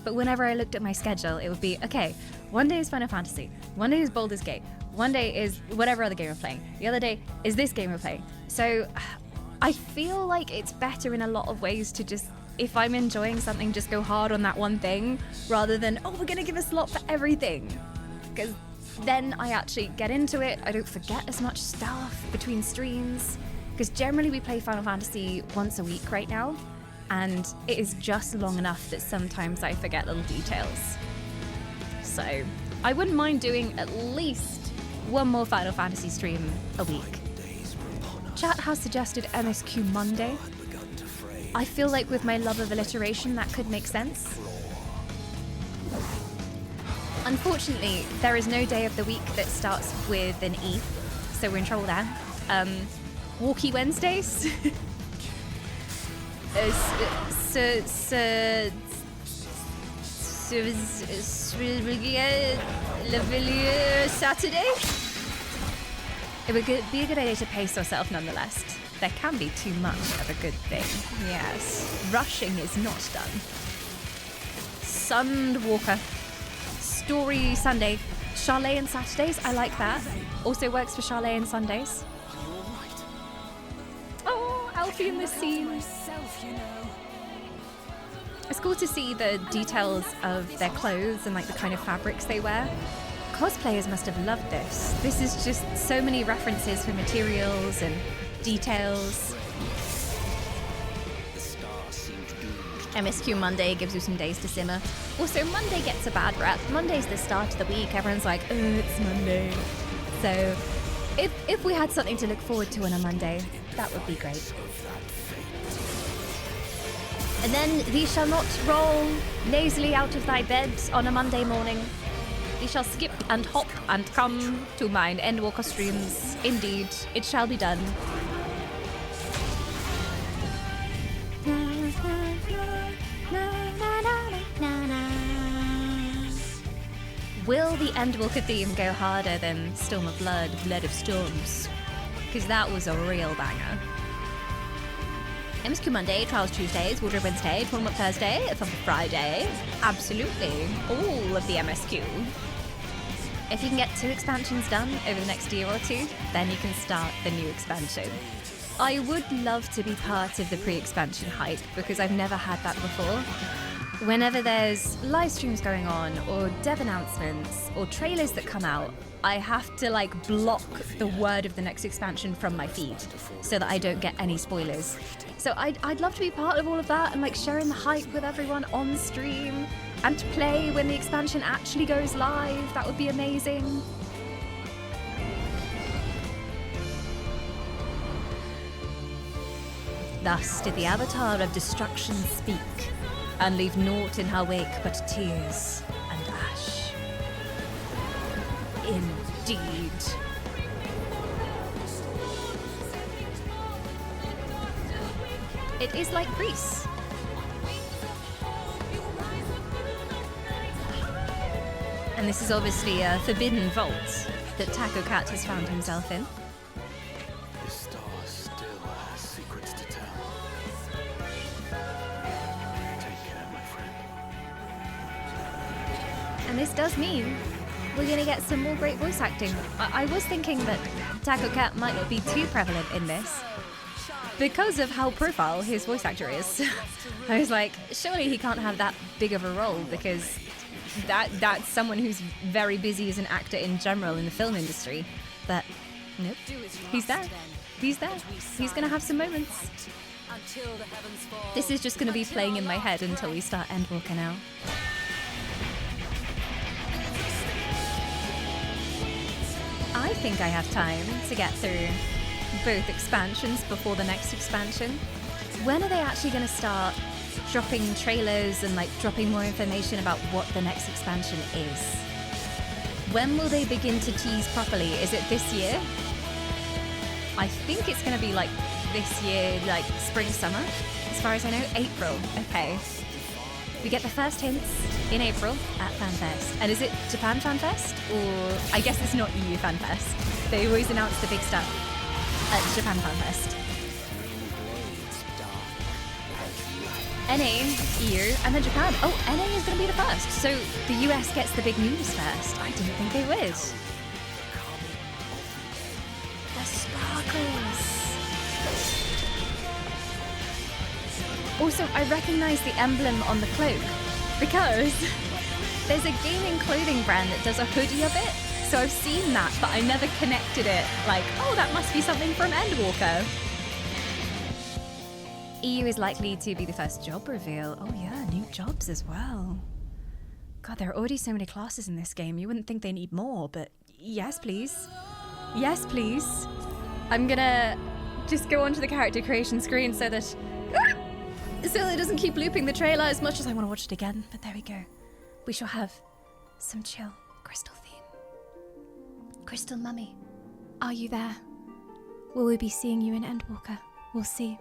But whenever I looked at my schedule, it would be, okay, one day is Final Fantasy, one day is Baldur's Gate, One day is whatever other game we're playing. The other day is this game we're playing. So I feel like it's better in a lot of ways to just, if I'm enjoying something, just go hard on that one thing rather than, oh, we're going to give a slot for everything. Because then I actually get into it. I don't forget as much stuff between streams. Because generally we play Final Fantasy once a week right now. And it is just long enough that sometimes I forget little details. So I wouldn't mind doing at least one more Final Fantasy stream a week. Chat has suggested MSQ Monday. I feel like with my love of alliteration that could make sense. Unfortunately, there is no day of the week that starts with an E, so we're in trouble there. Walkie Wednesdays. Saturday? It would be a good idea to pace yourself nonetheless. There can be too much of a good thing. Yes. Rushing is not done. Sundwalker. Story Sunday. Chalet and Saturdays, I like that. Also works for Chalet and Sundays. Oh, Alfie in this scene. It's cool to see the details of their clothes and like the kind of fabrics they wear. Cosplayers must have loved this. This is just so many references for materials and details. MSQ Monday gives you some days to simmer. Also, Monday gets a bad rep. Monday's the start of the week. Everyone's like, oh, it's Monday. So if we had something to look forward to on a Monday, that would be great. And then thee shall not roll lazily out of thy bed on a Monday morning. Thee shall skip and hop and come to mine Endwalker streams. Indeed, it shall be done. Will the Endwalker theme go harder than Storm of Blood, Blood of Storms? Because that was a real banger. MSQ Monday, Trials Tuesdays, Wardrobe Wednesday, Tournament Thursday, Fun Friday. Absolutely. All of the MSQ. If you can get 2 expansions done over the next year or 2, then you can start the new expansion. I would love to be part of the pre-expansion hype because I've never had that before. Whenever there's live streams going on or dev announcements or trailers that come out, I have to like block the word of the next expansion from my feed so that I don't get any spoilers. So I'd love to be part of all of that and like sharing the hype with everyone on stream and to play when the expansion actually goes live. That would be amazing. Thus did the Avatar of Destruction speak, and leave naught in her wake but tears and ash. Indeed. It is like Greece. And this is obviously a forbidden vault that Taco Cat has found himself in. This star still has secrets to tell. Take care, my friend. And this does mean we're gonna get some more great voice acting. I was thinking that Taco Cat might not be too prevalent in this because of how profile his voice actor is. I was like, surely he can't have that big of a role because that's someone who's very busy as an actor in general in the film industry. But nope, he's there. He's there. He's gonna have some moments. This is just gonna be playing in my head until we start Endwalker now. I think I have time to get through both expansions before the next expansion. When are they actually going to start dropping trailers and like dropping more information about what the next expansion is? When will they begin to tease properly? Is it this year? I think it's going to be like this year, like spring, summer. As far as I know, April. Okay. We get the first hints in April at FanFest. And is it Japan FanFest? Or I guess it's not EU FanFest. They always announce the big stuff at Japan FanFest. NA, EU, and then Japan. Oh, NA is going to be the first. So the US gets the big news first. I didn't think they would. Also, I recognize the emblem on the cloak because there's a gaming clothing brand that does a hoodie of it. So I've seen that, but I never connected it like, oh, that must be something from Endwalker. EU is likely to be the first job reveal. Oh yeah, new jobs as well. God, there are already so many classes in this game. You wouldn't think they need more, but yes, please. Yes, please. I'm gonna just go onto the character creation screen so that it doesn't keep looping the trailer as much as I want to watch it again. But there we go. We shall have some chill crystal theme. Crystal Mummy, are you there? Will we be seeing you in Endwalker? We'll see.